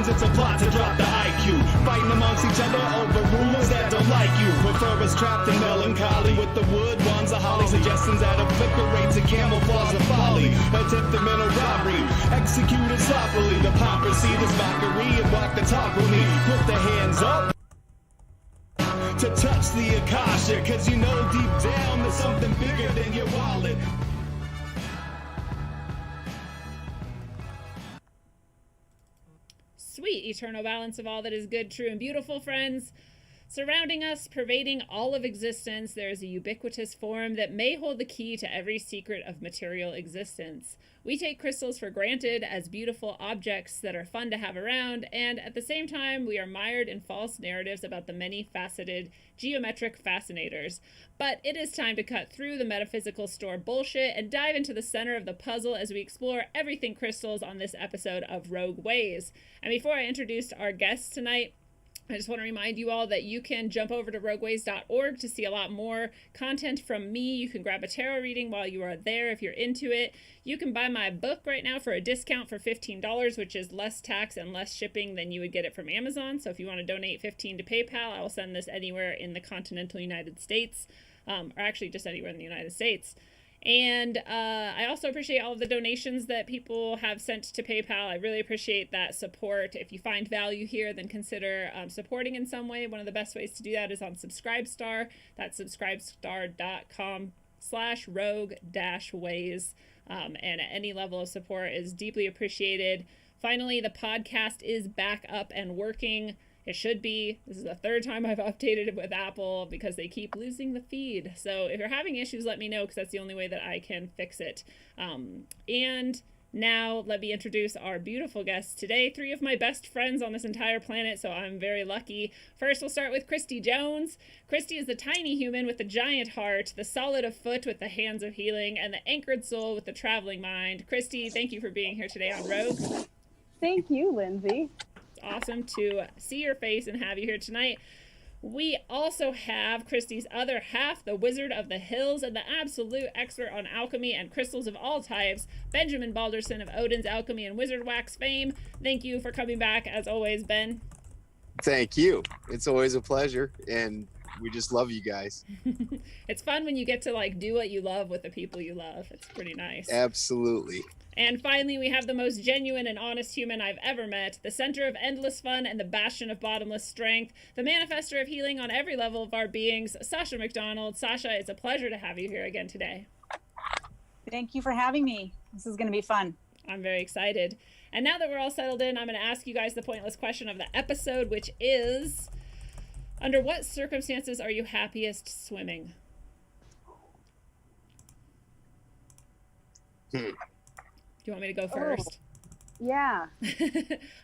means it's a plot to drop the IQ. Fighting amongst each other over rumors that don't like you. Prefer us trapped in melancholy with the wood ones of holly. Suggestions that obliterate to camouflage the folly. Attempted mental robbery, executed sloppily. The hypocrisy, this mockery, and walk the talk with me. Put the hands up to touch the Akasha, cause you know deep down there's something bigger than your wallet. Sweet eternal balance of all that is good, true, and beautiful, friends. Surrounding us, pervading all of existence, there is a ubiquitous form that may hold the key to every secret of material existence. We take crystals for granted as beautiful objects that are fun to have around, and at the same time, we are mired in false narratives about the many-faceted geometric fascinators. But it is time to cut through the metaphysical store bullshit and dive into the center of the puzzle as we explore everything crystals on this episode of Rogue Ways. And before I introduce our guests tonight, I just want to remind you all that you can jump over to rogueways.org to see a lot more content from me. You can grab a tarot reading while you are there if you're into it. You can buy my book right now for a discount for $15, which is less tax and less shipping than you would get it from Amazon. So if you want to donate $15 to PayPal, I will send this anywhere in the continental United States, or actually just anywhere in the United States. And I also appreciate all of the donations that people have sent to PayPal. I really appreciate that support. If you find value here, then consider supporting in some way. One of the best ways to do that is on Subscribestar. That's subscribestar.com/rogue-ways. And at any level of support is deeply appreciated. Finally, the podcast is back up and working. It should be. This is the third time I've updated it with Apple because they keep losing the feed. So if you're having issues, let me know because that's the only way that I can fix it. And now let me introduce our beautiful guests today. 3 of my best friends on this entire planet, so I'm very lucky. First, we'll start with Christy Jones. Christy is the tiny human with the giant heart, the solid of foot with the hands of healing, and the anchored soul with the traveling mind. Christy, thank you for being here today on Rogue. Thank you, Lindsay. Awesome to see your face and have you here tonight. We also have Christy's other half, the Wizard of the Hills and the absolute expert on alchemy and crystals of all types, Benjamin Balderson of Odin's Alchemy and Wizard Wax fame. Thank you for coming back, as always, Ben. Thank you. It's always a pleasure, and we just love you guys. It's fun when you get to like do what you love with the people you love. It's pretty nice. Absolutely. And finally, we have the most genuine and honest human I've ever met, the center of endless fun and the bastion of bottomless strength, the manifester of healing on every level of our beings, Sasha McDonald. Sasha, it's a pleasure to have you here again today. Thank you for having me. This is going to be fun. I'm very excited. And now that we're all settled in, I'm going to ask you guys the pointless question of the episode, which is, under what circumstances are you happiest swimming? Do you want me to go first? Yeah.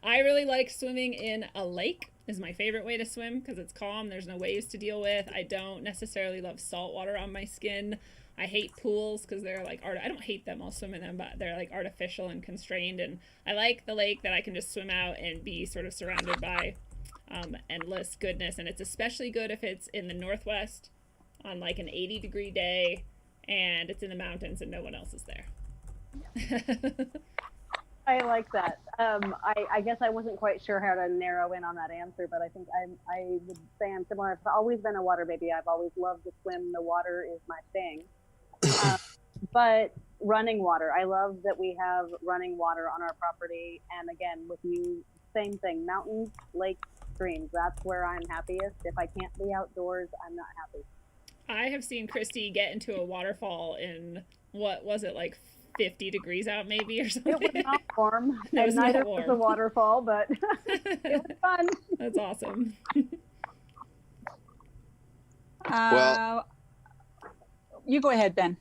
I really like swimming in a lake is my favorite way to swim because it's calm. There's no waves to deal with. I don't necessarily love salt water on my skin. I hate pools because they're like I don't hate them. I'll swim in them, but they're like artificial and constrained. And I like the lake that I can just swim out and be sort of surrounded by endless goodness. And it's especially good if it's in the Northwest on like an 80-degree day and it's in the mountains and no one else is there. I like that. I guess I wasn't quite sure how to narrow in on that answer, but I think I would say I'm similar. I've always been a water baby. I've always loved to swim. The water is my thing. But running water, I love that we have running water on our property. And again, with you, same thing, mountains, lakes, streams. That's where I'm happiest. If I can't be outdoors, I'm not happy. I have seen Christy get into a waterfall in, what was it, like 50 degrees out maybe or something? It was not warm. No, and neither was the waterfall, but it was fun. That's awesome. Well, you go ahead, Ben.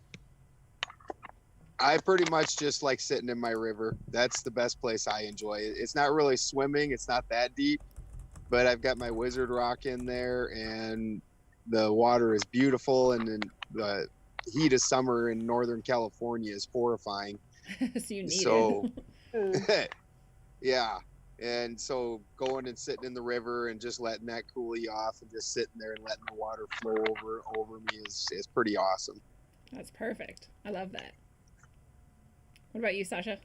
I pretty much just like sitting in my river. That's the best place I enjoy. It's not really swimming. It's not that deep, but I've got my Wizard Rock in there and the water is beautiful. And then the heat of summer in Northern California is horrifying. So you need it. Yeah. And so going and sitting in the river and just letting that cool you off and just sitting there and letting the water flow over me is pretty awesome. That's perfect. I love that. What about you, Sasha?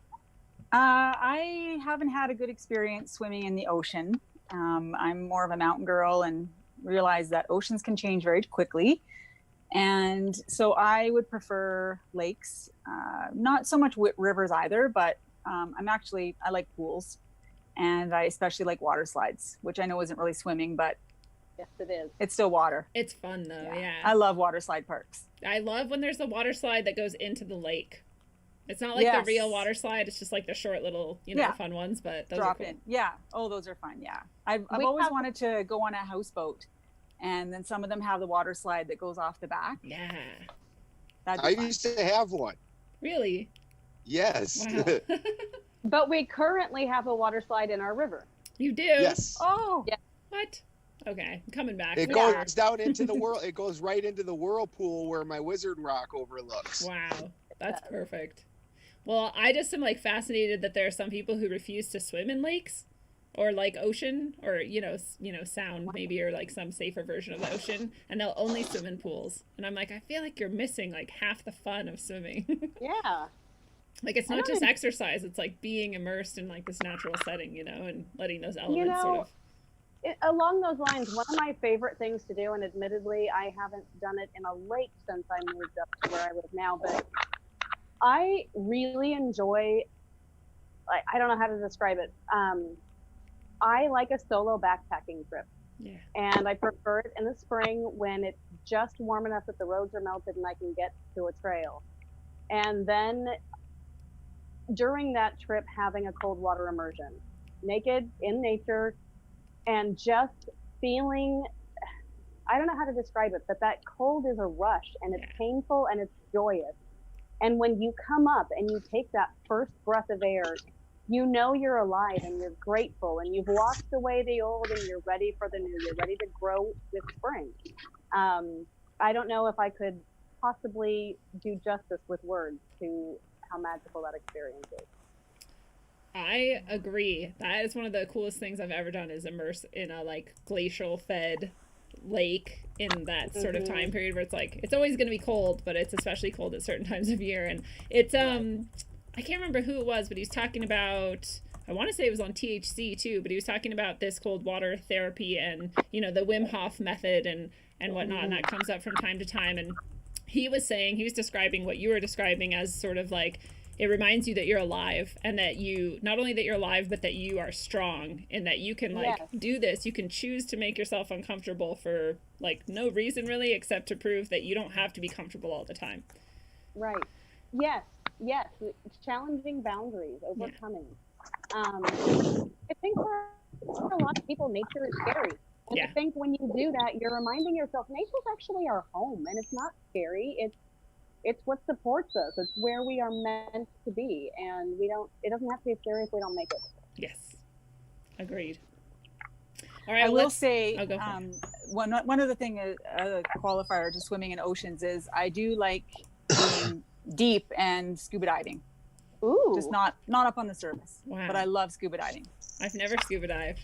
I haven't had a good experience swimming in the ocean. I'm more of a mountain girl and realize that oceans can change very quickly. And so I would prefer lakes, not so much rivers either, but I like pools, and I especially like water slides, which I know isn't really swimming, but Yes, it is. it's still water. It's fun though, yeah. I love water slide parks. I love when there's a water slide that goes into the lake. It's not like the real water slide. It's just like the short little, fun ones, but those Drop are cool. in. Yeah. Oh, those are fun. Yeah. I've always wanted to go on a houseboat, and then some of them have the water slide that goes off the back. Yeah. I used to have one. Really? Yes. Wow. But we currently have a water slide in our river. You do? Yes. Oh. Yeah. What? Okay, I'm coming back. It goes down into the world. It goes right into the whirlpool where my wizard rock overlooks. Wow, that's perfect. Well, I just am like fascinated that there are some people who refuse to swim in lakes or like ocean or, sound maybe, or like some safer version of the ocean, and they'll only swim in pools. And I'm like, I feel like you're missing like half the fun of swimming. Yeah. Like it's not just exercise, it's like being immersed in like this natural setting, and letting those elements sort of. Along those lines, one of my favorite things to do, and admittedly, I haven't done it in a lake since I moved up to where I live now, but I really enjoy, I don't know how to describe it. I like a solo backpacking trip. Yeah. And I prefer it in the spring when it's just warm enough that the roads are melted and I can get to a trail. And then during that trip, having a cold water immersion, naked in nature, and just feeling, I don't know how to describe it, but that cold is a rush, and it's painful and it's joyous. And when you come up and you take that first breath of air, you're alive and you're grateful, and you've washed away the old and you're ready for the new. You're ready to grow with spring. I don't know if I could possibly do justice with words to how magical that experience is. I agree. That is one of the coolest things I've ever done, is immerse in a like glacial fed lake in that sort of time period where it's like, it's always going to be cold, but it's especially cold at certain times of year. And it's, I can't remember who it was, but he was talking about, I want to say it was on THC too, but he was talking about this cold water therapy and, the Wim Hof method and whatnot. And that comes up from time to time. And he was describing what you were describing as sort of like, it reminds you that you're alive, and that you, not only that you're alive, but that you are strong, and that you can do this. You can choose to make yourself uncomfortable for like no reason really, except to prove that you don't have to be comfortable all the time. Right. Yes. Challenging boundaries, overcoming. I think for a lot of people, nature is scary. And I think when you do that, you're reminding yourself nature's actually our home, and it's not scary. It's what supports us. It's where we are meant to be, and it doesn't have to be scary if we don't make it. Yes. Agreed. All right. I will say, one of the things, a qualifier to swimming in oceans is I do like being deep and scuba diving. Ooh. Just not up on the surface. Wow. But I love scuba diving. I've never scuba dived.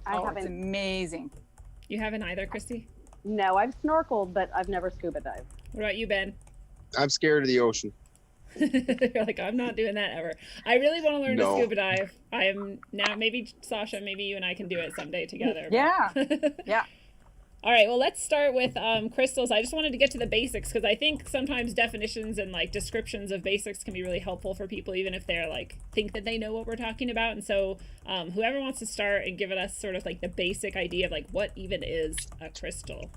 I haven't. It's amazing. You haven't either, Christy? No, I've snorkeled, but I've never scuba dived. What about you, Ben? I'm scared of the ocean. You're like, I'm not doing that ever. I really want to learn to scuba dive. I am now, maybe Sasha, maybe you and I can do it someday together. Yeah. Yeah. All right, well, let's start with crystals. I just wanted to get to the basics because I think sometimes definitions and like descriptions of basics can be really helpful for people, even if they're like think that they know what we're talking about. And so whoever wants to start and give us sort of like the basic idea of like what even is a crystal.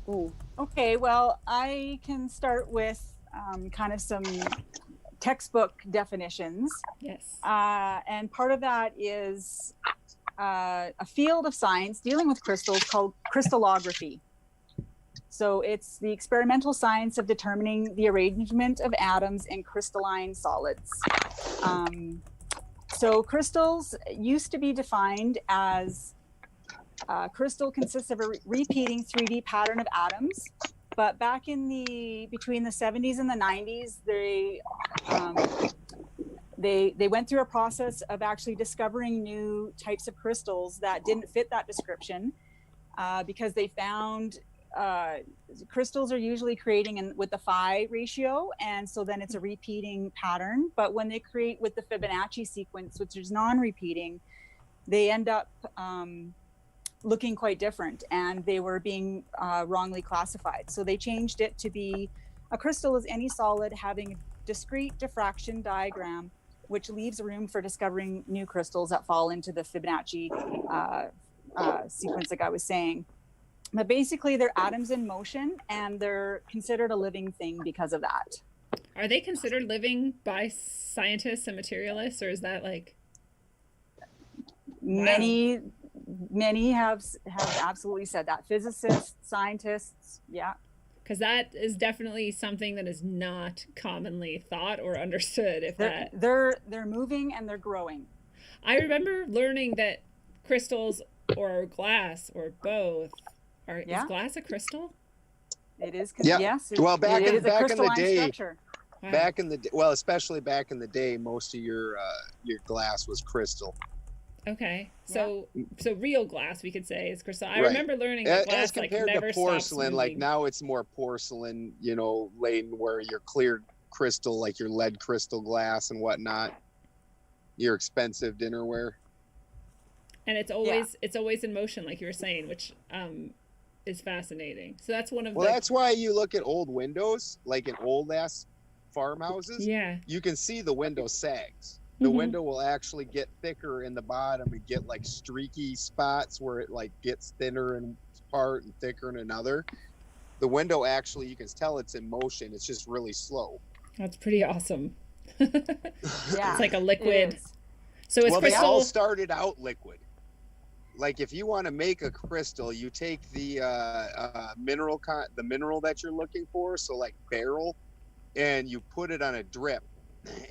Ooh. Okay, well, I can start with kind of some textbook definitions. Yes. And part of that is a field of science dealing with crystals called crystallography. So it's the experimental science of determining the arrangement of atoms in crystalline solids. So crystals used to be defined as crystal consists of a repeating 3D pattern of atoms, but back in between the 70s and the 90s, they went through a process of actually discovering new types of crystals that didn't fit that description because they found crystals are usually creating with the phi ratio, and so then it's a repeating pattern. But when they create with the Fibonacci sequence, which is non-repeating, they end up looking quite different, and they were being wrongly classified. So they changed it to be a crystal is any solid having a discrete diffraction diagram, which leaves room for discovering new crystals that fall into the Fibonacci sequence, like I was saying. But basically, they're atoms in motion, and they're considered a living thing because of that. Are they considered living by scientists and materialists, or is that like... Many have absolutely said that. Physicists, scientists, yeah. Because that is definitely something that is not commonly thought or understood. They're moving and they're growing. I remember learning that crystals or glass or both is glass a crystal? It is. Yeah. Yes. Well, back in the day, structure. Wow. Especially back in the day, most of your glass was crystal. Okay, so real glass, we could say, is crystal. I Right. remember learning that glass as compared never to porcelain, stops like moving. now it's more porcelain, laden, where your clear crystal, like your lead crystal glass and whatnot, your expensive dinnerware. And it's always in motion, like you were saying, which is fascinating. So that's one of that's why you look at old windows, like in old ass farmhouses. Yeah. You can see the window sags. The window will actually get thicker in the bottom and get like streaky spots where it like gets thinner in part and thicker in another. The window actually, you can tell it's in motion. It's just really slow. That's pretty awesome. Yeah. It's like a liquid. It is. So it's Well, crystal. they all started out liquid. Like if you want to make a crystal, you take the mineral that you're looking for, so like beryl, and you put it on a drip.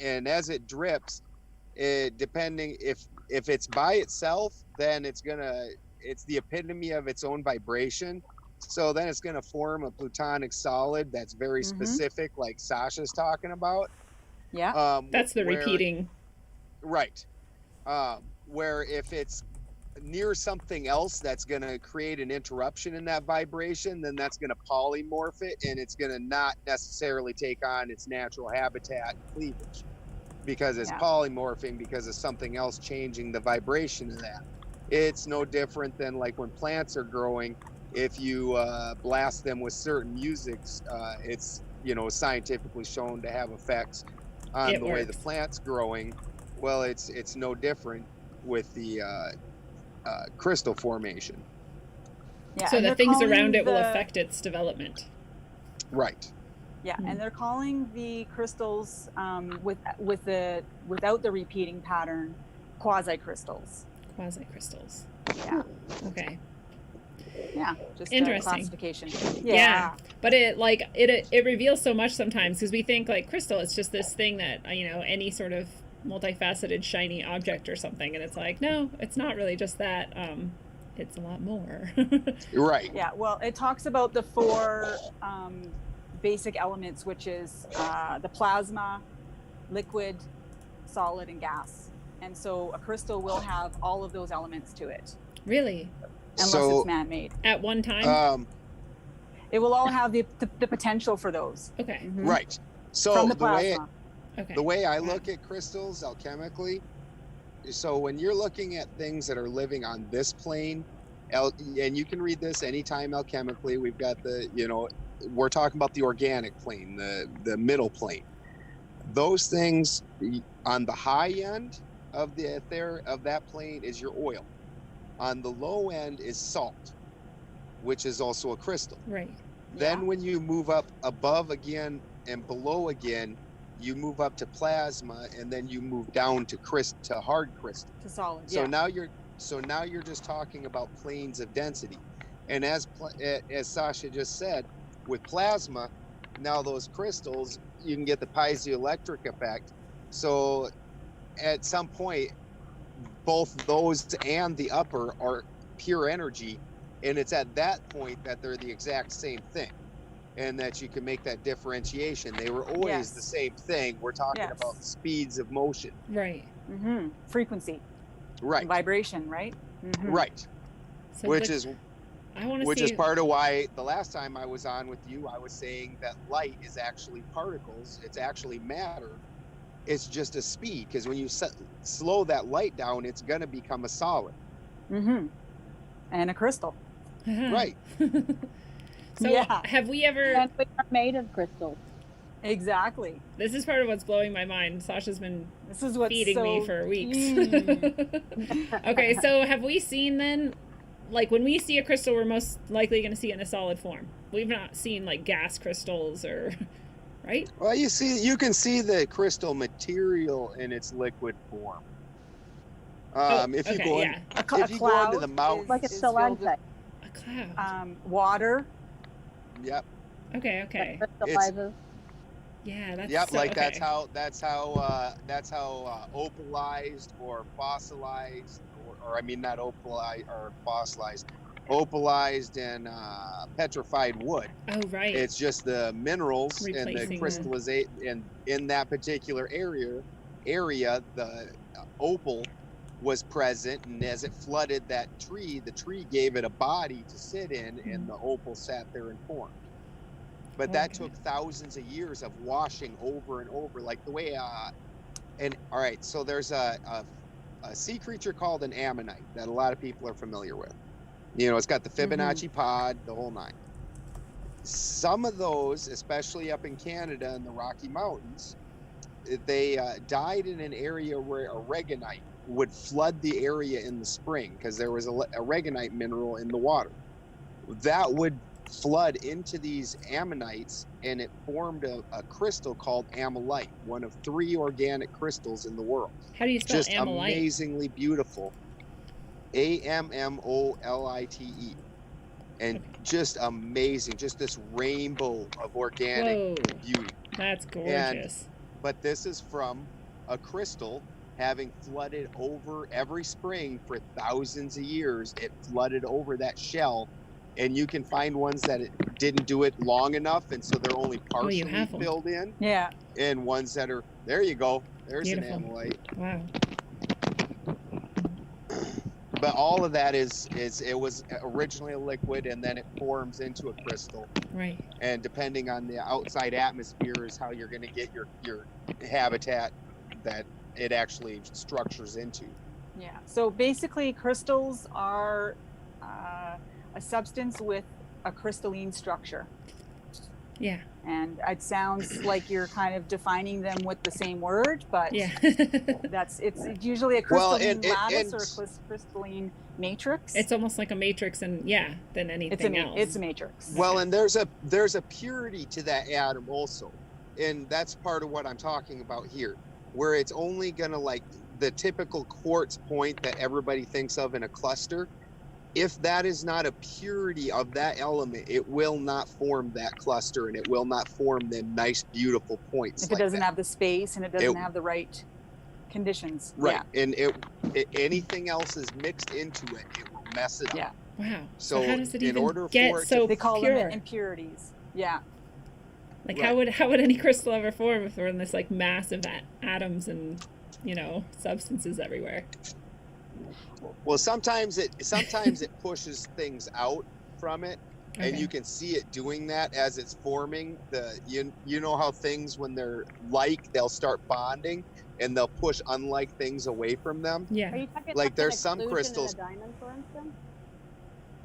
And as it drips, depending if it's by itself, then it's the epitome of its own vibration. So then it's gonna form a plutonic solid that's very specific, like Sasha's talking about. Yeah. That's the repeating. Right. Where if it's near something else that's gonna create an interruption in that vibration, then that's gonna polymorph it, and it's gonna not necessarily take on its natural habitat and cleavage, because it's polymorphing because of something else changing the vibration of that. It's no different than like when plants are growing. If you blast them with certain musics, it's scientifically shown to have effects on the way the plant's growing. Well, it's no different with the crystal formation. Yeah. So and the they're things calling around it will affect its development. Right. Yeah, and they're calling the crystals without the repeating pattern quasi-crystals. Quasi-crystals. Yeah. Okay. Yeah. Just Interesting. classification. Yeah. But it reveals so much sometimes, because we think like crystal, it's just this thing that any sort of multifaceted shiny object or something, and it's like, no, it's not really just that. It's a lot more. Right. Yeah. Well, it talks about the four basic elements, which is the plasma, liquid, solid, and gas. And so a crystal will have all of those elements to it. Really? Unless it's man-made. At one time? It will all have the potential for those. Okay. Mm-hmm. Right. So From the plasma. The way I look at crystals alchemically, so when you're looking at things that are living on this plane, and you can read this anytime alchemically, we've got we're talking about the organic plane, the middle plane. Those things on the high end of that plane is your oil. On the low end is salt, which is also a crystal. Right. Then when you move up above again and below again, you move up to plasma, and then you move down to hard crystal. To solid. So now you're just talking about planes of density. And as Sasha just said, with plasma, now those crystals, you can get the piezoelectric effect. So at some point, both those and the upper are pure energy, and it's at that point that they're the exact same thing, and that you can make that differentiation. They were always the same thing. We're talking about speeds of motion. Right. Frequency. Right. Vibration, right? Right. So Which is I want to see. Which is part of why the last time I was on with you, I was saying that light is actually particles. It's actually matter. It's just a speed, because when you slow that light down, it's going to become a solid. Mm-hmm. And a crystal. Right. So Yeah. have we ever... And we are made of crystals. Exactly. This is part of what's blowing my mind. Sasha's been This is what's feeding so... me for weeks. Mm. Okay, so have we seen then, like when we see a crystal, we're most likely going to see it in a solid form. We've not seen like gas crystals or, right? Well, you can see the crystal material in its liquid form. If you go yeah. if you go into the mountains, Like a stalactite. A cloud. Water. Yep. Okay. That crystallizes. Yeah, that's Yep, so, like okay. that's how opalized or fossilized, or I mean not opalized or fossilized, opalized and petrified wood. Oh, right. It's just the minerals and the Replacing crystallization, and in that particular area, the opal was present, and as it flooded that tree, the tree gave it a body to sit in, and the opal sat there and formed. But that took thousands of years of washing over and over, like the way and all right, so there's a sea creature called an ammonite that a lot of people are familiar with. You know, it's got the Fibonacci pod, the whole nine. Some of those, especially up in Canada in the Rocky Mountains, they died in an area where aragonite would flood the area in the spring, because there was a aragonite mineral in the water. That would flood into these ammonites, and it formed a crystal called amylite, one of 3 organic crystals in the world. How do you spell Just amylite? amazingly beautiful. AMMOLITE. And just amazing, just this rainbow of organic beauty. That's gorgeous. But this is from a crystal having flooded over every spring for thousands of years. It flooded over that shell, and you can find ones that it didn't do it long enough, and so they're only partially filled in. Yeah. And ones that are, there you go, there's Beautiful. an amylite. Wow. But all of that is it was originally a liquid, and then it forms into a crystal. Right. And depending on the outside atmosphere is how you're going to get your habitat that it actually structures into. Yeah. So basically, crystals are a substance with a crystalline structure. Yeah. And it sounds like you're kind of defining them with the same word, but Yeah. it's usually a crystalline lattice or a crystalline matrix. It's almost like a matrix, and than anything else. It's a matrix. Well, and there's a purity to that atom also, and that's part of what I'm talking about here, where it's only gonna, like the typical quartz point that everybody thinks of in a cluster. If that is not a purity of that element, it will not form that cluster, and it will not form the nice, beautiful points. If it doesn't have the space and it doesn't have the right conditions. Right. Yeah. And anything else is mixed into it, it will mess it up. Yeah. Wow. So how does it in even order get for it so they call pure? them impurities. Yeah. Like how would any crystal ever form if we're in this like mass of atoms and substances everywhere? Well, sometimes it pushes things out from it, and you can see it doing that as it's forming. You know how things, when they're like, they'll start bonding and they'll push unlike things away from them. Yeah. Are you talking like about there's some inclusion crystals. in a diamond, for instance?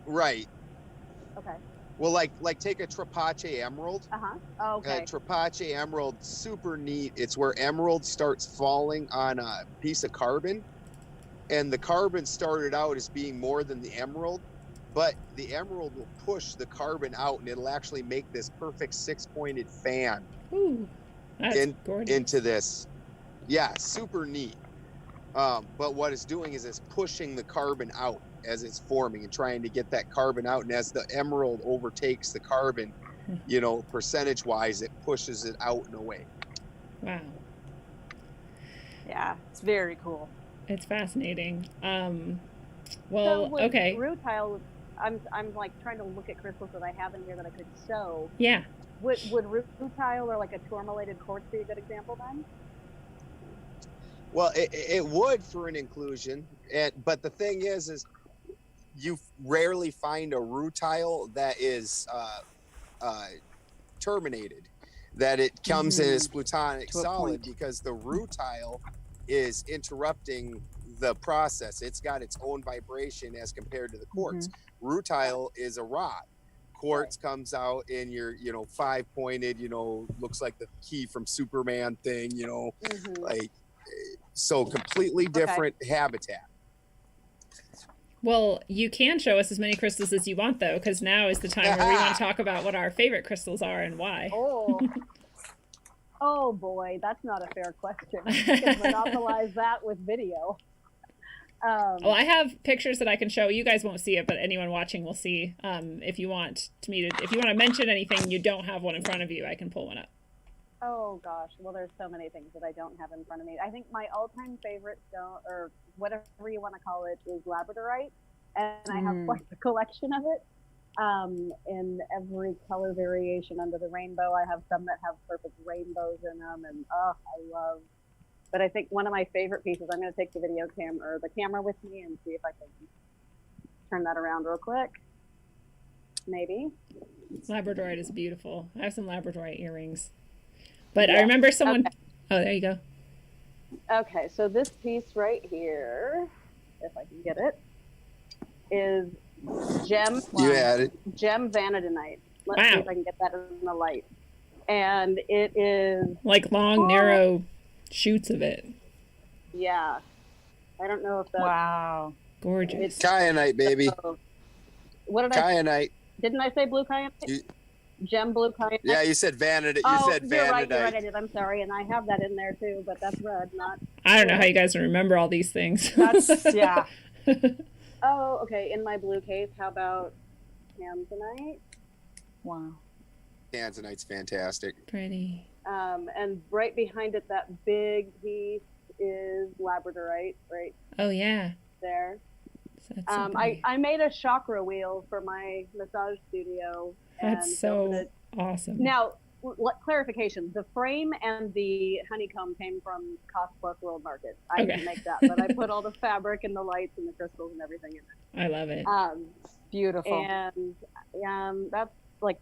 Right. Okay. Well, like take a Trapace emerald. Oh, okay. Trapace emerald, super neat. It's where emerald starts falling on a piece of carbon. And the carbon started out as being more than the emerald, but the emerald will push the carbon out, and it'll actually make this perfect 6-pointed fan. Ooh, that's gorgeous. Into this. Yeah, super neat. But what it's doing is it's pushing the carbon out as it's forming and trying to get that carbon out. And as the emerald overtakes the carbon, percentage-wise, it pushes it out and away. Wow. Yeah, it's very cool. It's fascinating. So with rutile, I'm like trying to look at crystals that I have in here that I could show. Yeah. Would rutile or like a tourmalated quartz be a good example then? Well, it would for an inclusion, but the thing is you rarely find a rutile that is terminated, that it comes in as plutonic solid, because the rutile is interrupting the process. It's got its own vibration as compared to the quartz. Rutile is a rock. Quartz comes out in your, 5-pointed, looks like the key from Superman thing, like, so completely different habitat. Well, you can show us as many crystals as you want, though, because now is the time where we want to talk about what our favorite crystals are and why. Oh boy, that's not a fair question. You can monopolize that with video. Well, I have pictures that I can show. You guys won't see it, but anyone watching will see. If you want to mention anything, you don't have one in front of you, I can pull one up. Oh gosh, well, there's so many things that I don't have in front of me. I think my all-time favorite stone, or whatever you want to call it, is labradorite, and I have quite a collection of it. In every color variation under the rainbow. I have some that have perfect rainbows in them, and I love. But I think one of my favorite pieces, I'm going to take the camera with me and see if I can turn that around real quick. Maybe. Labradorite is beautiful. I have some labradorite earrings. But yeah. I remember someone... Okay. Oh, there you go. Okay, so this piece right here, if I can get it, is gem. You had it. Gem vanadinite. Let's see if I can get that in the light. And it is... like long, narrow shoots of it. Yeah. I don't know if that's... Wow. Gorgeous. It's kyanite, baby. What did kyanite. Didn't I say blue kyanite? Gem blue kyanite? Yeah, you said vanadite. You're right, I did. I'm sorry. And I have that in there too, but that's red, not... I don't know how you guys remember all these things. That's, yeah. Oh, okay. In my blue case, how about tanzanite? Wow. Tanzanite's fantastic. Pretty. And right behind it, that big piece is labradorite, right? Oh, yeah. There. So I made a chakra wheel for my massage studio. That's so awesome. Now, clarification, the frame and the honeycomb came from Cost Plus World Market. I didn't make that, but I put all the fabric and the lights and the crystals and everything in it. I love it. Beautiful. And that's like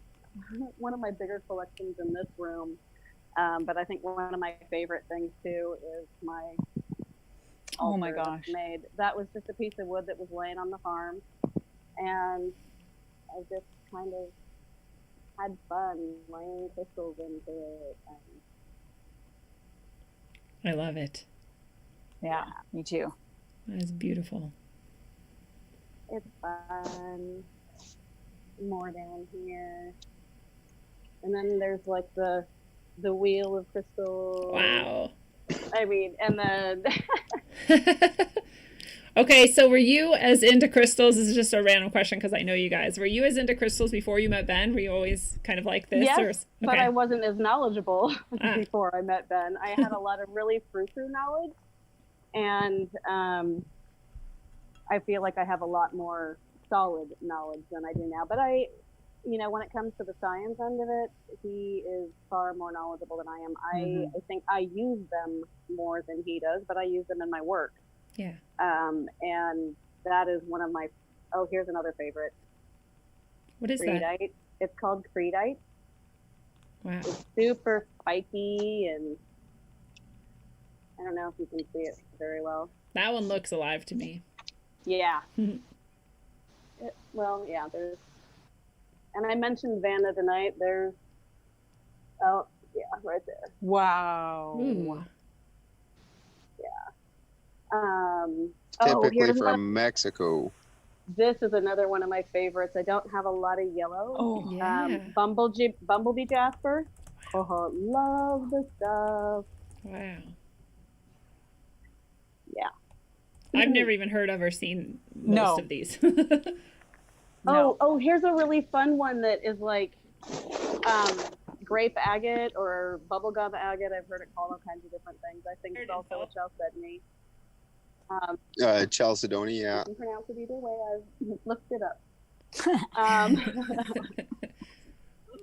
one of my bigger collections in this room. But I think one of my favorite things too is my oh my gosh, made. That was just a piece of wood that was laying on the farm, and I just kind of had fun laying crystals into it. I love it. Yeah, me too. That is beautiful. It's fun. More down here. And then there's like the wheel of crystal. Wow. I mean, and then... Okay, so were you as into crystals? This is just a random question because I know you guys. Were you as into crystals before you met Ben? Were you always kind of like this? Yes, okay. But I wasn't as knowledgeable before I met Ben. I had a lot of really frou-frou knowledge, and I feel like I have a lot more solid knowledge than I do now. But when it comes to the science end of it, he is far more knowledgeable than I am. I think I use them more than he does, but I use them in my work. Yeah. And that is one of my, here's another favorite. What is creedite. that? It's called creedite. Wow. It's super spiky, and I don't know if you can see it very well. That one looks alive to me. Yeah. There's, and I mentioned vanadinite. There's, right there. Wow. Ooh. Typically from Mexico. This is another one of my favorites. I don't have a lot of yellow. Oh, yeah. Bumblebee jasper. Oh, love the stuff. Wow. Yeah. I've never even heard of or seen most of these. Here's a really fun one that is like grape agate or bubblegum agate. I've heard it called all kinds of different things. I think it's also a chalcedony. Chalcedony, yeah. You can pronounce it either way. I've looked it up.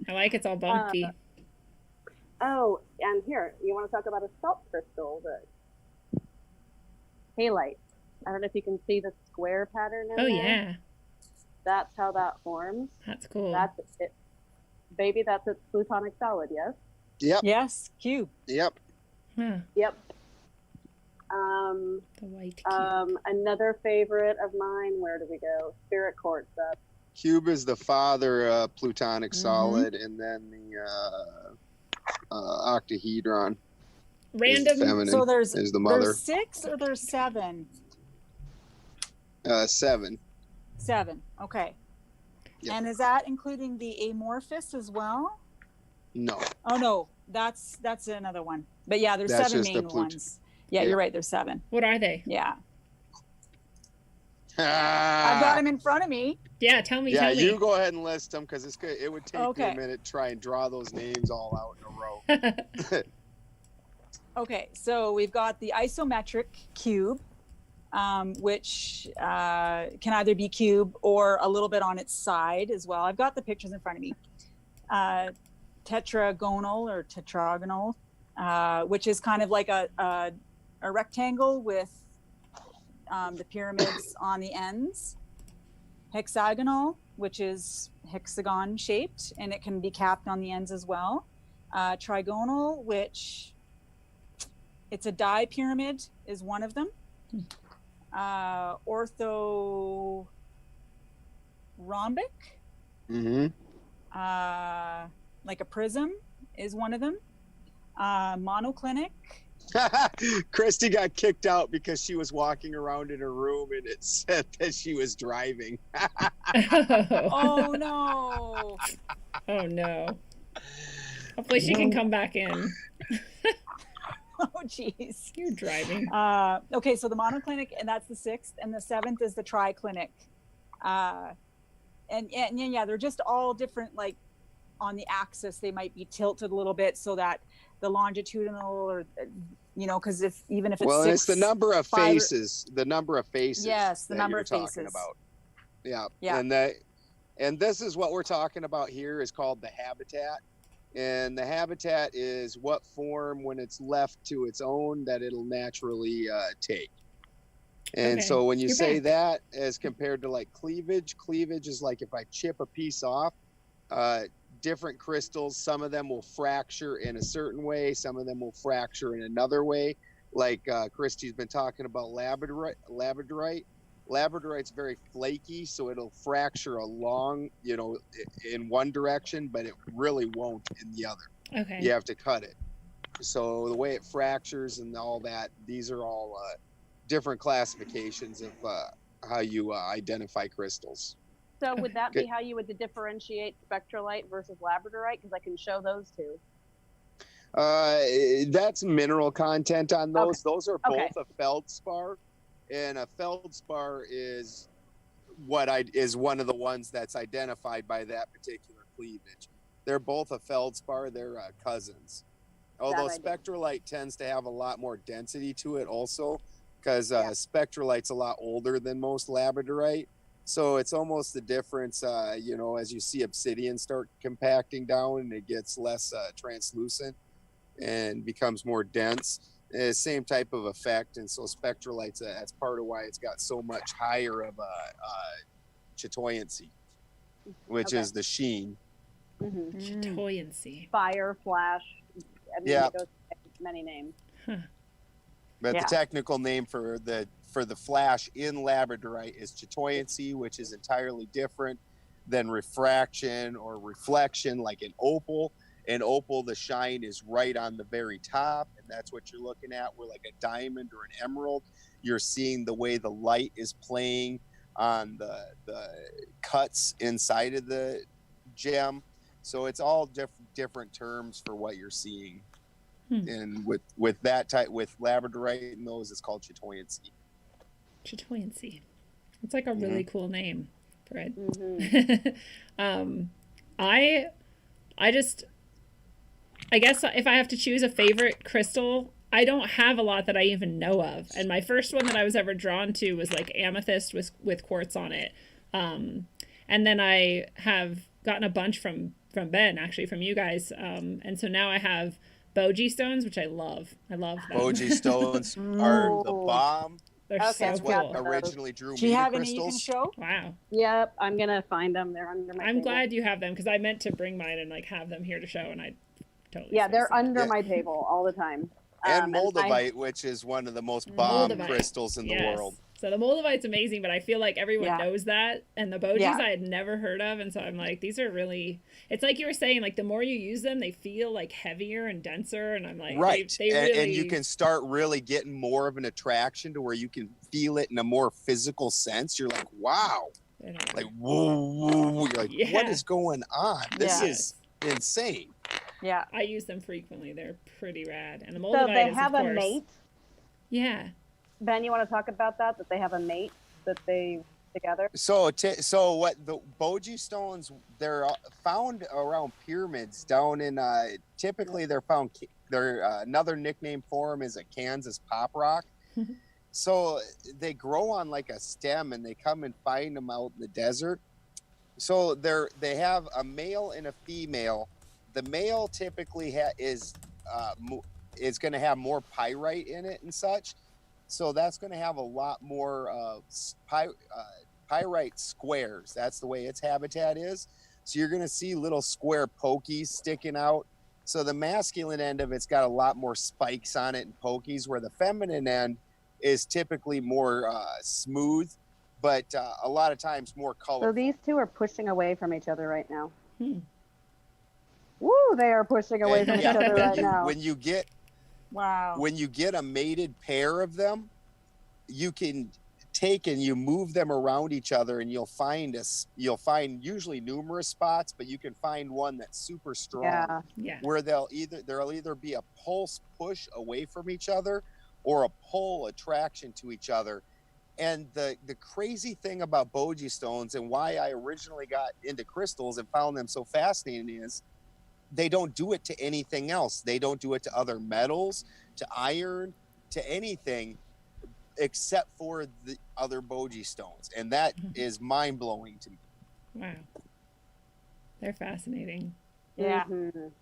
I like it's all bumpy. And here, you want to talk about a salt crystal, the halite. I don't know if you can see the square pattern in there. Yeah. That's how that forms. That's cool. That's it. Baby, that's its plutonic solid, yes? Yep. Yes, cube. Yep. Huh, Yep. the white cube. Another favorite of mine, where do we go? Spirit quartz up. Cube is the father, plutonic Mhm. solid, and then the octahedron Random. feminine So there's is the mother. There's 6 or there's 7? 7. 7. Okay. Yep. And is that including the amorphous as well? No. Oh no, that's another one. But yeah, there's That's 7 just the main Plut- ones. Yeah, Yeah. you're right. There's 7. What are they? Yeah, I've got them in front of me. Yeah, tell me. Yeah, Tell you me. go ahead and list them because it would take me Okay. a minute to try and draw those names all out in a row. Okay, so we've got the isometric cube, which can either be cube or a little bit on its side as well. I've got the pictures in front of me. Tetragonal or tetragonal, which is kind of like a rectangle with the pyramids on the ends. Hexagonal, which is hexagon shaped, and it can be capped on the ends as well. Trigonal, which it's a dipyramid, is one of them. Orthorhombic, Mm-hmm. like a prism, is one of them. Monoclinic. Christy got kicked out because she was walking around in her room and it said that she was driving. Oh no! Oh no. Hopefully she can come back in. Oh jeez. You're driving. Okay, so the monoclinic, and that's the 6th, and the 7th is the triclinic. And yeah, they're just all different. Like on the axis, they might be tilted a little bit so that the longitudinal, or because if it's Well, 6, it's the number of 5, faces. The number of faces. Yes, the that number you're of talking faces. about. Yeah. Yeah. And this is what we're talking about here is called the habitat. And the habitat is what form, when it's left to its own, that it'll naturally take. And Okay, so when you you're say back. that as compared to like cleavage is like if I chip a piece off, different crystals, some of them will fracture in a certain way, some of them will fracture in another way. Like Christy's been talking about labradorite. Labradorite's very flaky, so it'll fracture along, in one direction, but it really won't in the other. Okay. You have to cut it. So the way it fractures and all that, these are all different classifications of how you identify crystals. So would that be Good. how you would differentiate spectrolite versus labradorite? Because I can show those two. That's mineral content on those. Okay. Those are both Okay. a feldspar, and a feldspar is one of the ones that's identified by that particular cleavage. They're both a feldspar. They're cousins. Although I do. spectrolite tends to have a lot more density to it also, because Yeah. spectrolite's a lot older than most labradorite. So it's almost the difference, as you see obsidian start compacting down and it gets less translucent and becomes more dense. Same type of effect. And so spectrolite's, that's part of why it's got so much higher of a chatoyancy, which Okay. is the sheen. Mm-hmm. Chatoyancy. Fire, flash. I mean, Yeah. it goes by many names. But Yeah. the technical name for the flash in labradorite is chatoyancy, which is entirely different than refraction or reflection, like an opal. In opal, the shine is right on the very top, and that's what you're looking at. Where like a diamond or an emerald, you're seeing the way the light is playing on the cuts inside of the gem. So it's all different terms for what you're seeing. And with that type, with labradorite and those, it's called chatoyancy. Chatoyancy. It's like a really cool name for it. Mm-hmm. I guess if I have to choose a favorite crystal, I don't have a lot that I even know of. And my first one that I was ever drawn to was like amethyst with quartz on it. And then I have gotten a bunch from Ben, actually, from you guys. And so now I have Boji stones, which I love. I love them. Boji stones are the bomb. They're Okay, so That's cool. what originally drew Do me you to have any you can crystals. show? Wow. Yep, I'm gonna find them. They're under my I'm table. glad you have them because I meant to bring mine and like have them here to show, and I totally Yeah, they're spaced it. under Yeah. my table all the time. And I- moldavite, which is one of the most bomb Moldavite. crystals in the Yes. world. So the moldavite's amazing, but I feel like everyone Yeah. knows that, and the bogies Yeah. I had never heard of, and so I'm like, these are really. It's like you were saying, like the more you use them, they feel like heavier and denser, and I'm like, Right. They and, really. and you can start really getting more of an attraction to where you can feel it in a more physical sense. You're like, wow. you know, Like, whoa, whoa. You're like, Yeah. what is going on? This Yeah. is insane. Yeah. I use them frequently. They're pretty rad, and the So moldavite they is have of a course. mate. Yeah. Ben, you want to talk about that? That they have a mate that they together. So, so what the bogie stones? They're found around pyramids down in. Typically, they're found. They're another nickname for them is a Kansas pop rock. So they grow on like a stem, and they come and find them out in the desert. So they have a male and a female. The male typically is going to have more pyrite in it and such. So that's going to have a lot more pyrite squares. That's the way its habitat is. So you're going to see little square pokies sticking out. So the masculine end of it's got a lot more spikes on it and pokies, where the feminine end is typically more smooth, but a lot of times more colorful. So these two are pushing away from each other right now. Hmm. Woo! They are pushing away And from each yeah, other right now. when you get Wow. when you get a mated pair of them, you can take and you move them around each other, and you'll find usually numerous spots, but you can find one that's super strong. Yeah. Yeah. Where there'll either be a pulse push away from each other or a pull attraction to each other. And the crazy thing about bogie stones, and why I originally got into crystals and found them so fascinating, is they don't do it to anything else. They don't do it to other metals, to iron, to anything except for the other bogie stones. And that is mind-blowing to me. Wow. They're fascinating. Yeah. Mhm.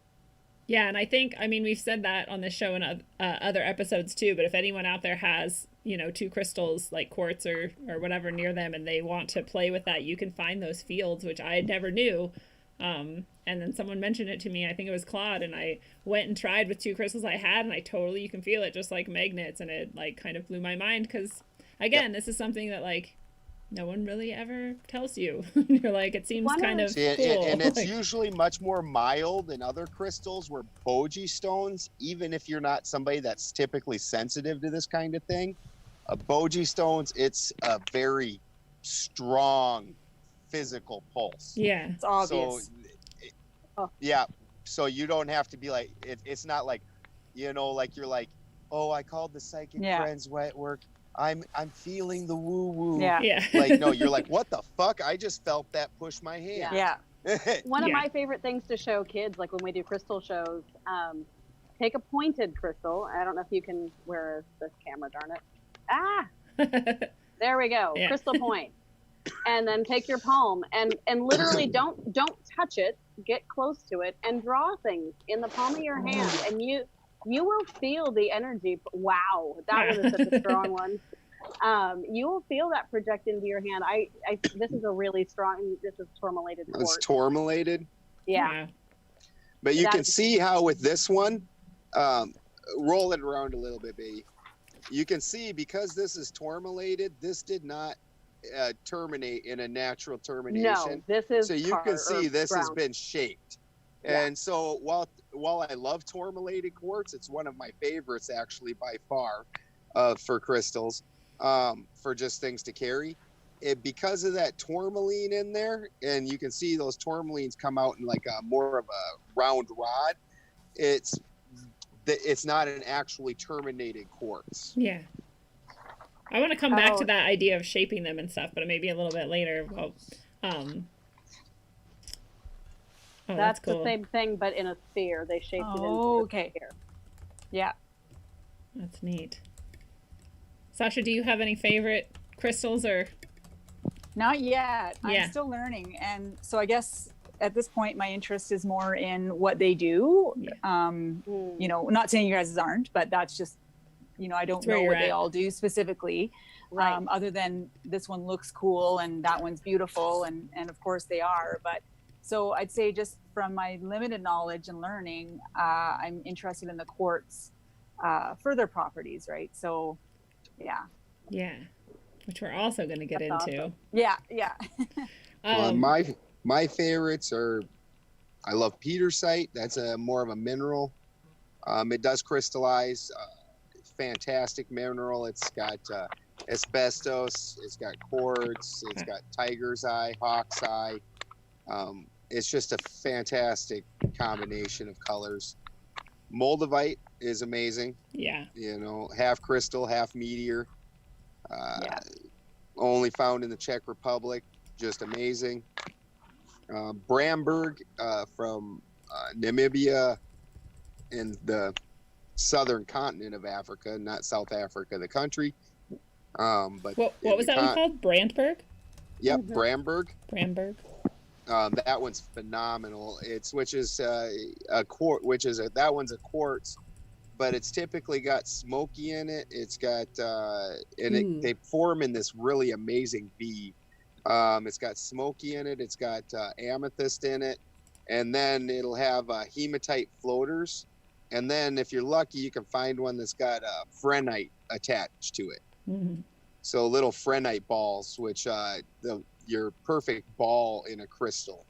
Yeah, and I think, I mean, we've said that on this show and other episodes too, but if anyone out there has, you know, two crystals like quartz or whatever near them and they want to play with that, you can find those fields, which I never knew. And then someone mentioned it to me, I think it was Claude, and I went and tried with two crystals I had, and you can feel it just like magnets, and it like kind of blew my mind because, again, this is something that like no one really ever tells you. You're like, it seems kind of See, cool. and it's Like, usually much more mild than other crystals, where bogie stones, even if you're not somebody that's typically sensitive to this kind of thing, bogie stones, it's a very strong physical pulse. yeah. It's obvious. So, yeah, so you don't have to be like, it's not like, you know, like you're like, oh, I called the psychic friends at work. I'm feeling the woo woo. Yeah. Yeah. Like, no, you're like, what the fuck? I just felt that push my hand. Yeah. One of Yeah. my favorite things to show kids, like when we do crystal shows, take a pointed crystal. I don't know if you can, where is this camera, darn it? Ah, there we go. Yeah. Crystal point. And then take your palm and literally don't touch it. Get close to it and draw things in the palm of your hand, and you will feel the energy. Wow, that one is such a strong one. You will feel that project into your hand. This is a really strong. This is tourmalated quartz. It's tourmalated. Yeah. Wow. But you can That's- see how with this one, roll it around a little bit, baby. You can see because this is tourmalated, this did not terminate in a natural termination. No, this is. So you tar can or see this has ground. been shaped. Yeah. And so while I love tourmalated quartz, it's one of my favorites actually by far for crystals, for just things to carry. Because of that tourmaline in there, and you can see those tourmalines come out in like a more of a round rod, it's not an actually terminated quartz. Yeah. I want to come back Oh. to that idea of shaping them and stuff, but maybe a little bit later. Well, oh, That's cool. the same thing, but in a sphere. They shaped it into Okay. a sphere. Yeah. That's neat. Sasha, do you have any favorite crystals or? Not yet. Yeah. I'm still learning. And so I guess at this point, my interest is more in what they do. Yeah. You know, not saying you guys aren't, but that's just, you know, I don't That's where know you're what they at. all do specifically. Right. Other than this one looks cool and that one's beautiful, and of course they are. But so I'd say, just from my limited knowledge and learning, I'm interested in the quartz further properties, right? So yeah. Yeah. Which we're also going to get That's into. awesome. Yeah. My favorites are, I love petersite. That's a more of a mineral. It does crystallize. Fantastic mineral. It's got asbestos. It's got quartz. It's got tiger's eye, hawk's eye. It's just a fantastic combination of colors. Moldavite is amazing. Yeah. You know, half crystal, half meteor. Yeah. Only found in the Czech Republic. Just amazing. Bramberg from Namibia in the southern continent of Africa, not South Africa, the country. But What was that one called? Brandberg? Yep, Bramberg. Bramberg. That one's phenomenal. That one's a quartz, but it's typically got smoky in it. It's got they form in this really amazing V. It's got smoky in it. It's got amethyst in it, and then it'll have hematite floaters. And then if you're lucky, you can find one that's got phrenite attached to it. Mm-hmm. So little phrenite balls, which your perfect ball in a crystal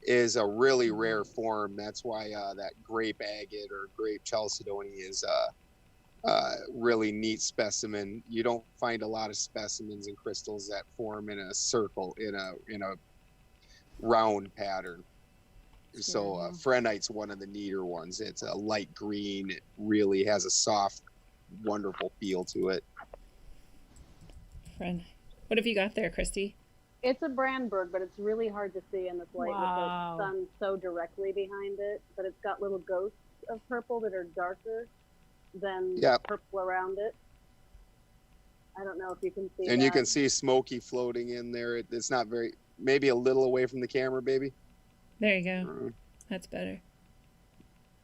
is a really rare form. That's why that grape agate or grape chalcedony is a really neat specimen. You don't find a lot of specimens in crystals that form in a circle, in a round pattern. So phrenite's one of the neater ones. It's a light green. It really has a soft, wonderful feel to it. Friend, what have you got there, Christy? It's a Brandberg, but it's really hard to see in this light Wow. with the sun so directly behind it. But it's got little ghosts of purple that are darker than purple around it. I don't know if you can see And that. you can see smoky floating in there. It's not very, maybe a little away from the camera, baby. There you go. That's better.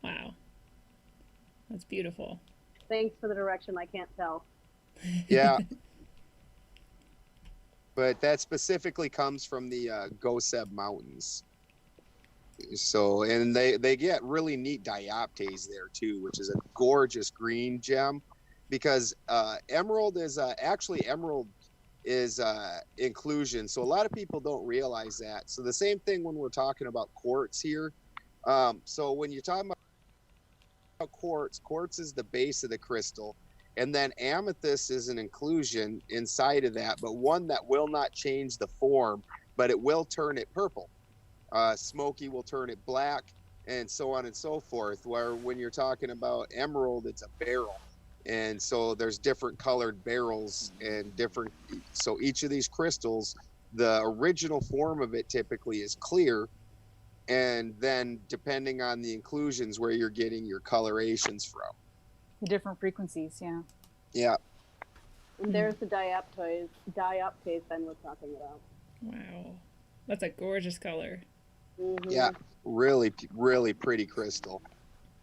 Wow. That's beautiful. Thanks for the direction. I can't tell. Yeah. But that specifically comes from the Goseb Mountains. So, and they get really neat dioptase there too, which is a gorgeous green gem, because emerald is inclusion. So a lot of people don't realize that. So the same thing when we're talking about quartz here. So when you're talking about quartz is the base of the crystal. And then amethyst is an inclusion inside of that, but one that will not change the form, but it will turn it purple. Smoky will turn it black, and so on and so forth. Where when you're talking about emerald, it's a beryl. And so there's different colored beryls and different. So each of these crystals, the original form of it typically is clear. And then depending on the inclusions where you're getting your colorations from. The different frequencies, yeah. Yeah. And there's the dioptase Ben was talking about. Wow. That's a gorgeous color. Mm-hmm. Yeah, really, really pretty crystal.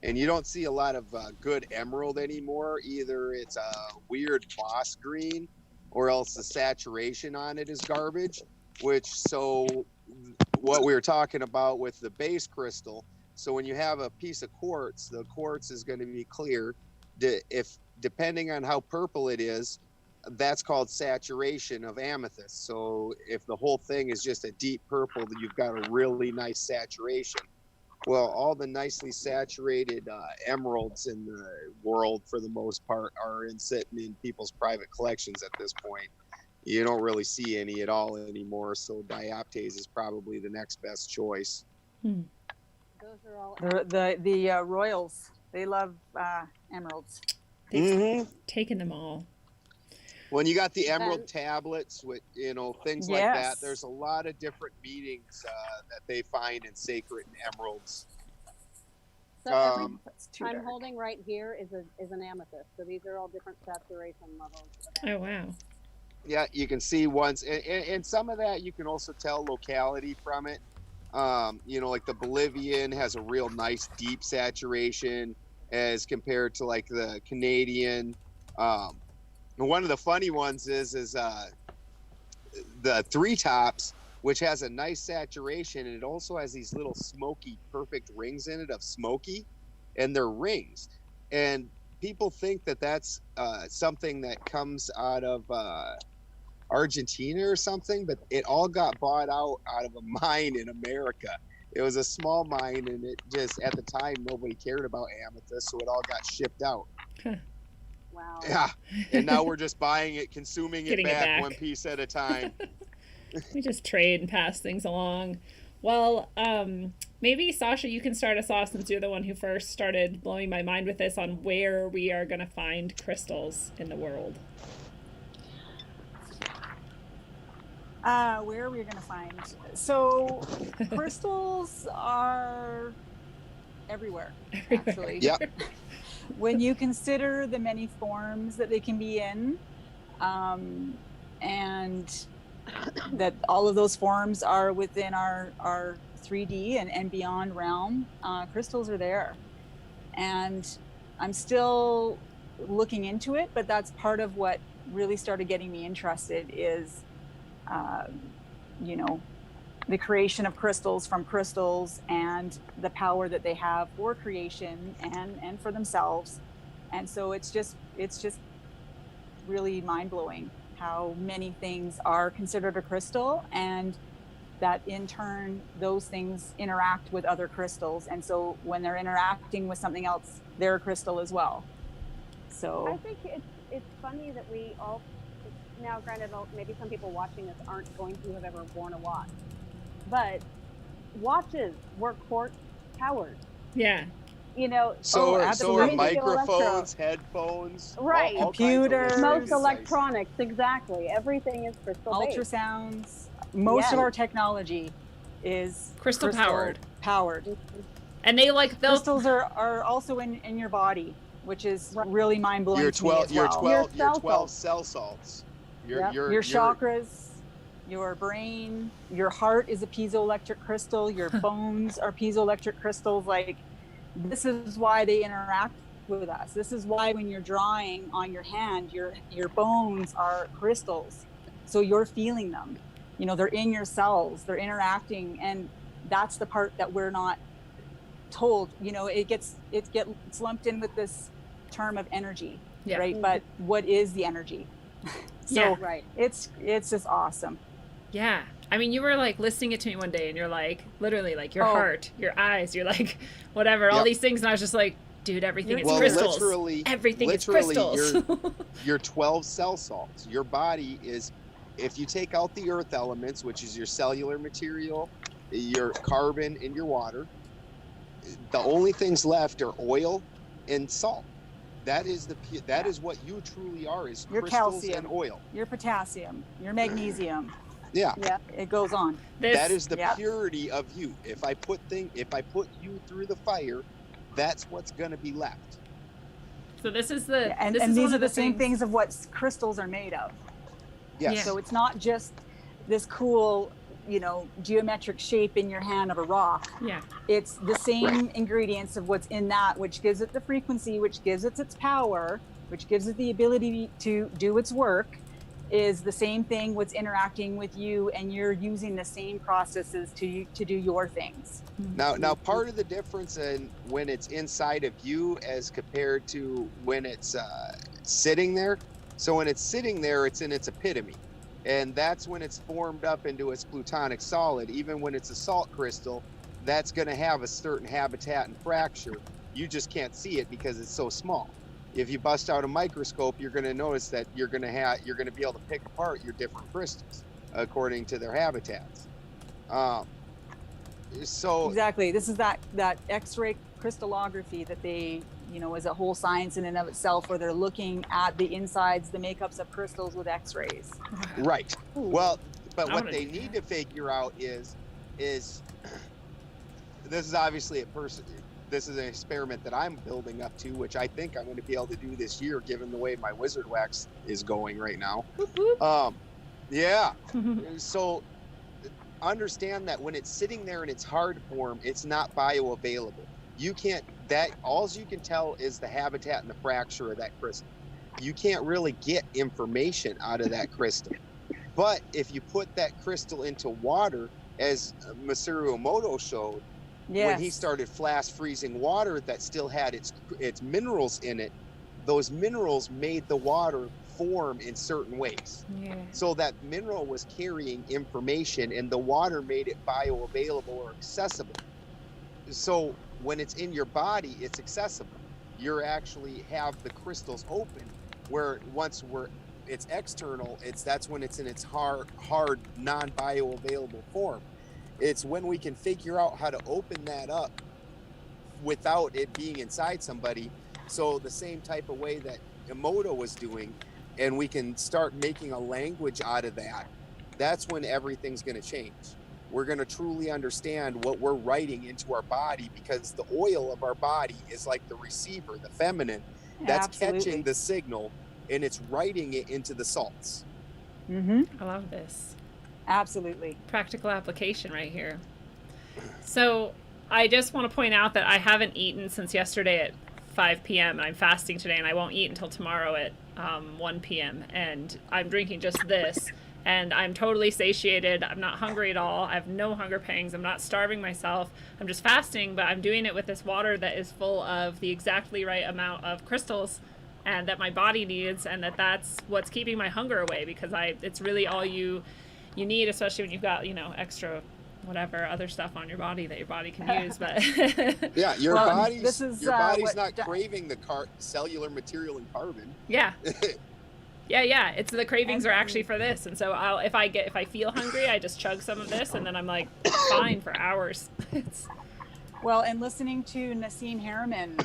And you don't see a lot of good emerald anymore. Either it's a weird moss green, or else the saturation on it is garbage. So what we were talking about with the base crystal, so when you have a piece of quartz, the quartz is going to be clear. If depending on how purple it is, that's called saturation of amethyst. So if the whole thing is just a deep purple, then you've got a really nice saturation. Well, all the nicely saturated emeralds in the world, for the most part, are sitting in people's private collections at this point. You don't really see any at all anymore. So dioptase is probably the next best choice. Those are all The royals, they love emeralds. They've taken them all. When you got the emerald tablets with, things like that, Yes. there's a lot of different meanings that they find in sacred emeralds. So every That's too I'm dark. holding right here is an amethyst. So these are all different saturation levels. Oh, wow. Yeah, you can see ones, and some of that you can also tell locality from it. Like the Bolivian has a real nice deep saturation as compared to like the Canadian. And one of the funny ones is the three tops, which has a nice saturation, and it also has these little smoky, perfect rings in it of smoky, and they're rings. And people think that that's something that comes out of Argentina or something, but it all got bought out of a mine in America. It was a small mine, and it just, at the time, nobody cared about amethyst, so it all got shipped out. Wow. Yeah, and now we're just buying it, consuming it Getting it back, back. one piece at a time. We just trade and pass things along. Well, maybe Sasha, you can start us off since you're the one who first started blowing my mind with this on where we are going to find crystals in the world. Where are we going to find? So crystals are everywhere, actually. Yep. When you consider the many forms that they can be in, and that all of those forms are within our 3D and beyond realm, crystals are there. And I'm still looking into it, but that's part of what really started getting me interested is, the creation of crystals from crystals and the power that they have for creation and for themselves. And so it's just really mind-blowing how many things are considered a crystal, and that in turn those things interact with other crystals, and so when they're interacting with something else, they're a crystal as well. So I think it's funny that we all, now granted, maybe some people watching this aren't going to have ever worn a watch, but watches were quartz powered. Yeah. So are absolutely. microphones, headphones, Right. all kinds of Computers. little Most things. electronics, exactly. Everything is crystal based. ultrasounds, most of Yeah. our technology is Crystal powered. And they'll Crystals are also in your body, which is really mind-blowing Your to me 12, as your well. 12, Your your cell 12 cell salts. Yep. Your chakras, your brain, your heart is a piezoelectric crystal, your bones are piezoelectric crystals. Like, this is why they interact with us. This is why when you're drawing on your hand, your bones are crystals. So you're feeling them. They're in your cells, they're interacting, and that's the part that we're not told. It gets lumped in with this term of energy, Yeah. right? But what is the energy? So Yeah. Right. it's just awesome. Yeah. I mean, you were like listening it to me one day and you're like, literally like your heart, your eyes, you're like, whatever, all Yep. these things. And I was just like, dude, everything is Well, crystals. literally, Everything is crystals. your 12 cell salts. Your body is, if you take out the earth elements, which is your cellular material, your carbon, and your water, the only things left are oil and salt. That is what you truly are, is Your crystals calcium, and oil. your potassium, your magnesium. Yeah. Yeah. It goes on. That is the yeah. purity of you. If I put you through the fire, that's what's going to be left. So this is the And this is these one are of the same things of what crystals are made of. Yes. Yeah. So it's not just this cool, geometric shape in your hand of a rock. Yeah. It's the same ingredients of what's in that, which gives it the frequency, which gives it its power, which gives it the ability to do its work, is the same thing what's interacting with you, and you're using the same processes to do your things. Now part of the difference in when it's inside of you as compared to when it's sitting there. So when it's sitting there, it's in its epitome. And that's when it's formed up into its plutonic solid. Even when it's a salt crystal, that's going to have a certain habitat and fracture. You just can't see it because it's so small. If you bust out a microscope, you're going to notice that you're going to be able to pick apart your different crystals according to their habitats. So Exactly. This is that X-ray crystallography that they, is a whole science in and of itself, where they're looking at the insides, the makeups of crystals with X-rays. right. Well, but I what wanna they do need that. to figure out is this is obviously this is an experiment that I'm building up to, which I think I'm going to be able to do this year, given the way my wizard wax is going right now. Yeah. So understand that when it's sitting there in its hard form, it's not bioavailable. All you can tell is the habitat and the fracture of that crystal. you can't really get information out of that crystal. But if you put that crystal into water, as Masaru Emoto showed, when he started flash freezing water that still had its minerals in it, those minerals made the water form in certain ways. So that mineral was carrying information, and the water made it bioavailable or accessible. So when it's in your body, it's accessible. You're actually have the crystals open, where it's external, that's when it's in its hard non-bioavailable form. It's when we can figure out how to open that up without it being inside somebody. So the same type of way that Emoto was doing, and we can start making a language out of that, that's when everything's going to change. We're going to truly understand what we're writing into our body, because the oil of our body is like the receiver, the feminine, that's catching the signal, and it's writing it into the salts. Mm-hmm. I love this. Absolutely. Practical application right here. So I just want to point out that I haven't eaten since yesterday at 5 p.m. and I'm fasting today, and I won't eat until tomorrow at 1 p.m. and I'm drinking just this, and I'm totally satiated. I'm not hungry at all. I have no hunger pangs. I'm not starving myself. I'm just fasting, but I'm doing it with this water that is full of the exactly right amount of crystals and that my body needs, and that's what's keeping my hunger away, because it's really all you need, especially when you've got, extra whatever other stuff on your body that your body can use. But yeah, your body's not what craving the cellular material in carbon. Yeah. Yeah. It's the cravings are actually for this, and so if I feel hungry, I just chug some of this, and then I'm like fine for hours. Well, and listening to Nassim Harriman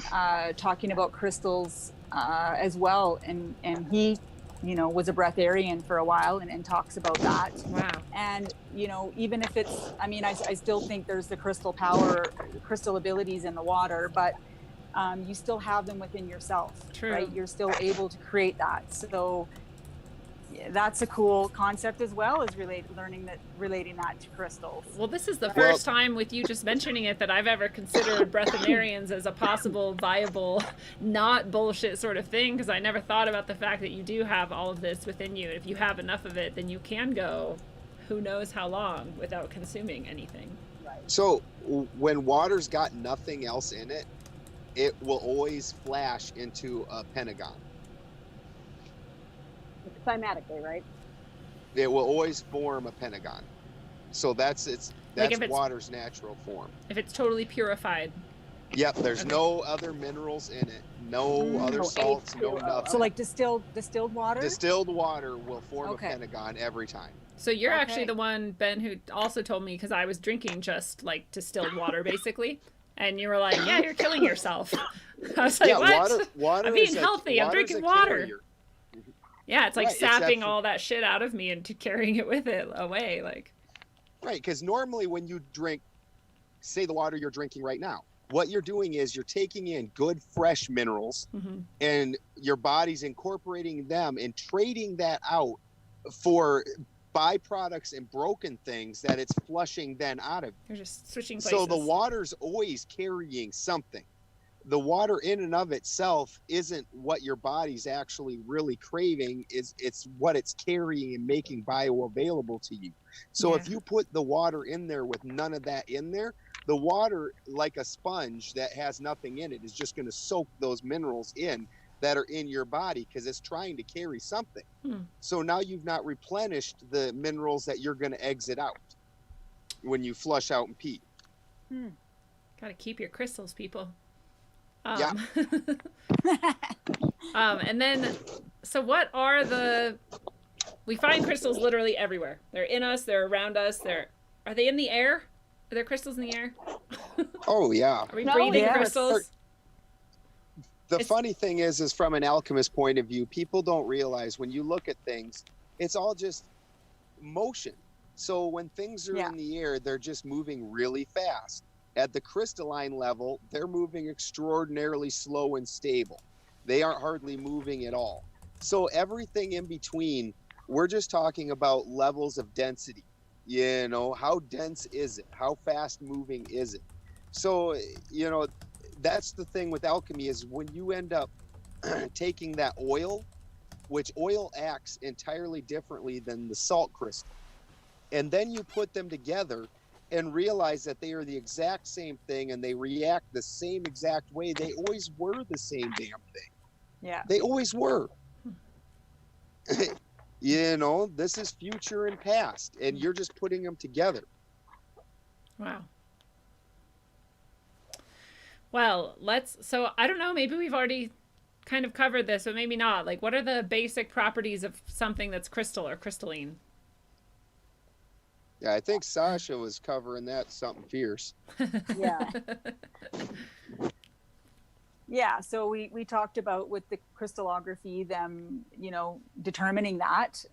talking about crystals as well, and he was a breatharian for a while and talks about that. Wow. And, even if I still think there's the crystal power, crystal abilities in the water, but you still have them within yourself. True. Right? You're still able to create that. So that's a cool concept as well, as relating that to crystals. Well, this is the first time with you just mentioning it that I've ever considered breatharians as a possible viable, not bullshit sort of thing, because I never thought about the fact that you do have all of this within you. If you have enough of it, then you can go who knows how long without consuming anything. Right. So when water's got nothing else in it, it will always flash into a pentagon. Cymatically, right? It will always form a pentagon. So that's water's natural form. If it's totally purified. Yep, there's no other minerals in it, no other salts, no nothing. So like distilled water? Distilled water will form a pentagon every time. So you're actually the one, Ben, who also told me, because I was drinking just like distilled water basically, and you were like, yeah, you're killing yourself. I was like, what? Water I'm being healthy. I'm drinking water. Carrier. Yeah, it's like sapping all that shit out of me and carrying it with it away. Right, because normally when you drink, say the water you're drinking right now, what you're doing is you're taking in good fresh minerals, and your body's incorporating them and trading that out for byproducts and broken things that it's flushing then out of. You're just switching places. So the water's always carrying something. The water in and of itself isn't what your body's actually really craving, it's what it's carrying and making bioavailable to you. So if you put the water in there with none of that in there, the water, like a sponge that has nothing in it, is just going to soak those minerals in that are in your body, because it's trying to carry something. So now you've not replenished the minerals that you're going to exit out when you flush out and pee. Got to keep your crystals, people. Yeah. And then, so what are we find crystals literally everywhere. They're in us, they're around us, are they in the air? Are there crystals in the air? Oh, yeah. Are we breathing crystals? The funny thing is from an alchemist point of view, people don't realize when you look at things, it's all just motion. So when things are in the air, they're just moving really fast. At the crystalline level, they're moving extraordinarily slow and stable. They aren't hardly moving at all. So everything in between, we're just talking about levels of density. How dense is it? How fast moving is it? So, that's the thing with alchemy, is when you end up taking that oil which oil acts entirely differently than the salt crystal. And then you put them together and realize that they are the exact same thing and they react the same exact way. They always were the same damn thing. Yeah. They always were. You know, this is future and past, and you're just putting them together. Wow. Well, so I don't know, maybe we've already kind of covered this, but maybe not. Like, what are the basic properties of something that's crystal or crystalline? Yeah, I think Sasha was covering that something fierce. Yeah. Yeah, so we talked about with the crystallography, them, you know, determining that,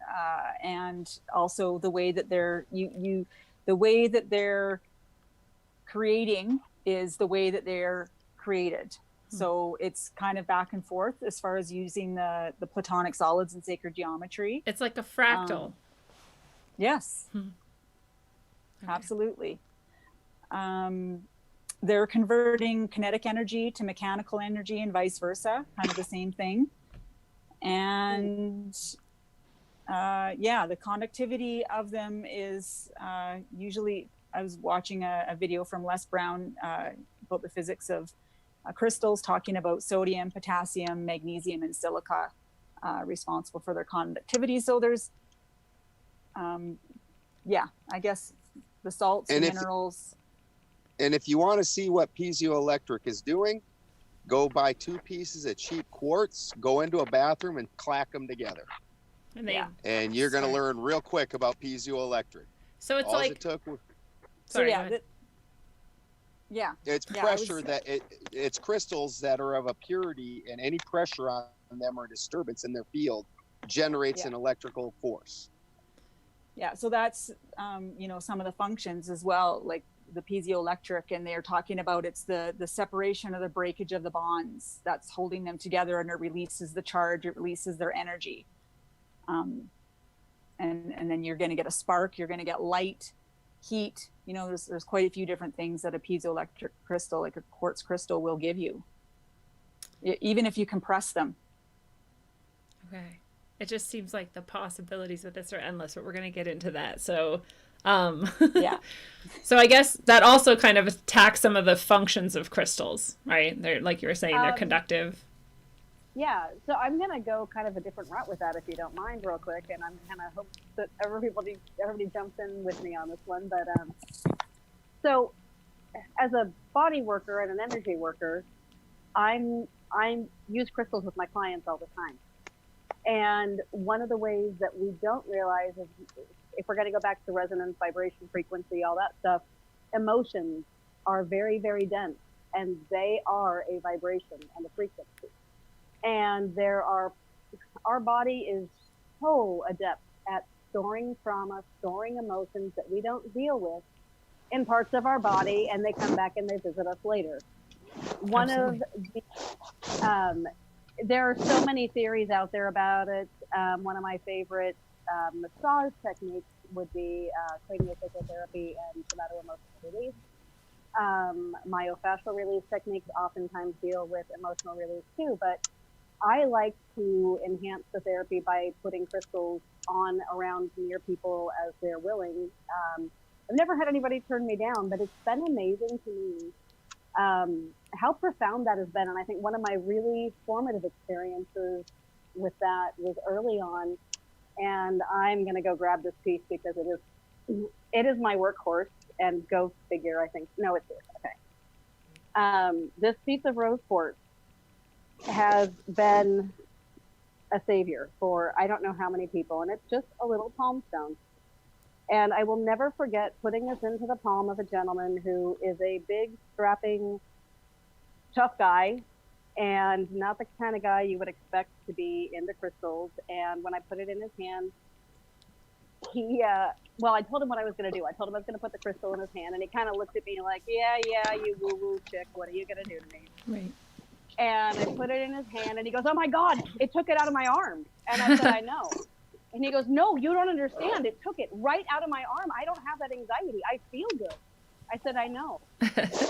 and also the way that the way that they're creating is the way that they're created. So it's kind of back and forth as far as using the Platonic solids and sacred geometry. It's like a fractal. Yes, Okay. absolutely. They're converting kinetic energy to mechanical energy and vice versa, kind of the same thing. And the conductivity of them is usually, I was watching a video from Les Brown about the physics of crystals, talking about sodium, potassium, magnesium, and silica responsible for their conductivity. So there's, I guess the salts and minerals. And if you want to see what piezoelectric is doing, go buy 2 pieces of cheap quartz, go into a bathroom and clack them together. And you're going to learn real quick about piezoelectric. So it's All like... it took was... It's pressure it's crystals that are of a purity, and any pressure on them or disturbance in their field generates an electrical force. Yeah, so that's, some of the functions as well, like the piezoelectric, and they're talking about it's the separation or the breakage of the bonds that's holding them together, and it releases the charge, it releases their energy. And then you're going to get a spark, you're going to get light, heat. You know, there's quite a few different things that a piezoelectric crystal, like a quartz crystal, will give you, even if you compress them. Okay. It just seems like the possibilities with this are endless, but we're going to get into that. So, So I guess that also kind of attacks some of the functions of crystals, right? They're, like you were saying, they're conductive. Yeah, so I'm going to go kind of a different route with that, if you don't mind, real quick, and I'm kind of hope that everybody jumps in with me on this one. But so as a body worker and an energy worker, I use crystals with my clients all the time. And one of the ways that we don't realize is, if we're going to go back to resonance, vibration, frequency, all that stuff, emotions are very, very dense, and they are a vibration and a frequency. And our body is so adept at storing trauma, storing emotions that we don't deal with in parts of our body, and they come back and they visit us later. There are so many theories out there about it. One of my favorite massage techniques would be craniosacral therapy and somatoemotional release. Myofascial release techniques oftentimes deal with emotional release too, but I like to enhance the therapy by putting crystals on, around, near people as they're willing. I've never had anybody turn me down, but it's been amazing to me how profound that has been. And I think one of my really formative experiences with that was early on. And I'm going to go grab this piece because it is my workhorse, and go figure, I think. No, it's here. Okay. This piece of rose quartz has been a savior for I don't know how many people, and it's just a little palm stone. And I will never forget putting this into the palm of a gentleman who is a big, strapping, tough guy, and not the kind of guy you would expect to be into crystals. And when I put it in his hand, I told him what I was going to do. I told him I was going to put the crystal in his hand, and he kind of looked at me like, yeah, you woo-woo chick, what are you going to do to me? Right. And I put it in his hand, and he goes, oh my God, it took it out of my arm. And I said, I know. And he goes, no, you don't understand. It took it right out of my arm. I don't have that anxiety. I feel good. I said, I know.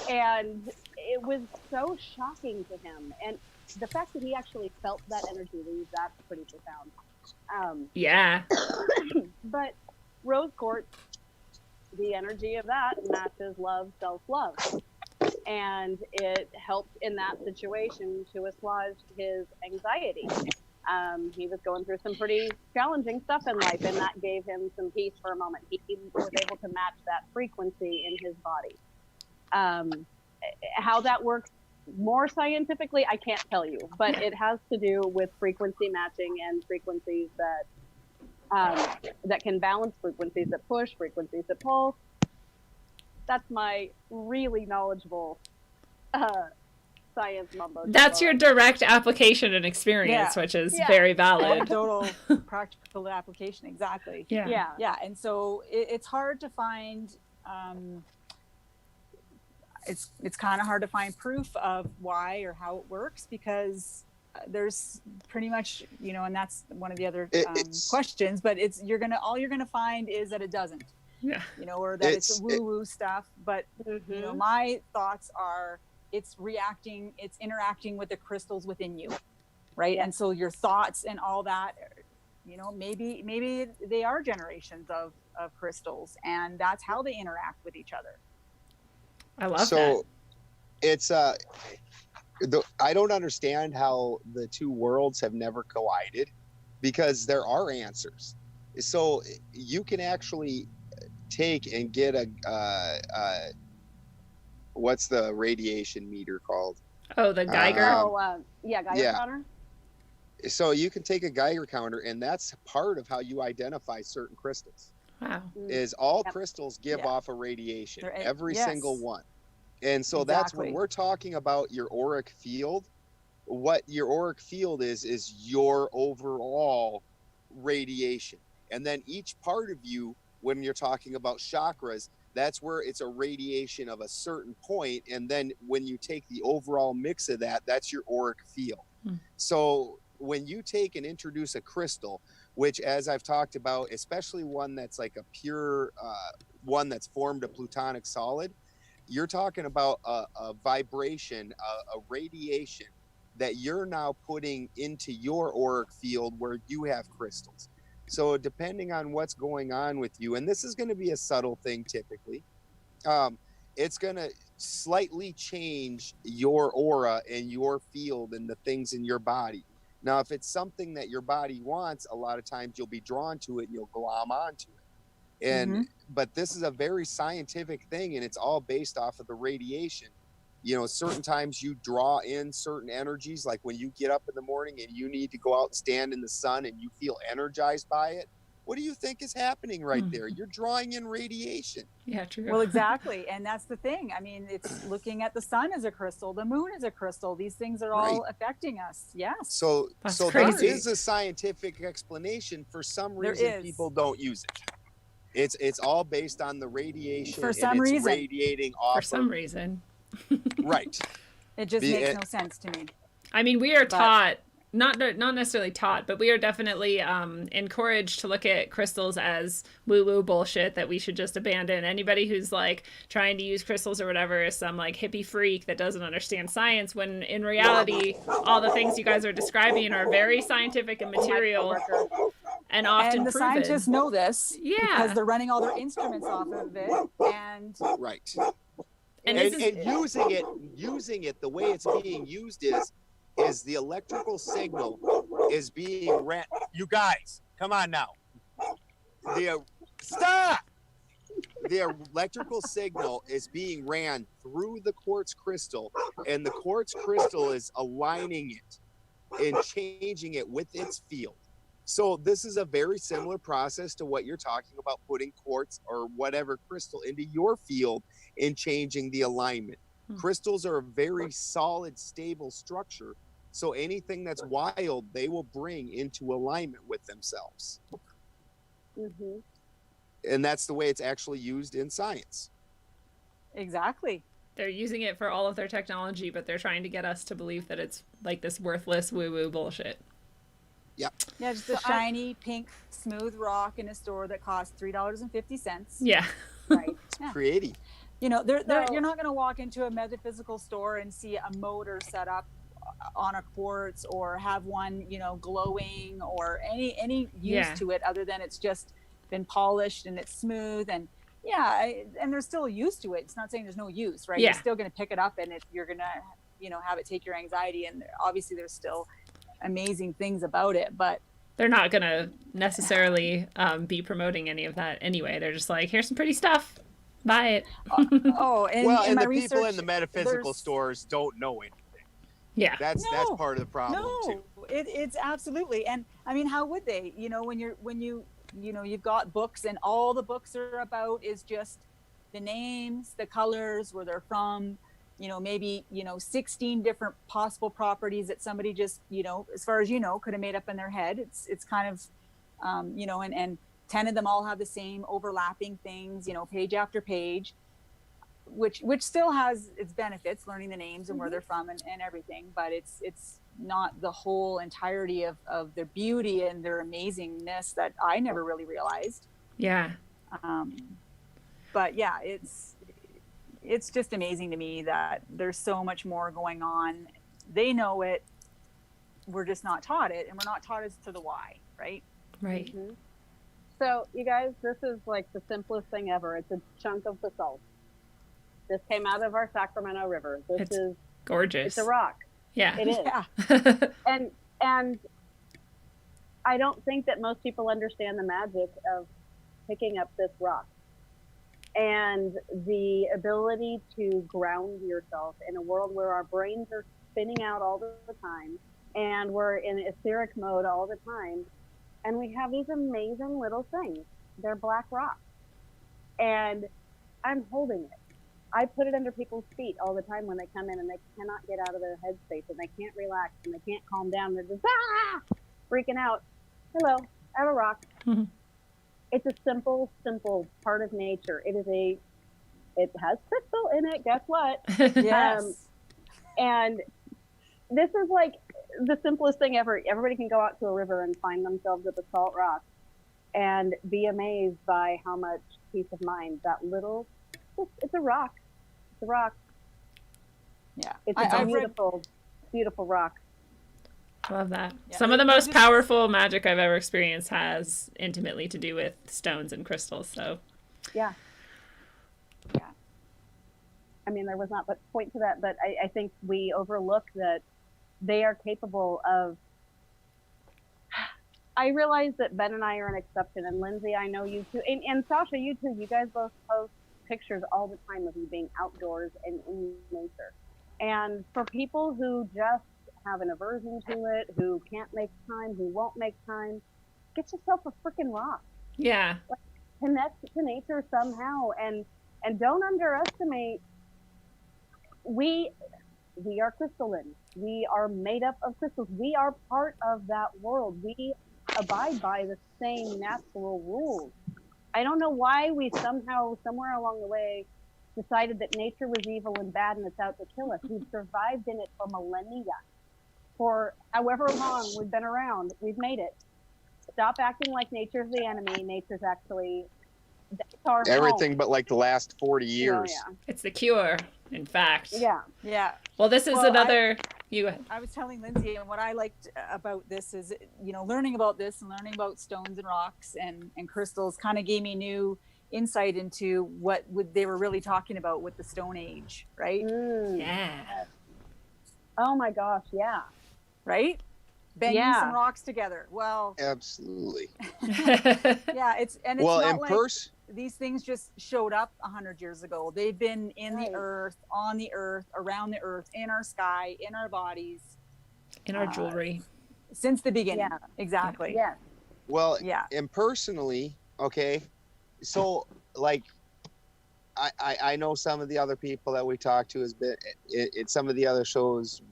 And it was so shocking to him. And the fact that he actually felt that energy leave, that's pretty profound. Yeah. But rose quartz, the energy of that matches love, self-love. And it helped in that situation to assuage his anxiety. He was going through some pretty challenging stuff in life, and that gave him some peace for a moment. He was able to match that frequency in his body. How that works more scientifically, I can't tell you, but it has to do with frequency matching and frequencies that can balance, frequencies that push, frequencies that pull. That's my really knowledgeable science mumbo. That's your direct application and experience, which is very valid. Total practical application, exactly. Yeah. And so it's hard to find. It's kind of hard to find proof of why or how it works, because there's pretty much, and that's one of the other questions, but all you're gonna find is that it doesn't. Yeah. Or that it's woo-woo stuff. But my thoughts are it's interacting with the crystals within you, right? And so your thoughts and all that, maybe they are generations of crystals, and that's how they interact with each other. I love that. So it's I don't understand how the two worlds have never collided, because there are answers. So you can actually take and get a what's the radiation meter called? Oh, the Geiger. Geiger counter. So you can take a Geiger counter, and that's part of how you identify certain crystals. Wow. Is all crystals give off a radiation, every single one. And so that's when we're talking about your auric field. What your auric field is your overall radiation. And then each part of you, when you're talking about chakras, that's where it's a radiation of a certain point. And then when you take the overall mix of that, that's your auric field. So when you take and introduce a crystal, which, as I've talked about, especially one that's like a pure one that's formed a plutonic solid, you're talking about a vibration, a radiation that you're now putting into your auric field where you have crystals. So depending on what's going on with you, and this is going to be a subtle thing typically, it's going to slightly change your aura and your field and the things in your body. Now, if it's something that your body wants, a lot of times you'll be drawn to it and you'll glom onto it. And but this is a very scientific thing, and it's all based off of the radiation. Certain times you draw in certain energies, like when you get up in the morning and you need to go out and stand in the sun and you feel energized by it. What do you think is happening right there? You're drawing in radiation. Yeah, true. Well, exactly. And that's the thing. I mean, it's looking at the sun as a crystal, the moon is a crystal. These things are all affecting us. Yes. So there is a scientific explanation. For some reason, people don't use it. It's all based on the radiation. For some reason. Radiating off. For some reason. Right. It just makes no sense to me. I mean, we are taught, not necessarily taught, but we are definitely encouraged to look at crystals as woo-woo bullshit that we should just abandon. Anybody who's like trying to use crystals or whatever is some like hippie freak that doesn't understand science, when in reality, all the things you guys are describing are very scientific and material. And often the proven. Scientists know this because they're running all their instruments off of it. And and using it the way it's being used is the electrical signal is being ran. You guys, come on now. Stop! The electrical signal is being ran through the quartz crystal, and the quartz crystal is aligning it and changing it with its field. So this is a very similar process to what you're talking about, putting quartz or whatever crystal into your field and changing the alignment. Crystals are a very solid, stable structure. So anything that's wild, they will bring into alignment with themselves. And that's the way it's actually used in science. Exactly. They're using it for all of their technology, but they're trying to get us to believe that it's like this worthless woo-woo bullshit. Yep. Yeah, just a shiny, pink, smooth rock in a store that costs $3.50. Yeah. Right. Yeah. Pretty. You're not going to walk into a metaphysical store and see a motor set up on a quartz or have one, you know, glowing or any use Yeah. to it other than it's just been polished and it's smooth. And and there's still a use to it. It's not saying there's no use, right? Yeah. You're still going to pick it up and you're going to, you know, have it take your anxiety. And obviously there's still amazing things about it, but They're not going to necessarily be promoting any of that anyway. They're just like, here's some pretty stuff. Buy it. and Well, in and my the people research, in the metaphysical there's- stores don't know anything. Yeah. That's part of the problem too. It's absolutely. And I mean, how would they, you know, when you've got books and all the books are about is just the names, the colors, where they're from, you know, maybe, you know, 16 different possible properties that somebody just, you know, as far as you know, could have made up in their head. It's kind of, you know, and 10 of them all have the same overlapping things, you know, page after page, which still has its benefits, learning the names and where they're from and everything, but it's not the whole entirety of their beauty and their amazingness that I never really realized. Yeah. But yeah, it's just amazing to me that there's so much more going on. They know it. We're just not taught it, and we're not taught as to the why, right? Right. Mhm. So, you guys, this is like the simplest thing ever. It's a chunk of basalt. This came out of our Sacramento River. It's gorgeous. It's a rock. Yeah. It is. Yeah. And I don't think that most people understand the magic of picking up this rock and the ability to ground yourself in a world where our brains are spinning out all the time and we're in etheric mode all the time. And we have these amazing little things. They're black rocks. And I'm holding it. I put it under people's feet all the time when they come in and they cannot get out of their headspace and they can't relax and they can't calm down. They're just freaking out. Hello, I have a rock. Mhm. It's a simple part of nature. It has crystal in it. Guess what? Yes. And this is like the simplest thing ever. Everybody can go out to a river and find themselves a basalt rock and be amazed by how much peace of mind that little, it's a rock. It's a rock. Yeah. It's a beautiful, beautiful rock. Love that. Yeah, Some of the they're most just- powerful magic I've ever experienced has intimately to do with stones and crystals. So Yeah. Yeah. I mean, there was not much point to that, but I think we overlook that they are capable of. I realize that Ben and I are an exception, and Lindsay, I know you too, and Sasha, you too. You guys both post pictures all the time of you being outdoors and in nature. And for people who just have an aversion to it, who can't make time, who won't make time, get yourself a freaking rock. yeah. Connect to nature somehow, and don't underestimate. We are crystalline. We are made up of crystals. We are part of that world. We abide by the same natural rules. I don't know why we somehow, somewhere along the way, decided that nature was evil and bad and it's out to kill us. We've survived in it for millennia. For however long we've been around, we've made it. Stop acting like nature's the enemy. Nature's actually our Everything home. but like the last 40 years. Oh, It's the cure, in fact. yeah. Yeah. Well, this is Well, another. You go ahead. I was telling Lindsay, and what I liked about this is, you know, learning about this and learning about stones and rocks and crystals kind of gave me new insight into what they were really talking about with the Stone Age, right? Mm. Yeah. Oh my gosh, yeah. Right? Banging Yeah. some rocks together. Well, Absolutely. yeah, it's Well, not and like these things just showed up 100 years ago. They've been in Right. the earth, on the earth, around the earth, in our sky, in our bodies In our jewelry. since the beginning. Yeah. Exactly. Yes. Well, Yeah. and personally, okay, so like I know some of the other people that we talked to has been it some of the other shows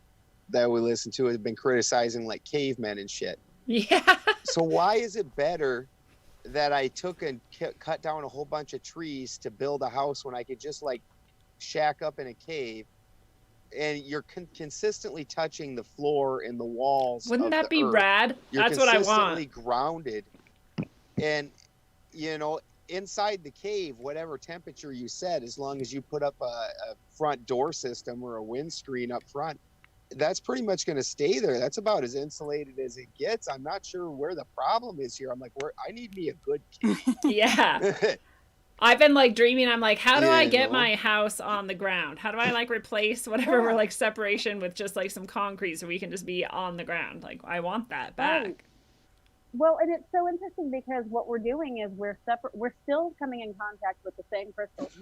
that we listen to have been criticizing like cavemen and shit. Yeah. So why is it better that I took and cut down a whole bunch of trees to build a house when I could just like shack up in a cave, and you're consistently touching the floor and the walls? Wouldn't of that the be earth. rad? You're That's what I consistently want. grounded, and you know, inside the cave, whatever temperature you set, as long as you put up a front door system or a windscreen up front, that's pretty much going to stay there. That's about as insulated as it gets. I'm not sure where the problem is here. I'm like, I need me a good Yeah. cave. I've been like dreaming. I'm like, how do I You get know? my house on the ground? How do I like replace whatever we're like separation with just like some concrete so we can just be on the ground? Like, I want that back. Right. Well, and it's so interesting because what we're doing is we're still coming in contact with the same crystals,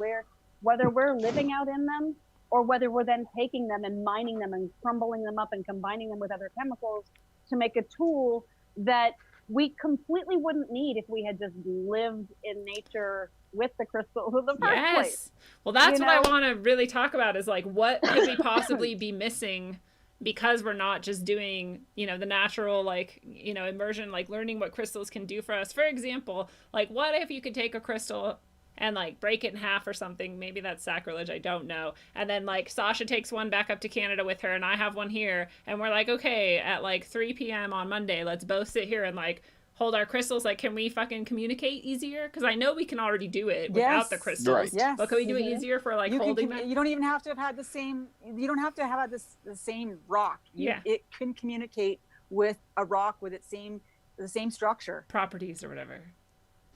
whether we're living out in them or whether we're then taking them and mining them and crumbling them up and combining them with other chemicals to make a tool that we completely wouldn't need if we had just lived in nature with the crystals in the first place. Well, that's what I want to really talk about is like, what could we possibly be missing because we're not just doing, you know, the natural, like, you know, immersion, like learning what crystals can do for us. For example, like, what if you could take a crystal and like break it in half or something? Maybe that's sacrilege, I don't know. And then like Sasha takes one back up to Canada with her and I have one here, and we're like, okay, at like 3 p.m. on Monday, let's both sit here and like hold our crystals. Like, can we fucking communicate easier? Because I know we can already do it without the crystals. Right. Yes. But can we do it easier for like holding them? You don't even have to have had the same, you don't have to have had the same rock. It can communicate with a rock with the same structure. Properties or whatever.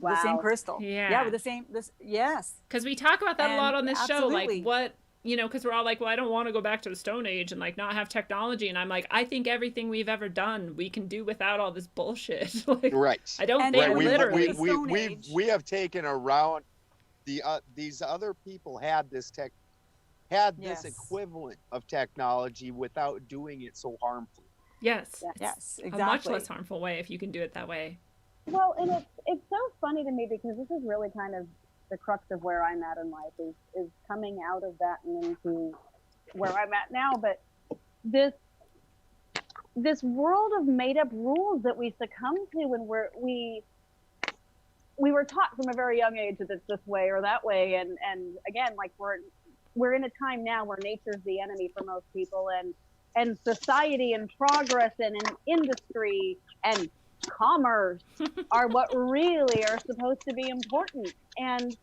Wow. The same crystal. Yeah. With the same, yes. Because we talk about that a lot on this show. Like, absolutely. what, you know, because we're all like, well, I don't want to go back to the Stone Age and like not have technology. And I'm like, I think everything we've ever done, we can do without all this bullshit. Like, Right. I don't And think then literally. we have taken around these other people had this equivalent of technology without doing it so harmfully. Yes. Yes, exactly. A much less harmful way if you can do it that way. Well, and it's so funny to me because this is really kind of the crux of where I'm at in life is coming out of that and into where I'm at now. But this world of made up rules that we succumb to when we were taught from a very young age that it's this way or that way, and again, like we're in a time now where nature's the enemy for most people, and society and progress and industry and commerce are what really are supposed to be important. And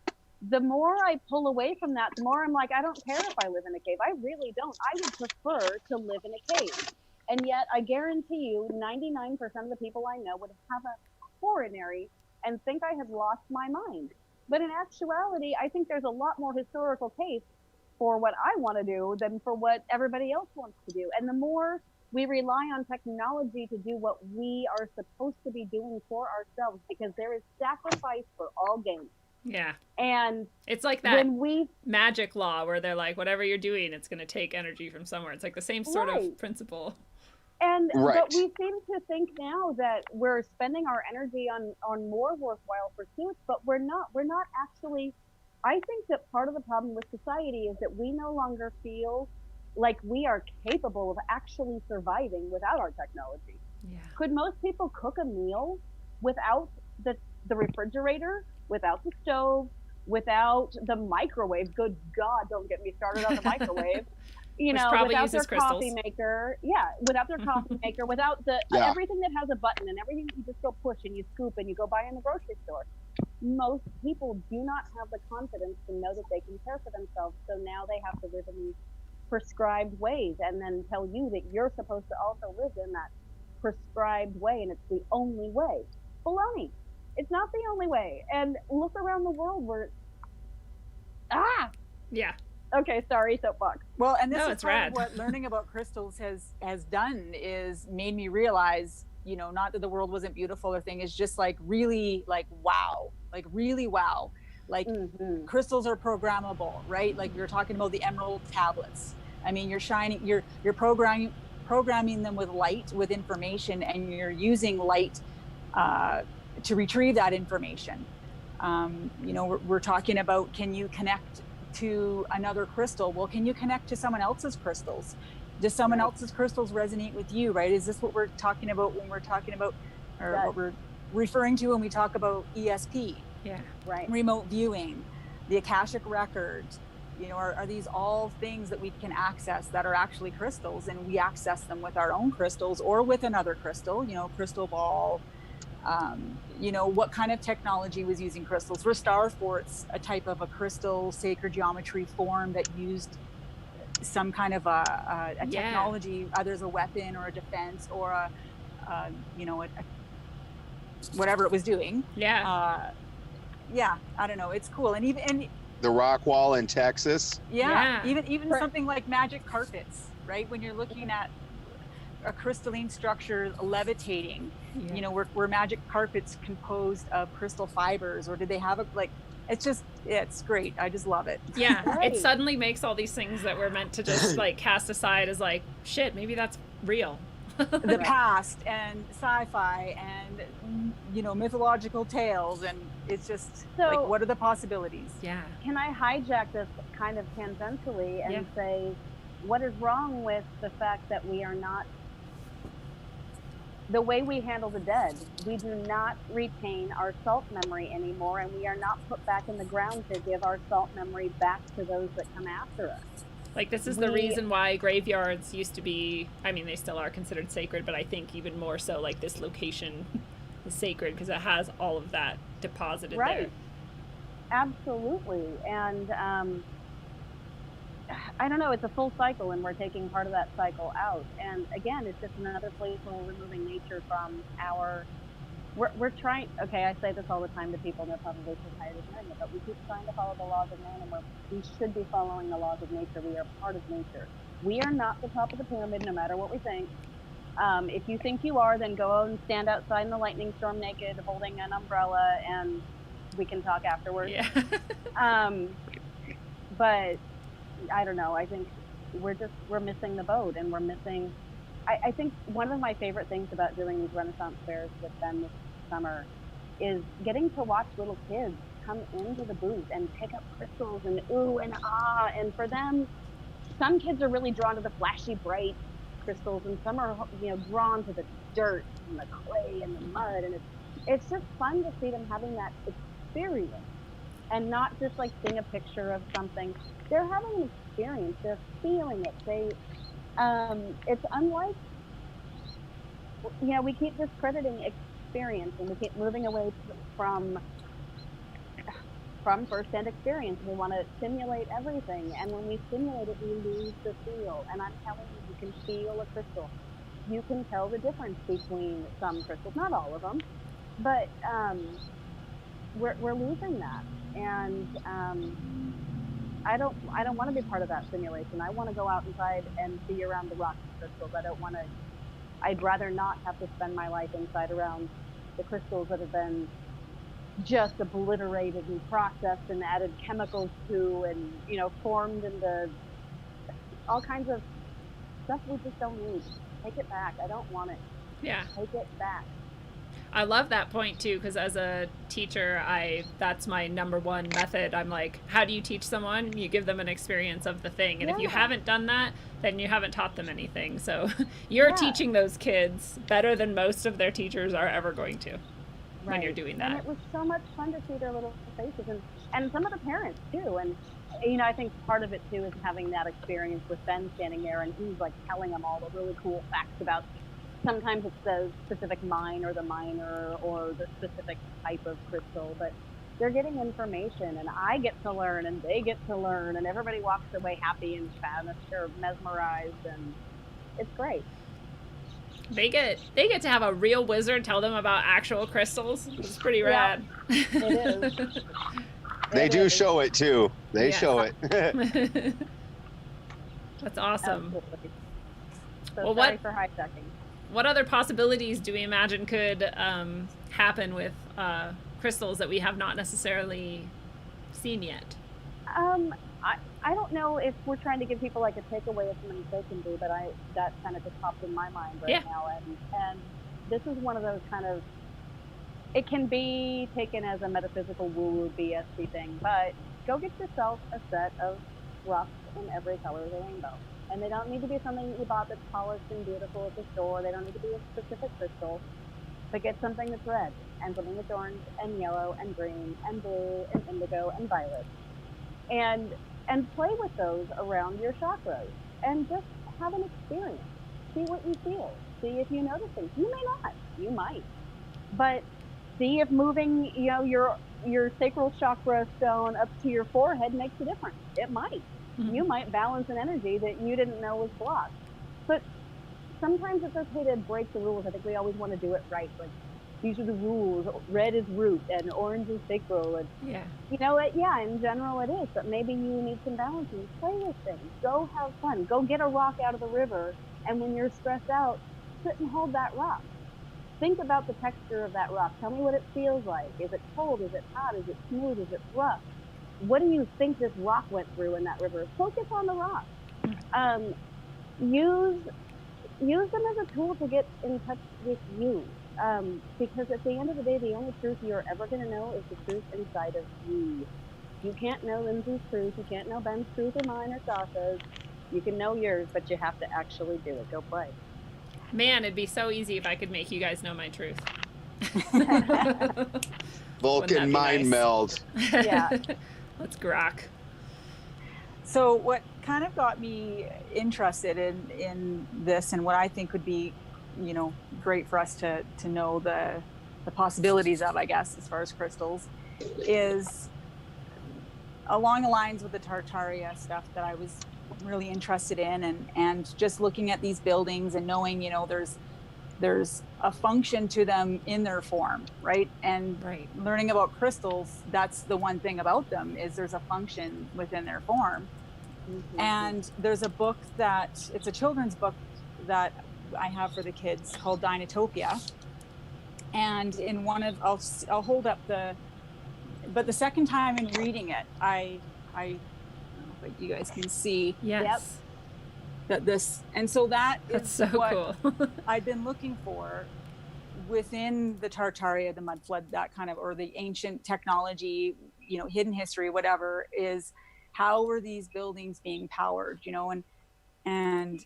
the more I pull away from that, the more I'm like, I don't care if I live in a cave. I really don't. I would prefer to live in a cave. And yet I guarantee you 99% of the people I know would have a coronary and think I have lost my mind. But in actuality, I think there's a lot more historical case for what I want to do than for what everybody else wants to do. And the more we rely on technology to do what we are supposed to be doing for ourselves, because there is sacrifice for all gain. Yeah. And it's like that magic law where they're like, whatever you're doing, it's going to take energy from somewhere. It's like the same sort of principle. And but we seem to think now that we're spending our energy on more worthwhile pursuits, but we're not actually. I think that part of the problem with society is that we no longer feel like we are capable of actually surviving without our technology. Yeah. Could most people cook a meal without the refrigerator, without the stove, without the microwave? Good God, don't get me started on the microwave. You know, without their coffee maker. Yeah, without their coffee maker, without the everything that has a button and everything that you just go push and you scoop and you go buy in the grocery store. Most people do not have the confidence to know that they can care for themselves. So now they have to live in these prescribed ways and then tell you that you're supposed to also live in that prescribed way and it's the only way. Baloney. It's not the only way. And look around the world where yeah. Okay, sorry, soapbox. Well, and this is part of what learning about crystals has done is made me realize, you know, not that the world wasn't beautiful or thing, is just like really like wow. Like really wow. Like crystals are programmable, right? Like we were talking about the emerald tablets. I mean, you're programming them with light, with information, and you're using light to retrieve that information. You know, we're talking about, can you connect to another crystal? Well, can you connect to someone else's crystals? Does someone else's crystals resonate with you, right? Is this what we're talking about when we're talking about, or what we're referring to when we talk about ESP? Yeah, right. Remote viewing, the Akashic records, you know, are these all things that we can access that are actually crystals, and we access them with our own crystals or with another crystal, you know, crystal ball. You know, what kind of technology was using crystals? Were star forts a type of a crystal sacred geometry form that used some kind of a Yeah. technology, either as a weapon or a defense or you know, whatever it was doing. Yeah. Yeah, I don't know. It's cool. And The rock wall in Texas. Yeah. even something like magic carpets, right? When you're looking at a crystalline structure levitating, Yeah. you know, were magic carpets composed of crystal fibers, or did they have it's just, yeah, it's great. I just love it. Yeah, Right. it suddenly makes all these things that were meant to just like cast aside as like, shit, maybe that's real. The past and sci-fi and, you know, mythological tales, and it's just So- like, what are the possibilities? Yeah. Can I hijack this kind of tangentially and say, what is wrong with the fact that we are not, the way we handle the dead, we do not retain our salt memory anymore, and we are not put back in the ground to give our salt memory back to those that come after us. Like, this is the reason why graveyards used to be, I mean, they still are considered sacred, but I think even more so, like, this location is sacred because it has all of that deposited there. Absolutely. And I don't know, it's a full cycle, and we're taking part of that cycle out. And again, it's just another place where we're removing nature from our, we're trying, okay, I say this all the time to people, and they're probably so tired of hearing it, but we keep trying to follow the laws of man, and we should be following the laws of nature. We are part of nature. We are not the top of the pyramid, no matter what we think. If you think you are, then go out and stand outside in the lightning storm naked, holding an umbrella, and we can talk afterwards. Yeah. But I don't know. I think we're missing the boat, and we're missing. I think one of my favorite things about doing these Renaissance fairs with them this summer is getting to watch little kids come into the booth and pick up crystals and ooh and ah. And for them, some kids are really drawn to the flashy, bright crystals, and some are, you know, drawn to the dirt and the clay and the mud. And it's just fun to see them having that experience, and not just like seeing a picture of something. They're having an experience. They're feeling it. It's unlike, you know, we keep discrediting experience, and we keep moving away from first-hand experience. We want to simulate everything, and when we simulate it, we lose the feel. And I'm telling you, you can feel a crystal. You can tell the difference between some crystals, not all of them, but we're losing that. And I don't want to be part of that simulation. I want to go out inside and be around the rocks and crystals. I'd rather not have to spend my life inside around the crystals that have been just obliterated and processed and added chemicals to, and, you know, formed into all kinds of stuff we just don't need. Take it back. I don't want it. Yeah. Take it back. I love that point too, because as a teacher, that's my number one method. I'm like, how do you teach someone? You give them an experience of the thing. And if you haven't done that, then you haven't taught them anything. So you're teaching those kids better than most of their teachers are ever going to when you're doing that. And it was so much fun to see their little faces, and some of the parents too. And, you know, I think part of it too is having that experience with Ben standing there, and he's like telling them all the really cool facts about, sometimes it's the specific mine or the miner or the specific type of crystal, but they're getting information, and I get to learn, and they get to learn, and everybody walks away happy and famished or mesmerized, and it's great. They get to have a real wizard tell them about actual crystals. It's pretty rad. It is. They do show it too. They show it. That's awesome. Absolutely. So Well, sorry for hijacking. What other possibilities do we imagine could happen with crystals that we have not necessarily seen yet? I don't know if we're trying to give people like a takeaway of something they can do, but that kind of just popped in my mind right now. And this is one of those kind of, it can be taken as a metaphysical woo-woo BSC thing, but go get yourself a set of rocks in every color of the rainbow. And they don't need to be something that you bought that's polished and beautiful at the store. They don't need to be a specific crystal, but get something that's red, and something that's orange and yellow and green and blue and indigo and violet. And play with those around your chakras, and just have an experience. See what you feel. See if you notice things. You may not. You might. But see if moving, you know, your sacral chakra stone up to your forehead makes a difference. It might. you might balance an energy that you didn't know was blocked. But sometimes it's okay to break the rules. I think we always want to do it right. Like, these are the rules. Red is root and orange is sacral. And, Yeah. you know, yeah, in general it is. But maybe you need some balancing. Play with things. Go have fun. Go get a rock out of the river. And when you're stressed out, sit and hold that rock. Think about the texture of that rock. Tell me what it feels like. Is it cold? Is it hot? Is it smooth? Is it rough? What do you think this rock went through in that river? Focus on the rock. Use them as a tool to get in touch with you. Because at the end of the day, the only truth you're ever going to know is the truth inside of you. You can't know Lindsay's truth. You can't know Ben's truth or mine or Sasha's. You can know yours, but you have to actually do it. Go play. Man, it'd be so easy if I could make you guys know my truth. Vulcan mind nice? meld. Yeah. Let's grok. So what kind of got me interested in this, and what I think would be, you know, great for us to know the possibilities of, I guess, as far as crystals, is along the lines with the Tartaria stuff that I was really interested in, and just looking at these buildings and knowing, you know, there's a function to them in their form, right? And Right. learning about crystals, that's the one thing about them, is there's a function within their form. Mm-hmm. And there's a book it's a children's book that I have for the kids called Dinotopia. And in one of, I'll hold up but the second time in reading it, I don't know if you guys can see Yes. that this, and so that's so what cool. I've been looking for within the Tartaria, the mud flood, that kind of, or the ancient technology, you know, hidden history, whatever, is how were these buildings being powered, you know? And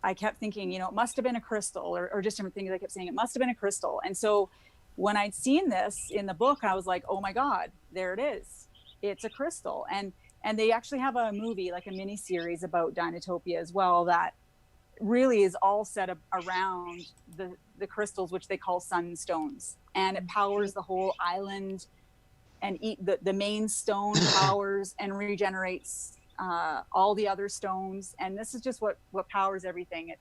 I kept thinking, you know, it must have been a crystal, or just different things. I kept saying it must have been a crystal. And so when I'd seen this in the book, I was like, oh my God, there it is. It's a crystal. And they actually have a movie, like a mini series about Dinotopia as well, that really is all set up around the crystals, which they call sunstones. And it powers the whole island, and the main stone powers and regenerates all the other stones. And this is just what powers everything.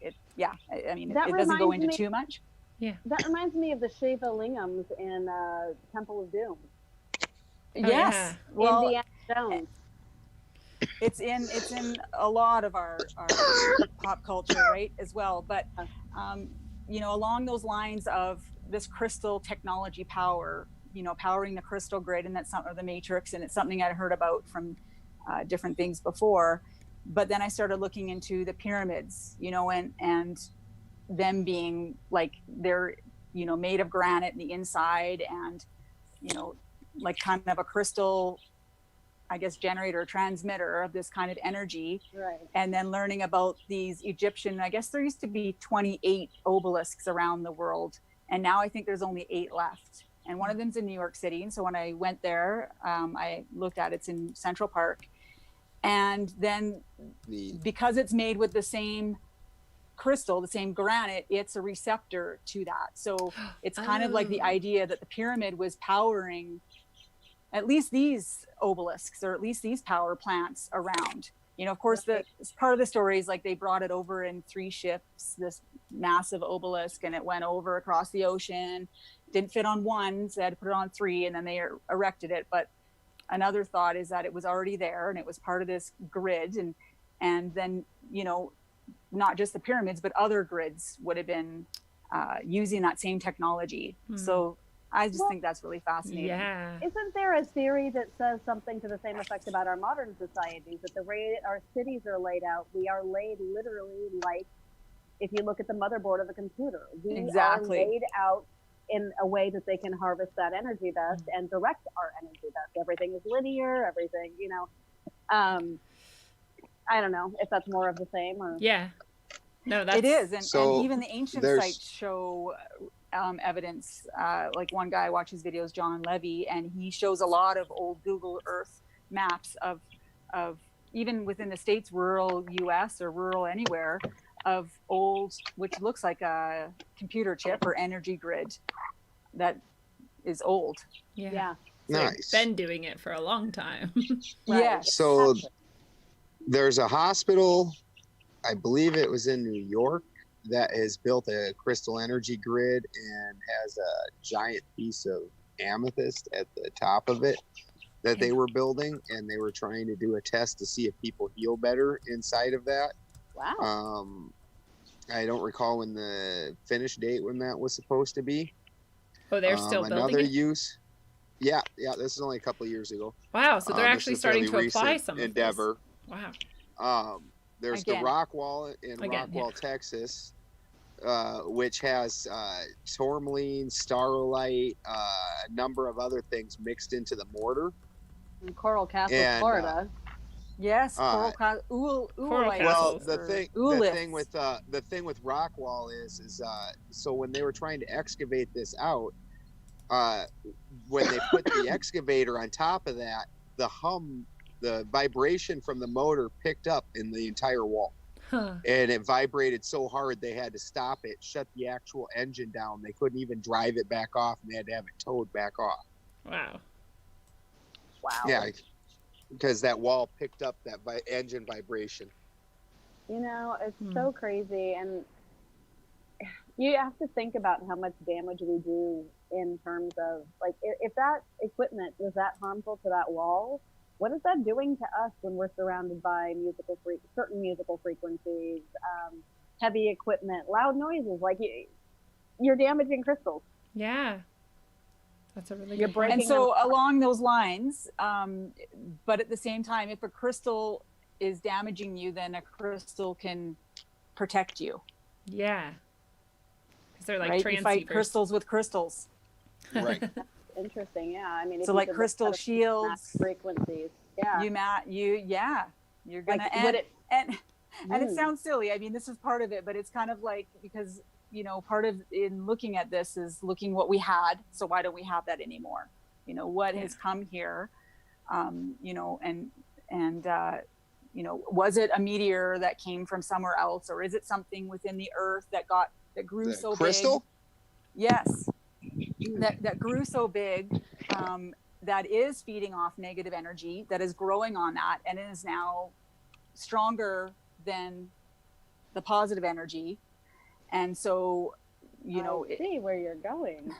I mean, it doesn't go into too much. Yeah. That reminds me of the Shiva lingams in Temple of Doom. Yes. Yeah. Well, Indiana Jones. it's in a lot of our pop culture, right, as well. But you know, along those lines of this crystal technology power, you know, powering the crystal grid, and that's something, or the matrix, and it's something I'd heard about from different things before. But then I started looking into the pyramids, you know, and them being like, they're, you know, made of granite in the inside, and, you know, like kind of a crystal, I guess, generator, transmitter of this kind of energy. Right. And then learning about these Egyptian, I guess there used to be 28 obelisks around the world, and now I think there's only 8 left. And one of them's in New York City. And so when I went there, I looked at it's in Central Park. And then because it's made with the same crystal, the same granite, it's a receptor to that. So it's kind of like the idea that the pyramid was powering at least these obelisks, or at least these power plants around. You know, of course, part of the story is like they brought it over in 3 ships, this massive obelisk, and it went over across the ocean. Didn't fit on one, so they had to put it on 3, and then they erected it. But another thought is that it was already there, and it was part of this grid, and then, you know, not just the pyramids, but other grids would have been using that same technology. So I just think that's really fascinating. Yeah. Isn't there a theory that says something to the same effect about our modern societies, that the way our cities are laid out, we are laid literally like, if you look at the motherboard of a computer, we are laid out in a way that they can harvest that energy best and direct our energy best. Everything is linear, everything, you know. I don't know if that's more of the same, or no, that's it is. And even the ancient there's sites show evidence. Like one guy watches videos, John Levy, and he shows a lot of old Google Earth maps of even within the States, rural US or rural anywhere, of old, which looks like a computer chip or energy grid that is old. Yeah. So Nice. been doing it for a long time. Right. Yeah. So There's a hospital, I believe it was in New York, that has built a crystal energy grid and has a giant piece of amethyst at the top of it that they were building, and they were trying to do a test to see if people heal better inside of that. Wow. I don't recall when the finish date when that was supposed to be. Oh, they're still building Another it? use. Yeah, this is only a couple of years ago. Wow, so they're This actually is a starting to fairly apply recent some endeavor. of this. Wow. There's Again. the rock wall in Rockwall, Texas, which has tourmaline, starlight, a number of other things mixed into the mortar. In Coral Castle, And, Florida. Yes, Coral oolite. Castles. Well, Ooliths. the thing with Rockwall is so when they were trying to excavate this out, when they put the excavator on top of that, the vibration from the motor picked up in the entire wall. Huh. And it vibrated so hard they had to stop it, shut the actual engine down. They couldn't even drive it back off, and they had to have it towed back off. Wow. Wow. Yeah, because that wall picked up that engine vibration. You know, it's so crazy, and you have to think about how much damage we do in terms of, like, if that equipment was that harmful to that wall, what is that doing to us when we're surrounded by certain musical frequencies, heavy equipment, loud noises? Like, you're damaging crystals. Yeah. That's a really You're good point. breaking And so along those lines, but at the same time, if a crystal is damaging you, then a crystal can protect you. Yeah. Because they're like Right? transceivers. You fight crystals with crystals. Right. Interesting, yeah. I mean, if So you like could crystal look at shields, frequencies, yeah. you're gonna Like, and it sounds silly. I mean, this is part of it, but it's kind of like, because part of in looking at this is looking what we had. So why don't we have that anymore? What has come here? Was it a meteor that came from somewhere else, or is it something within the earth that grew so crystal? big? Yes. That grew so big, that is feeding off negative energy, that is growing on that, and is now stronger than the positive energy. And so, I see where you're going.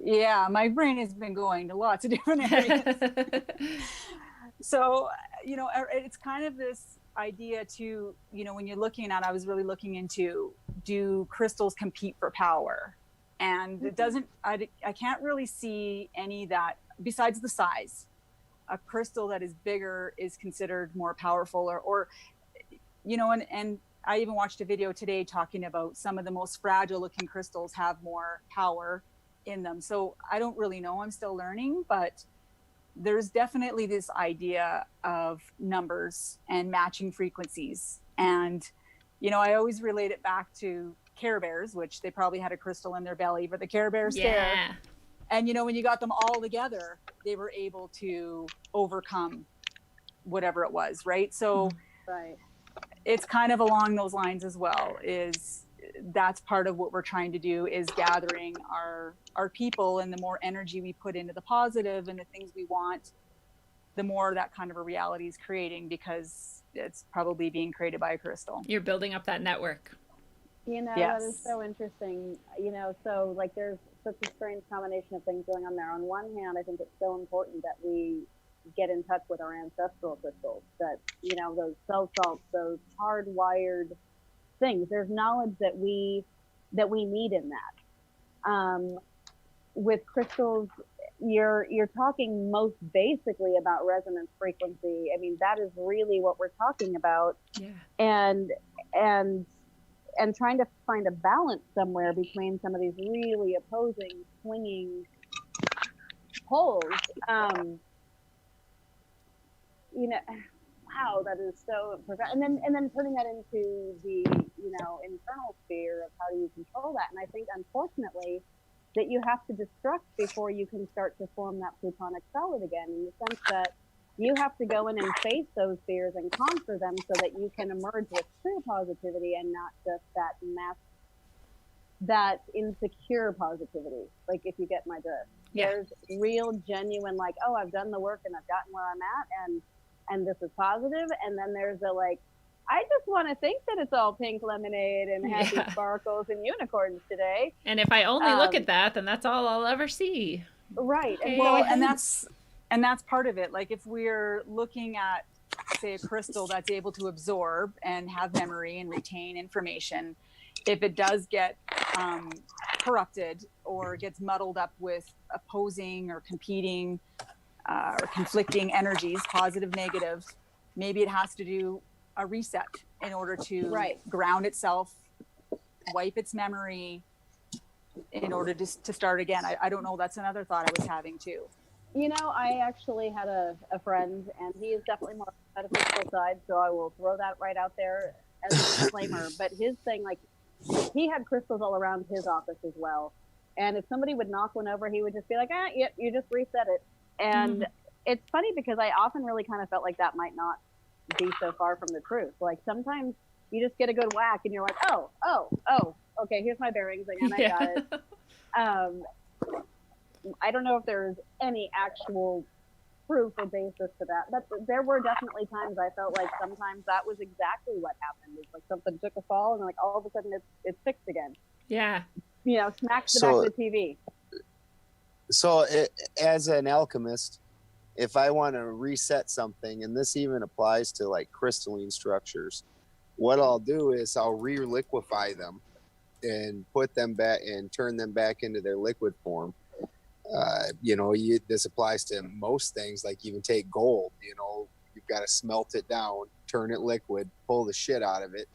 Yeah, my brain has been going to lots of different areas. So, it's kind of this idea to, when you're looking at, I was really looking into, do crystals compete for power? And it doesn't, I can't really see any that, besides the size, a crystal that is bigger is considered more powerful, or and I even watched a video today talking about some of the most fragile looking crystals have more power in them. So I don't really know, I'm still learning, but there's definitely this idea of numbers and matching frequencies. And, I always relate it back to Care Bears, which they probably had a crystal in their belly, but the Care Bears stare. And, when you got them all together, they were able to overcome whatever it was, right? So Right. it's kind of along those lines as well, that's part of what we're trying to do, is gathering our people, and the more energy we put into the positive and the things we want, the more that kind of a reality is creating, because it's probably being created by a crystal. You're building up that network. That is so interesting. So like there's such a strange combination of things going on there. On one hand, I think it's so important that we get in touch with our ancestral crystals, that, those cell salts, those hardwired things. There's knowledge that we need in that. With crystals, you're talking most basically about resonance frequency. I mean, that is really what we're talking about. Yeah. And trying to find a balance somewhere between some of these really opposing, swinging poles. Wow, that is so profound. And then turning that into the, internal sphere of how do you control that. And I think, unfortunately, that you have to destruct before you can start to form that plutonic solid again, in the sense that you have to go in and face those fears and conquer them so that you can emerge with true positivity, and not just that insecure positivity. Like, if you get my drift. Yeah. There's real, genuine, like, oh, I've done the work and I've gotten where I'm at, and and this is positive. And then there's a like, I just want to think that it's all pink lemonade and happy sparkles and unicorns today. And if I only look at that, then that's all I'll ever see. Right. Okay. And Well, so and that's part of it. Like if we're looking at, say, a crystal that's able to absorb and have memory and retain information, if it does get corrupted or gets muddled up with opposing or competing or conflicting energies, positive, negative, maybe it has to do a reset in order to ground itself, wipe its memory in order to start again. I don't know. That's another thought I was having too. You know, I actually had a friend, and he is definitely more on the metaphysical side, so I will throw that right out there as a disclaimer. But his thing, like, he had crystals all around his office as well. And if somebody would knock one over, he would just be like, yep, you just reset it. And it's funny because I often really kind of felt like that might not be so far from the truth. Like, sometimes you just get a good whack, and you're like, oh, okay, here's my bearings again, I got it. I don't know if there's any actual proof or basis to that, but there were definitely times I felt like sometimes that was exactly what happened. It's like something took a fall, and like all of a sudden it's fixed again. Yeah. You know, smacked the back of the TV. So as an alchemist, if I want to reset something, and this even applies to like crystalline structures, what I'll do is I'll re-liquefy them and put them back and turn them back into their liquid form. This applies to most things. Like even take gold, you've got to smelt it down, turn it liquid, pull the shit out of it,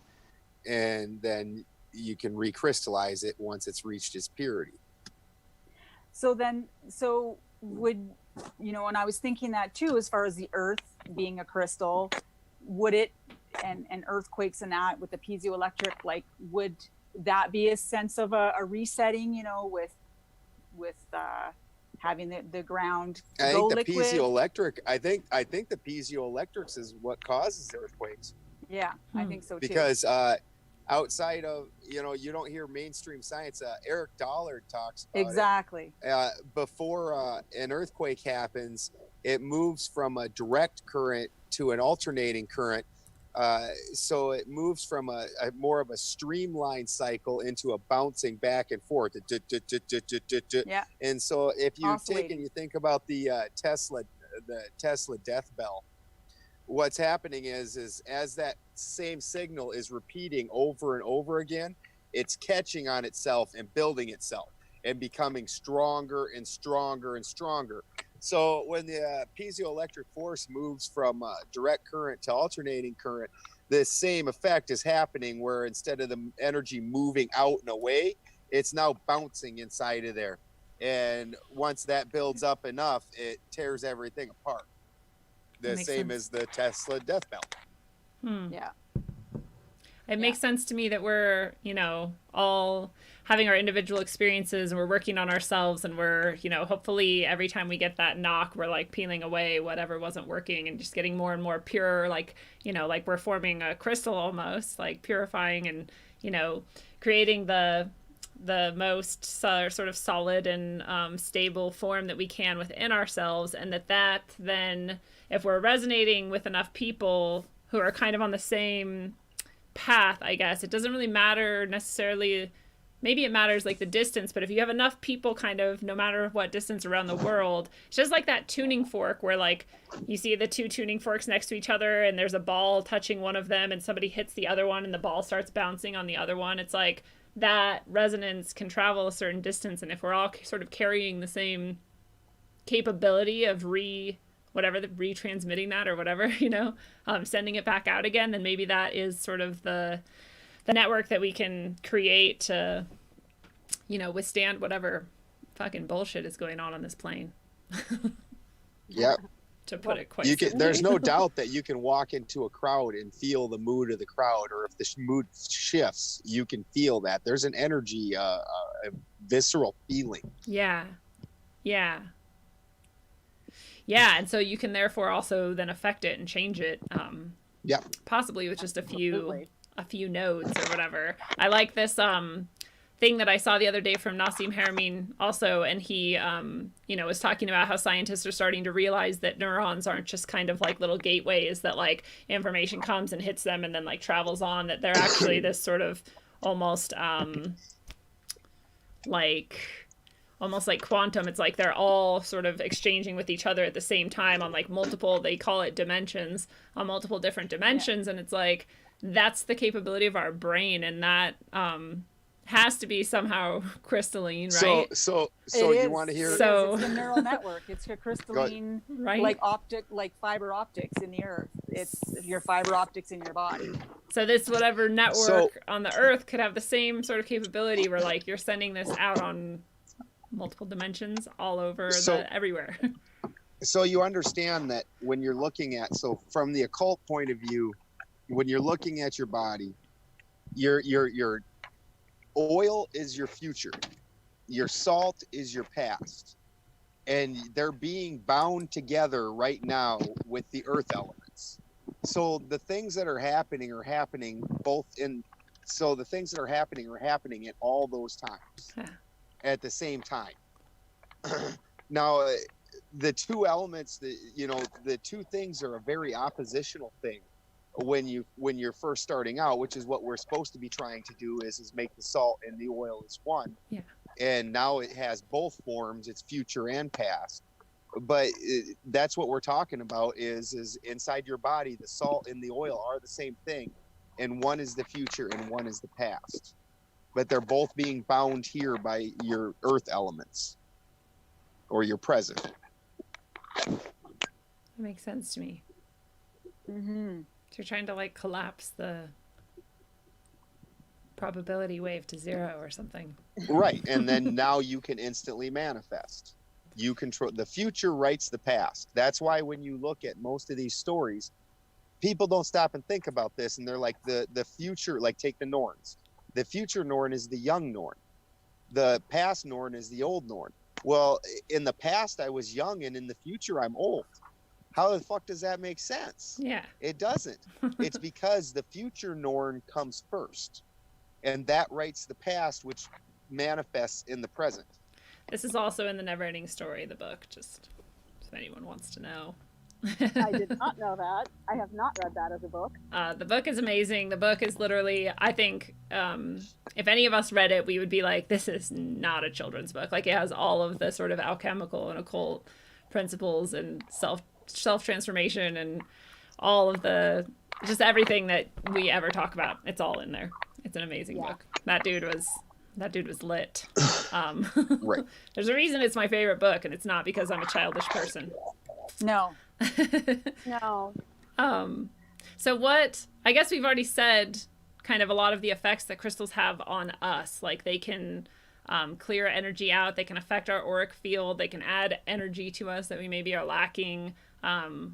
and then you can recrystallize it once it's reached its purity. So would, and I was thinking that too, as far as the earth being a crystal, would it, and earthquakes and that with the piezoelectric, like, would that be a sense of a resetting, with having the ground go liquid? I think the piezoelectrics is what causes earthquakes. Yeah, I think so too. Because outside of, you don't hear mainstream science. Eric Dollard talks about exactly. Before an earthquake happens, it moves from a direct current to an alternating current. So it moves from a more of a streamlined cycle into a bouncing back and forth. Yeah. And so if you Oscillating. take and you think about the Tesla death bell, what's happening is as that same signal is repeating over and over again, it's catching on itself and building itself and becoming stronger and stronger and stronger. So when the piezoelectric force moves from direct current to alternating current, the same effect is happening, where instead of the energy moving out and away, it's now bouncing inside of there. And once that builds up enough, it tears everything apart. The same as the Tesla death bell. Yeah. It makes sense to me that we're, all having our individual experiences, and we're working on ourselves, and we're, hopefully every time we get that knock, we're like peeling away whatever wasn't working and just getting more and more pure, like, like we're forming a crystal almost, like purifying and, creating the most sort of solid and stable form that we can within ourselves. And that then, if we're resonating with enough people who are kind of on the same path, I guess, it doesn't really matter necessarily. Maybe it matters like the distance, but if you have enough people kind of, no matter what distance around the world, it's just like that tuning fork where like you see the two tuning forks next to each other and there's a ball touching one of them and somebody hits the other one and the ball starts bouncing on the other one. It's like that resonance can travel a certain distance. And if we're all sort of carrying the same capability of retransmitting that or whatever, sending it back out again, then maybe that is sort of the network that we can create to, withstand whatever fucking bullshit is going on this plane. Yep. To put it quite simply. There's no doubt that you can walk into a crowd and feel the mood of the crowd, or if the mood shifts, you can feel that. There's an energy, a visceral feeling. Yeah. Yeah. Yeah, and so you can therefore also then affect it and change it. Possibly with just a few nodes or whatever. I like this thing that I saw the other day from Nassim Haramein also, and he, was talking about how scientists are starting to realize that neurons aren't just kind of like little gateways that like information comes and hits them and then like travels on, that they're actually this sort of almost like quantum. It's like they're all sort of exchanging with each other at the same time on like multiple, they call it dimensions, on multiple different dimensions. And it's like, that's the capability of our brain, and that has to be somehow crystalline, right? So you want to hear? So it's a neural network. It's a crystalline, right? like fiber optics in the earth. It's your fiber optics in your body. So this whatever network on the earth could have the same sort of capability where like you're sending this out on multiple dimensions all over everywhere. So you understand that when you're looking at, so from the occult point of view, when you're looking at your body, your oil is your future, your salt is your past, and they're being bound together right now with the earth elements. So the things that are happening at all those times at the same time. Now, the two elements, the two things are a very oppositional thing when you're first starting out, which is what we're supposed to be trying to do is make the salt and the oil as one. Yeah. And now it has both forms, it's future and past. But that's what we're talking about is inside your body, the salt and the oil are the same thing, and one is the future and one is the past. But they're both being bound here by your earth elements or your present. That makes sense to me. Mm-hmm. So you're trying to like collapse the probability wave to zero or something. Right. And then now you can instantly manifest. You control the future, writes the past. That's why when you look at most of these stories, people don't stop and think about this. And they're like the future, like take the Norns. The future Norn is the young Norn. The past Norn is the old Norn. Well, in the past I was young, and in the future I'm old. How the fuck does that make sense? Yeah. It doesn't. It's because the future Norn comes first, and that writes the past, which manifests in the present. This is also in the Never-Ending Story, the book, just if anyone wants to know. I did not know that. I have not read that as a book. The book is amazing. The book is literally, I think, if any of us read it, we would be like, this is not a children's book. Like, it has all of the sort of alchemical and occult principles and self-transformation and all of the, just everything that we ever talk about. It's all in there. It's an amazing book. That dude was lit. Right. There's a reason it's my favorite book, and it's not because I'm a childish person. No. No. So what, I guess we've already said kind of a lot of the effects that crystals have on us. Like they can clear energy out, they can affect our auric field, they can add energy to us that we maybe are lacking.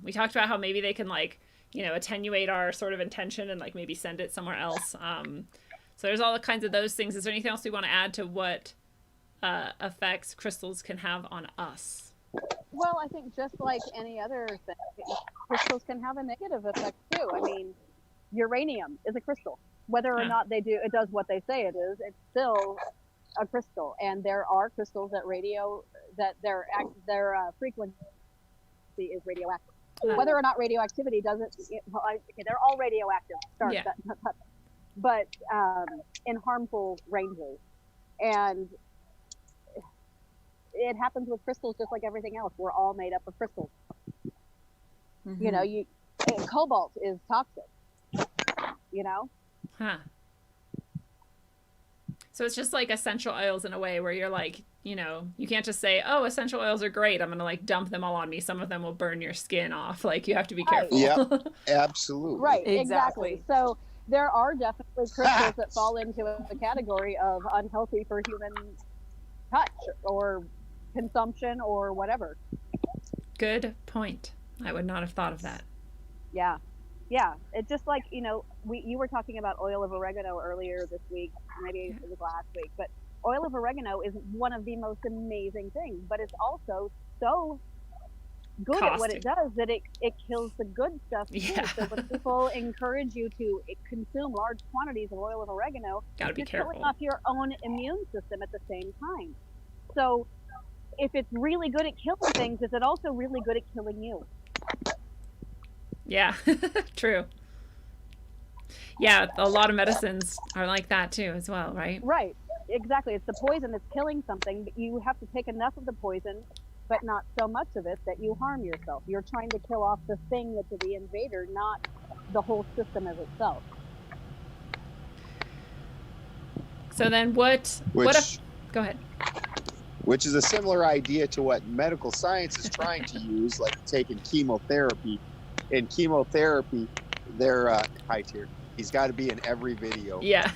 We talked about how maybe they can like, attenuate our sort of intention and like maybe send it somewhere else. So there's all the kinds of those things. Is there anything else we want to add to what effects crystals can have on us? Well, I think just like any other thing, crystals can have a negative effect too. I mean, uranium is a crystal. Whether or not it does what they say it is, it's still a crystal. And there are crystals that their frequency is radioactive. Whether or not radioactivity doesn't, they're all radioactive. But in harmful ranges. And it happens with crystals just like everything else. We're all made up of crystals. Mm-hmm. Cobalt is toxic. Huh. So it's just like essential oils in a way where you're like, you can't just say, oh, essential oils are great, I'm going to like dump them all on me. Some of them will burn your skin off. Like you have to be careful. Yeah, absolutely. Right, exactly. So there are definitely crystals that fall into the category of unhealthy for human touch or consumption or whatever. Good point. I would not have thought of that. Yeah. It's just like, you were talking about oil of oregano earlier this week, maybe it was last week, but oil of oregano is one of the most amazing things, but it's also so good at what Caustic. it does, that it kills the good stuff too. Yeah. So when people encourage you to consume large quantities of oil of oregano, Gotta be you're killing careful. off your own immune system at the same time. So if it's really good at killing things, is it also really good at killing you? Yeah, true. Yeah, a lot of medicines are like that too, as well, right? Right. Exactly. It's the poison that's killing something, but you have to take enough of the poison, but not so much of it that you harm yourself. You're trying to kill off the thing that's the invader, not the whole system as itself. So then, what if? Go ahead. Which is a similar idea to what medical science is trying to use, like taking chemotherapy. In chemotherapy, they're high tier. He's got to be in every video. Yeah.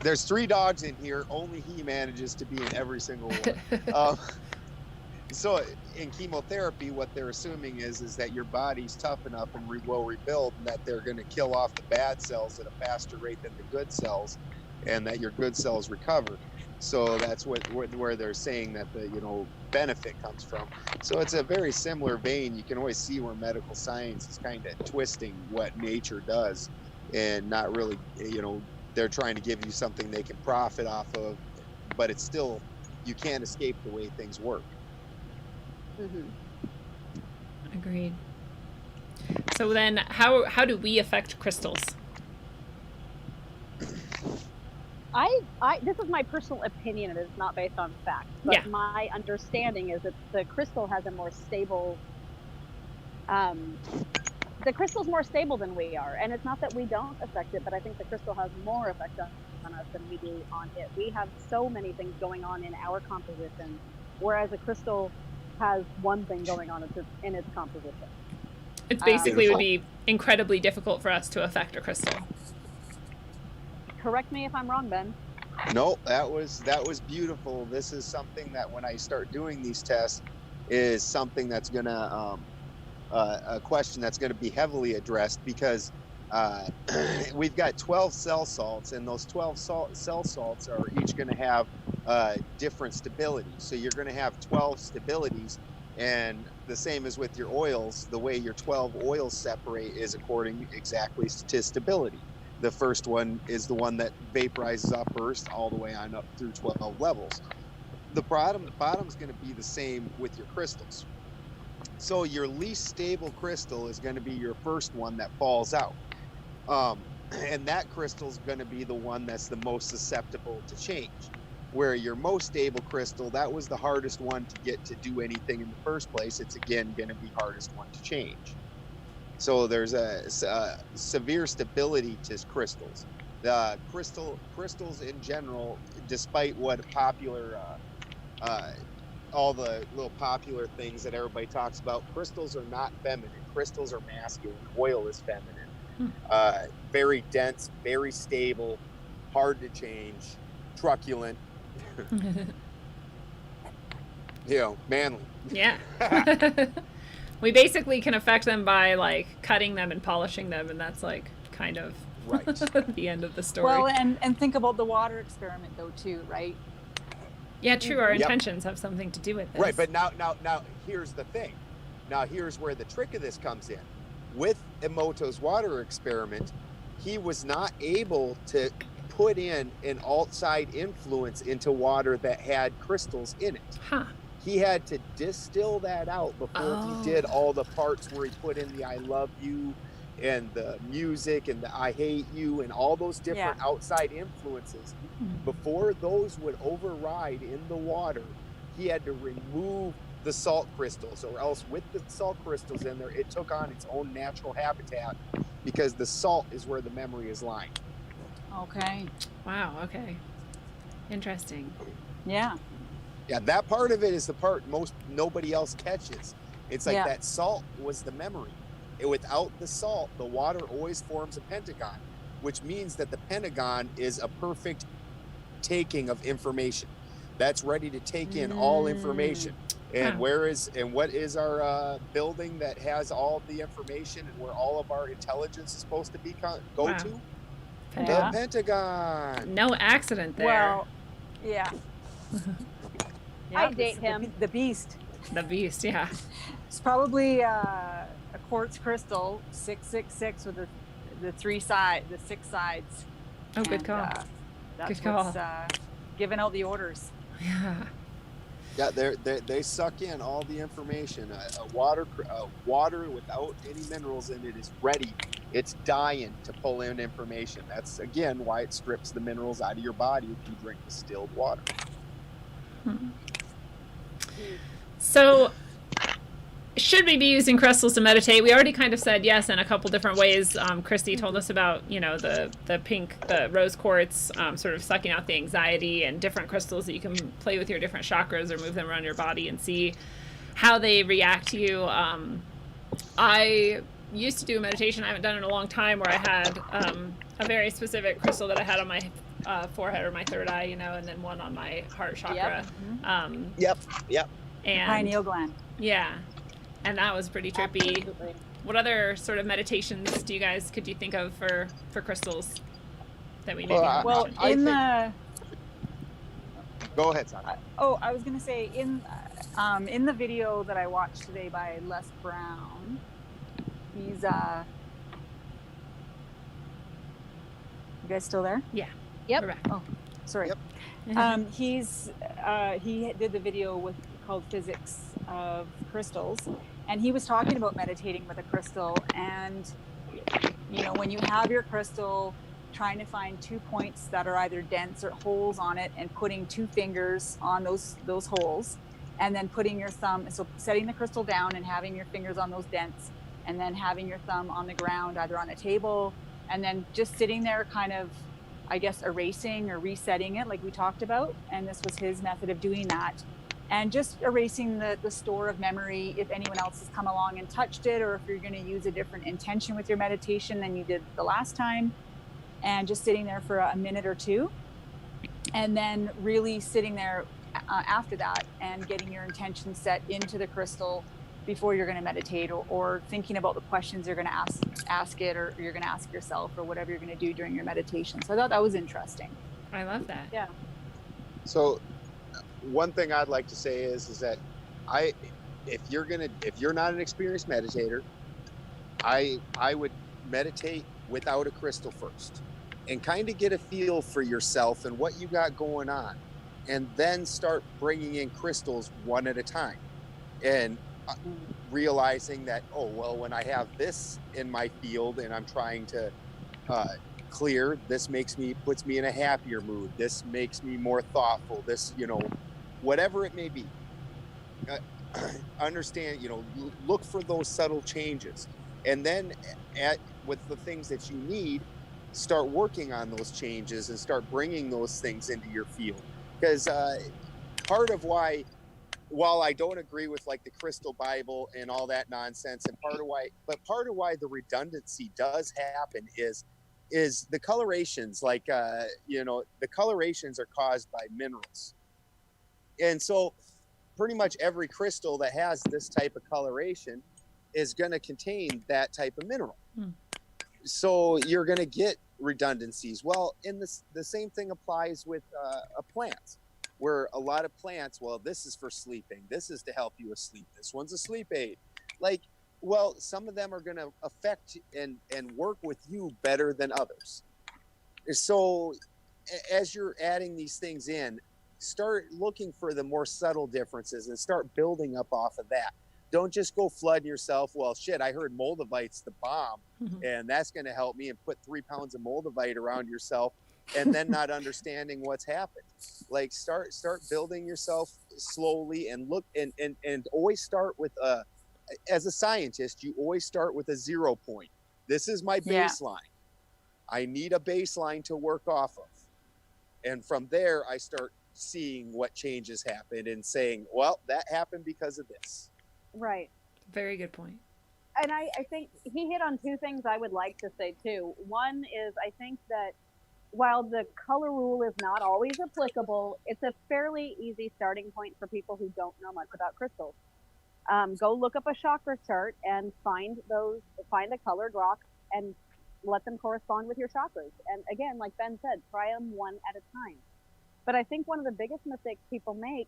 There's 3 dogs in here. Only he manages to be in every single one. So in chemotherapy, what they're assuming is that your body's tough enough and will rebuild, and that they're going to kill off the bad cells at a faster rate than the good cells, and that your good cells recover. So that's where they're saying that the benefit comes from. So it's a very similar vein. You can always see where medical science is kind of twisting what nature does, and not really, they're trying to give you something they can profit off of, but it's still, you can't escape the way things work. Mm-hmm. Agreed. So then, how do we affect crystals? This is my personal opinion, and it's not based on fact, but Yeah. my understanding is that the crystal has a more stable, the crystal's more stable than we are. And it's not that we don't affect it, but I think the crystal has more effect on us than we do on it. We have so many things going on in our composition, whereas a crystal has one thing going on in its composition. It's basically would be incredibly difficult for us to affect a crystal. Correct me if I'm wrong, Ben. No, that was beautiful. This is something that when I start doing these tests is something that's gonna a question that's gonna be heavily addressed, because we've got 12 cell salts, and those 12 cell salts are each gonna have different stability. So you're gonna have 12 stabilities, and the same as with your oils, the way your 12 oils separate is according exactly to stability. The first one is the one that vaporizes up first, all the way on up through 12 levels. The bottom's going to be the same with your crystals. So your least stable crystal is going to be your first one that falls out. And that crystal is going to be the one that's the most susceptible to change. Where your most stable crystal, that was the hardest one to get to do anything in the first place. It's again going to be hardest one to change. So there's a severe stability to crystals. The crystals in general, despite what popular, all the little popular things that everybody talks about, crystals are not feminine. Crystals are masculine. Oil is feminine. Very dense, very stable, hard to change, truculent. Manly. Yeah. We basically can affect them by like cutting them and polishing them, and that's like kind of right. The end of the story. Well, and think about the water experiment though too, right? Yeah, true. Our Yep. intentions have something to do with this. Right, but now here's the thing. Now here's where the trick of this comes in. With Emoto's water experiment, he was not able to put in an outside influence into water that had crystals in it. Huh. He had to distill that out before he did all the parts where he put in the I love you and the music and the I hate you and all those different outside influences. Before those would override in the water, he had to remove the salt crystals, or else with the salt crystals in there, it took on its own natural habitat, because the salt is where the memory is lying. Okay. Wow. Okay. Interesting. Yeah. Yeah, that part of it is the part nobody else catches. It's like that salt was the memory. Without the salt, the water always forms a pentagon, which means that the pentagon is a perfect taking of information. That's ready to take in all information. And what is our building that has all of the information and where all of our intelligence is supposed to be go to? The Pentagon. No accident there. Well, yeah. I date him. The beast. The beast, yeah. It's probably a quartz crystal, 666 with the the 6 sides. Oh, good And, call. that's Good call. what's giving out the orders. Yeah. Yeah, they suck in all the information. Water without any minerals in it is ready. It's dying to pull in information. That's again why it strips the minerals out of your body if you drink distilled water. So, should we be using crystals to meditate? We already kind of said yes in a couple different ways. Christy told us about, the pink, the rose quartz, sort of sucking out the anxiety, and different crystals that you can play with your different chakras or move them around your body and see how they react to you. I used to do a meditation. I haven't done it in a long time, where I had a very specific crystal that I had on my forehead or my third eye, and then one on my heart chakra. Yep. Yep. And pineal gland. yeah, and that was pretty trippy. Absolutely. What other sort of meditations could you think of for crystals that we maybe Well, haven't Well, mentioned? Go ahead, Sasha. I was gonna say in the video that I watched today by Les Brown, he's you guys still there? Yeah. Yep. We're back. Oh, sorry. Yep. He did the video called Physics of Crystals, and he was talking about meditating with a crystal. And when you have your crystal, trying to find 2 points that are either dents or holes on it, and putting 2 fingers on those holes, and then putting your thumb, so setting the crystal down and having your fingers on those dents, and then having your thumb on the ground, either on a table, and then just sitting there kind of, I guess, erasing or resetting it like we talked about. And this was his method of doing that. And just erasing the store of memory if anyone else has come along and touched it, or if you're going to use a different intention with your meditation than you did the last time. And just sitting there for a minute or two. And then really sitting there after that and getting your intention set into the crystal before you're going to meditate, or thinking about the questions you're going to ask it, or you're going to ask yourself, or whatever you're going to do during your meditation. So I thought that was interesting. I love that. Yeah. So one thing I'd like to say is that if you're not an experienced meditator, I would meditate without a crystal first, and kind of get a feel for yourself and what you got going on, and then start bringing in crystals one at a time, and realizing that, oh, well, when I have this in my field and I'm trying to clear, this puts me in a happier mood, this makes me more thoughtful, this, whatever it may be. Understand, look for those subtle changes, and then with the things that you need, start working on those changes and start bringing those things into your field. Because part of why, while I don't agree with like the crystal Bible and all that nonsense, and part of why the redundancy does happen is the colorations. Like the colorations are caused by minerals, and so pretty much every crystal that has this type of coloration is going to contain that type of mineral. So you're going to get redundancies. Well, the same thing applies with plants, where a lot of plants, well, this is for sleeping, this is to help you asleep, this one's a sleep aid. Well, some of them are going to affect and work with you better than others. So as you're adding these things in, start looking for the more subtle differences and start building up off of that. Don't just go flooding yourself. Well, shit, I heard Moldavite's the bomb, and that's going to help me, and put 3 pounds of Moldavite around yourself, and then not understanding what's happened. Like start building yourself slowly, and look and always start with as a scientist, you always start with a 0 point. This is my baseline. I need a baseline to work off of. And from there, I start seeing what changes happen and saying, well, that happened because of this. Right. Very good point. And I think he hit on 2 things I would like to say too. One is, I think that while the color rule is not always applicable, it's a fairly easy starting point for people who don't know much about crystals. Go look up a chakra chart and find a colored rock and let them correspond with your chakras. And again, like Ben said, try them one at a time. But I think one of the biggest mistakes people make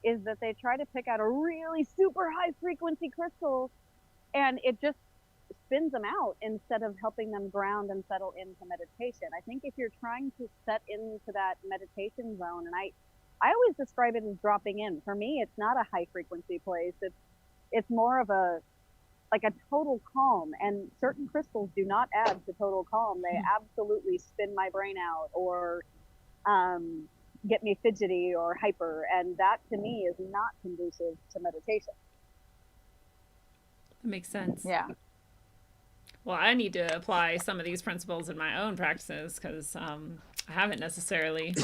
is that they try to pick out a really super high frequency crystal, and it just spins them out instead of helping them ground and settle into meditation. I think if you're trying to set into that meditation zone, and I always describe it as dropping in. For me, it's not a high frequency place. It's more of a like a total calm, and certain crystals do not add to total calm. They absolutely spin my brain out or get me fidgety or hyper, and that to me is not conducive to meditation. That makes sense. Yeah. Well, I need to apply some of these principles in my own practices because I haven't necessarily.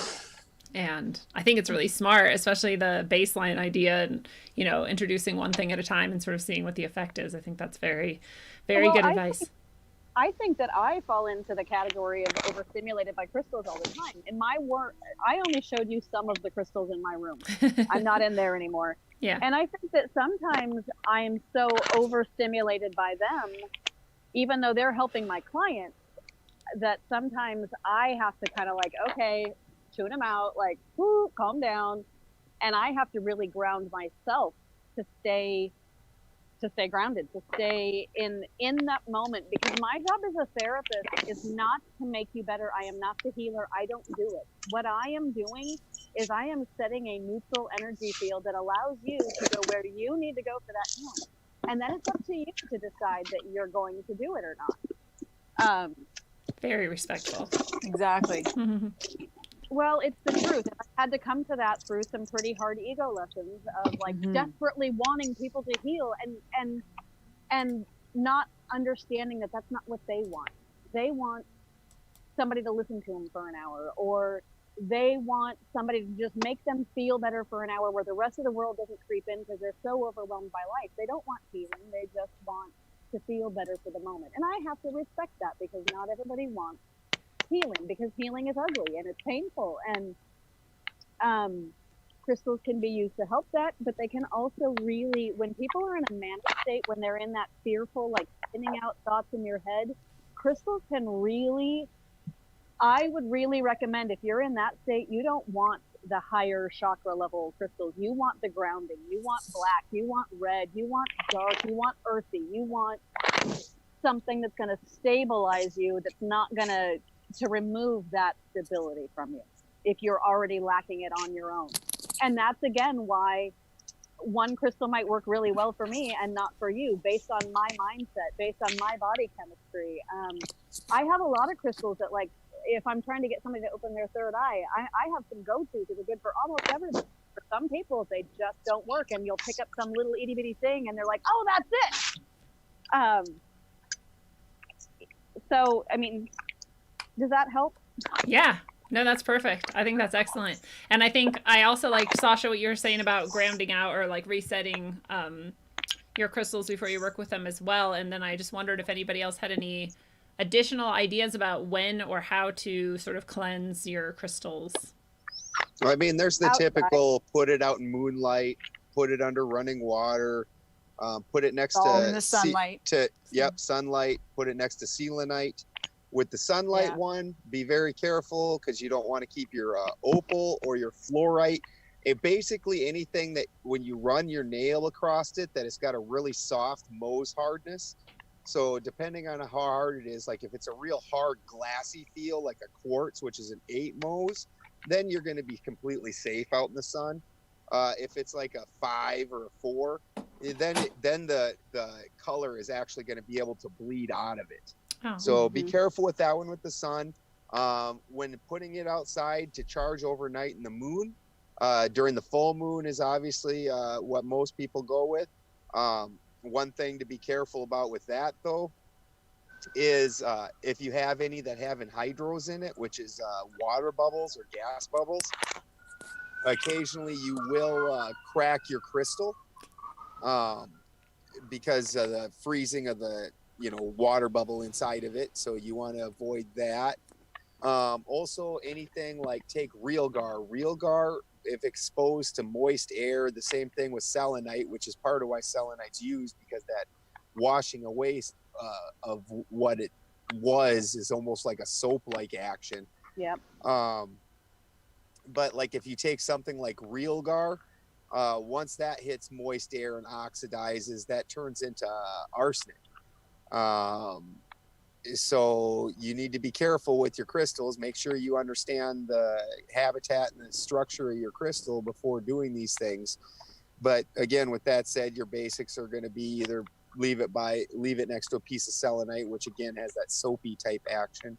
And I think it's really smart, especially the baseline idea and, you know, introducing one thing at a time and sort of seeing what the effect is. I think that's very, very good advice. I think that I fall into the category of overstimulated by crystals all the time. In my work, I only showed you some of the crystals in my room. I'm not in there anymore. Yeah. And I think that sometimes I am so overstimulated by them, even though they're helping my clients, that sometimes I have to kind of like, okay, tune them out, like, whoo, calm down. And I have to really ground myself to stay grounded, to stay in that moment, because my job as a therapist is not to make you better. I am not the healer. I don't do it. What I am doing is I am setting a neutral energy field that allows you to go where you need to go for that healing. And then it's up to you to decide that you're going to do it or not. Very respectful. Exactly. Well, it's the truth. I had to come to that through some pretty hard ego lessons of like desperately wanting people to heal and not understanding that that's not what they want. They want somebody to listen to them for an hour, or they want somebody to just make them feel better for an hour where the rest of the world doesn't creep in because they're so overwhelmed by life. They don't want healing. They just want to feel better for the moment. And I have to respect that, because not everybody wants healing, because healing is ugly and it's painful, and crystals can be used to help that, but they can also really, when people are in a manic state, when they're in that fearful, like spinning out thoughts in your head, crystals can really, I would really recommend, if you're in that state, you don't want the higher chakra level crystals. You want the grounding. You want black. You want red. You want dark. You want earthy. You want something that's going to stabilize you, that's not going to remove that stability from you if you're already lacking it on your own. And that's again why one crystal might work really well for me and not for you, based on my mindset, based on my body chemistry. I have a lot of crystals that, like, if I'm trying to get somebody to open their third eye, I have some go-tos that are good for almost everything. For some people, they just don't work, and you'll pick up some little itty bitty thing and they're like, oh, that's it. So, I mean, does that help? Yeah. No, that's perfect. I think that's excellent. And I think I also like, Sasha, what you were saying about grounding out or like resetting your crystals before you work with them as well. And then I just wondered if anybody else had any additional ideas about when or how to sort of cleanse your crystals. I mean, there's the Outside. typical put it out in moonlight, put it under running water, put it next All to in the sunlight. Sunlight, put it next to selenite. With the sunlight one, be very careful, because you don't want to keep your opal or your fluorite. Basically anything that when you run your nail across it, that it's got a really soft Mohs hardness. So depending on how hard it is, like if it's a real hard glassy feel like a quartz, which is an 8 Mohs, then you're going to be completely safe out in the sun. If it's like a 5 or a 4, then the color is actually going to be able to bleed out of it. Oh. So be careful with that one with the sun. When putting it outside to charge overnight in the moon, during the full moon is obviously what most people go with. One thing to be careful about with that, though, is if you have any that have anhydrous in it, which is water bubbles or gas bubbles, occasionally you will crack your crystal because of the freezing of the water bubble inside of it. So you want to avoid that. Also, anything like take Realgar. Realgar, if exposed to moist air, the same thing with selenite, which is part of why selenite's used, because that washing away of what it was is almost like a soap-like action. Yep. But like if you take something like Realgar, Once that hits moist air and oxidizes, that turns into arsenic. So you need to be careful with your crystals. Make sure you understand the habitat and the structure of your crystal before doing these things. But again, with that said, your basics are going to be either leave it next to a piece of selenite, which again has that soapy type action,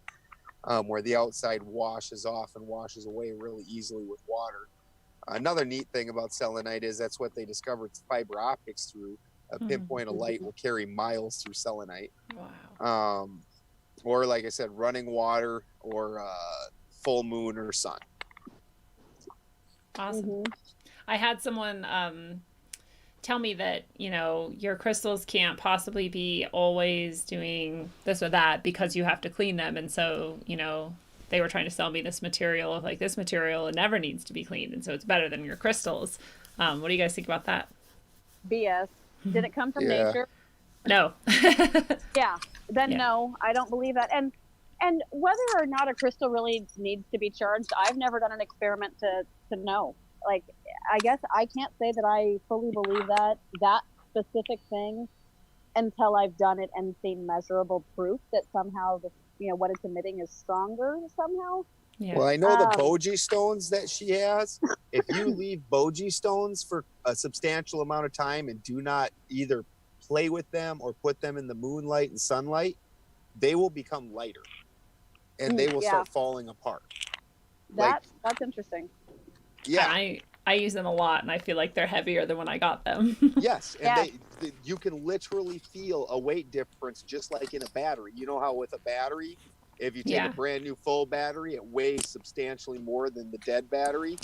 where the outside washes off and washes away really easily with water. Another neat thing about selenite is that's what they discovered fiber optics through. A pinpoint of light will carry miles through selenite. Wow. Or like I said, running water or full moon or sun. Awesome. Mhm. I had someone tell me that, you know, your crystals can't possibly be always doing this or that because you have to clean them. And so, you know, they were trying to sell me this material of like, this material, it never needs to be cleaned. And so it's better than your crystals. What do you guys think about that? BS. Did it come from Yeah. nature? No. Yeah. Then Yeah. no, I don't believe that. And whether or not a crystal really needs to be charged, I've never done an experiment to know. Like, I guess I can't say that I fully believe that specific thing until I've done it and seen measurable proof that somehow what it's emitting is stronger somehow. Yeah. Well, I know the bogie stones that she has. If you leave bogie stones for a substantial amount of time and do not either play with them or put them in the moonlight and sunlight, they will become lighter and they will start falling apart. That's interesting. Yeah. I use them a lot and I feel like they're heavier than when I got them. Yes. And you can literally feel a weight difference just like in a battery. You know how with a battery, if you take a brand new full battery, it weighs substantially more than the dead battery.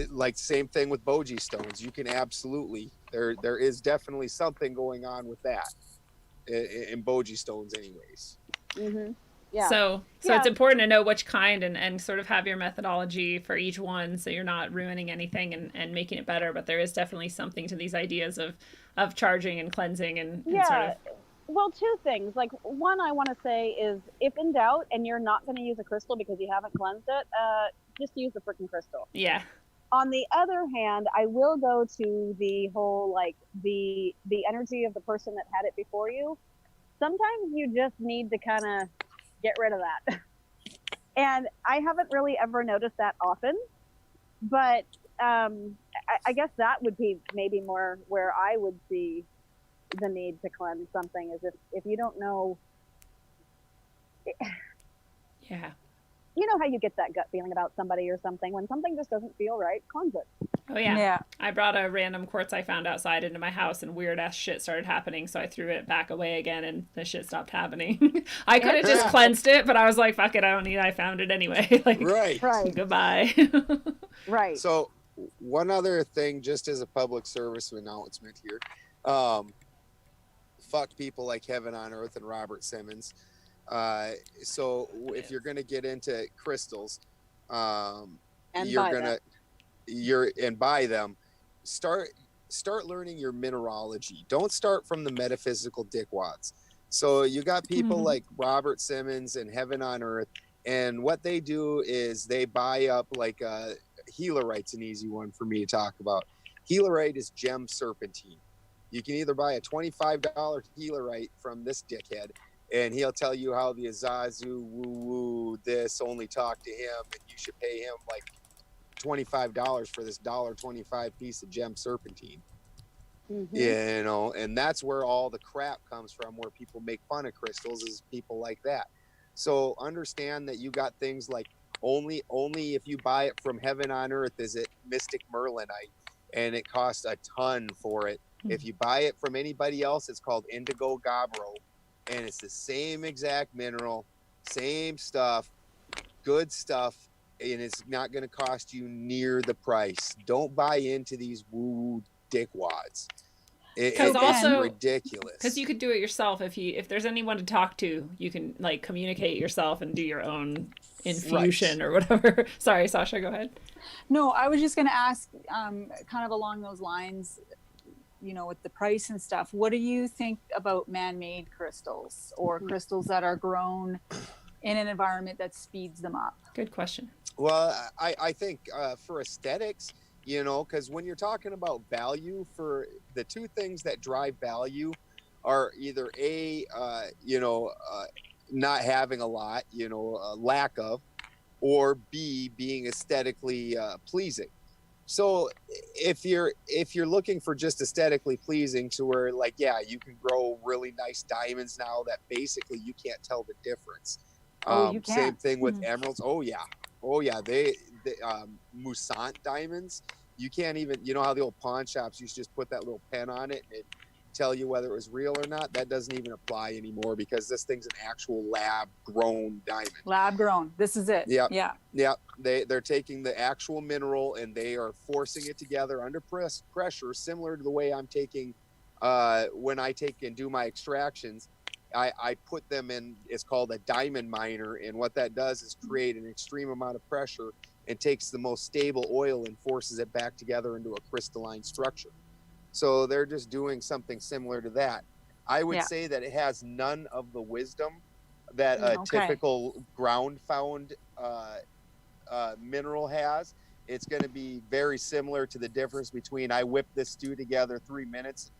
Like same thing with bogie stones. You can absolutely, there is definitely something going on with that in bogie stones anyways. Mm-hmm. Yeah. So it's important to know which kind and sort of have your methodology for each one so you're not ruining anything and making it better. But there is definitely something to these ideas of charging and cleansing and sort of. Well, two things. Like, one I want to say is, if in doubt and you're not going to use a crystal because you haven't cleansed it, just use the freaking crystal. Yeah. On the other hand, I will go to the whole, like, the energy of the person that had it before you. Sometimes you just need to kind of get rid of that. And I haven't really ever noticed that often, but I guess that would be maybe more where I would see the need to cleanse something, is if you don't know. Yeah. You know how you get that gut feeling about somebody or something when something just doesn't feel right? Cleanse it. Oh yeah. I brought a random quartz I found outside into my house and weird ass shit started happening, so I threw it back away again and the shit stopped happening. I could have just cleansed it, but I was like, fuck it, I don't need it. I found it anyway. Like, right. Goodbye. Right. So one other thing, just as a public service announcement here, fuck people like Heaven on Earth and Robert Simmons. So if you're going to get into crystals, and buy them, start learning your mineralogy. Don't start from the metaphysical dickwads. So you got people like Robert Simmons and Heaven on Earth, and what they do is they buy up like healerite's an easy one for me to talk about. Healerite is gem serpentine. You can either buy a $25 healerite from this dickhead, and he'll tell you how the Azazu woo this only talk to him, and you should pay him like $25 for this $1.25 piece of gem serpentine. Mm-hmm. You know, and that's where all the crap comes from, where people make fun of crystals, is people like that. So understand that you got things like only if you buy it from Heaven on Earth is it Mystic Merlinite, and it costs a ton for it. If you buy it from anybody else, it's called Indigo Gabbro, and it's the same exact mineral, same stuff, good stuff, and it's not going to cost you near the price. Don't buy into these woo dickwads. It's also ridiculous. Because you could do it yourself if there's anyone to talk to, you can like communicate yourself and do your own infusion or whatever. Sorry, Sasha, go ahead. No, I was just going to ask, kind of along those lines, you know, with the price and stuff, what do you think about man-made crystals or crystals that are grown in an environment that speeds them up? Good question. Well, I think for aesthetics, you know, because when you're talking about value, for the two things that drive value are either not having a lot, lack of, or B, being aesthetically pleasing. So if you're looking for just aesthetically pleasing, to where, like, yeah, you can grow really nice diamonds now that basically you can't tell the difference. You can. Same thing with emeralds. Oh yeah, they Musant diamonds. You can't even, how the old pawn shops used to just put that little pen on it and tell you whether it was real or not. That doesn't even apply anymore, because this thing's an actual lab grown diamond. Lab grown. This is it. Yeah. They're taking the actual mineral and they are forcing it together under pressure, similar to the way I'm taking when I take and do my extractions. I put them in, it's called a diamond miner, and what that does is create an extreme amount of pressure and takes the most stable oil and forces it back together into a crystalline structure. So they're just doing something similar to that. I would say that it has none of the wisdom that a typical ground found mineral has. It's going to be very similar to the difference between I whipped this stew together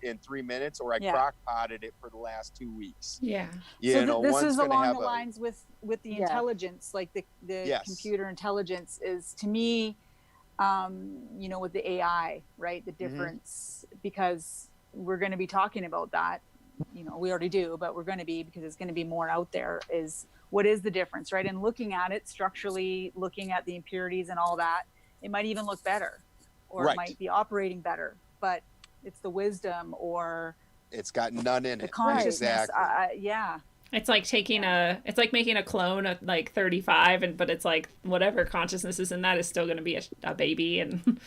in 3 minutes, or I crock potted it for the last 2 weeks. Yeah. This is along the lines with the intelligence, like the computer intelligence is, to me, with the AI, right? The difference, because we're going to be talking about that. We already do, but we're going to be, because it's going to be more out there, is what is the difference, right? And looking at it structurally, looking at the impurities and all that, it might even look better, or it might be operating better, but it's the wisdom, or it's got none in the it. consciousness. Exactly. It's like it's like making a clone of like 35, but it's like whatever consciousness is in that is still going to be a baby, and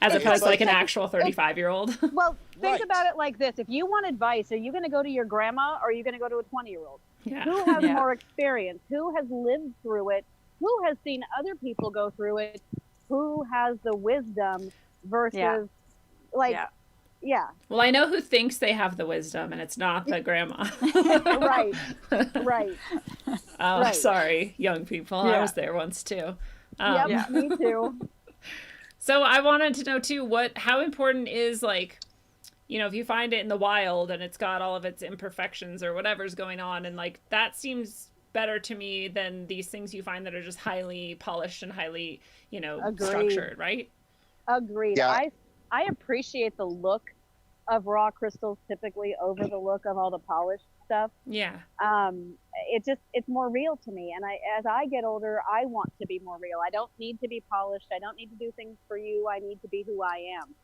as opposed to like an actual 35-year-old. Well, think about it like this: if you want advice, are you going to go to your grandma, or are you going to go to a 20-year-old? Yeah. Who has more experience? Who has lived through it? Who has seen other people go through it? Who has the wisdom versus Well, I know who thinks they have the wisdom, and it's not the grandma. Right. Sorry, young people. I was there once too. Me too. So I wanted to know too, how important is, like, if you find it in the wild and it's got all of its imperfections or whatever's going on, and like that seems better to me than these things you find that are just highly polished and highly, structured, right? Agreed. Yeah. I appreciate the look of raw crystals typically over the look of all the polished stuff. Yeah. It's more real to me. And as I get older, I want to be more real. I don't need to be polished. I don't need to do things for you. I need to be who I am.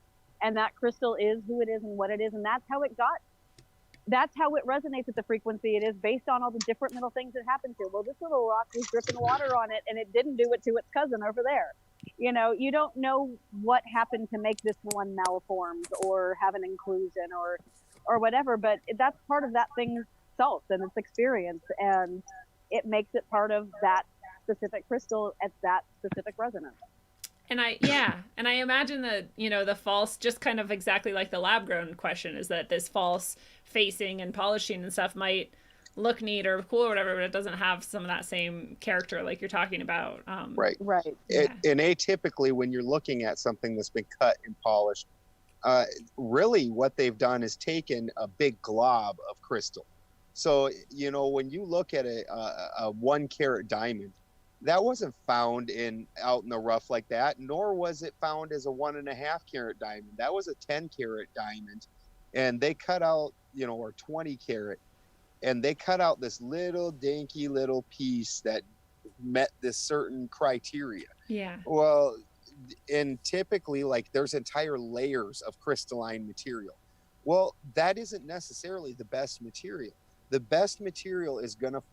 And that crystal is who it is and what it is. And that's how it resonates at the frequency it is, based on all the different little things that happened to it. Well, this little rock was dripping water on it, and it didn't do it to its cousin over there. You don't know what happened to make this one malformed or have an inclusion or whatever, but that's part of that thing's self and its experience, and it makes it part of that specific crystal at that specific resonance. And I imagine that, the false, just kind of exactly like the lab grown question, is that this false facing and polishing and stuff might look neat or cool or whatever, but it doesn't have some of that same character like you're talking about. Right. And atypically, when you're looking at something that's been cut and polished, really what they've done is taken a big glob of crystal. So, when you look at a 1 carat diamond, that wasn't found out in the rough like that, nor was it found as a 1.5 carat diamond. That was a 10 carat diamond, and they cut out, or 20 carat, and they cut out this little dinky little piece that met this certain criteria. Yeah. Well, and typically, like, there's entire layers of crystalline material. Well, that isn't necessarily the best material. The best material is going to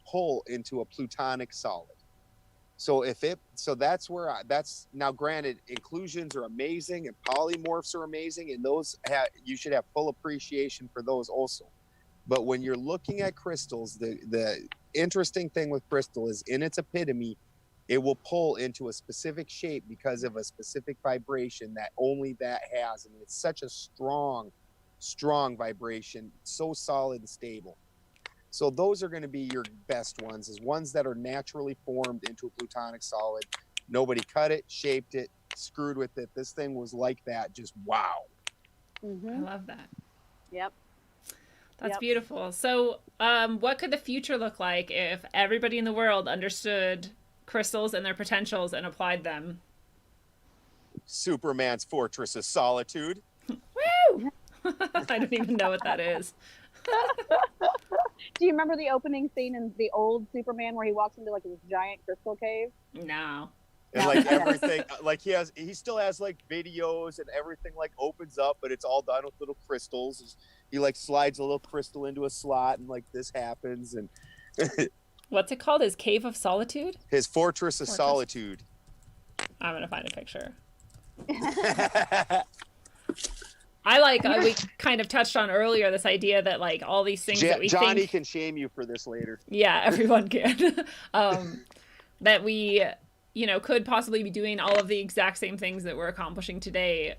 pull into a plutonic solid. So that's now, granted, inclusions are amazing and polymorphs are amazing, and those you should have full appreciation for those also. But when you're looking at crystals, the interesting thing with crystal is, in its epitome, it will pull into a specific shape because of a specific vibration that only that has, and it's such a strong vibration, so solid and stable. So those are going to be your best ones that are naturally formed into a plutonic solid. Nobody cut it, shaped it, screwed with it. This thing was like that. Just wow. I love that. Yep. That's Yep. beautiful. So, what could the future look like if everybody in the world understood crystals and their potentials and applied them? Superman's Fortress of Solitude. Woo! I don't even know what that is. Do you remember the opening scene in the old Superman where he walks into like this giant crystal cave? No. And like everything, like he still has like videos and everything like opens up, but it's all done with little crystals. He like slides a little crystal into a slot and like this happens. And What's it called? His Cave of Solitude? his Fortress of Solitude. I'm going to find a picture. I like, we kind of touched on earlier this idea that like all these things that we Johnny think... can shame you for this later. Yeah, everyone can. That we, you know, could possibly be doing all of the exact same things that we're accomplishing today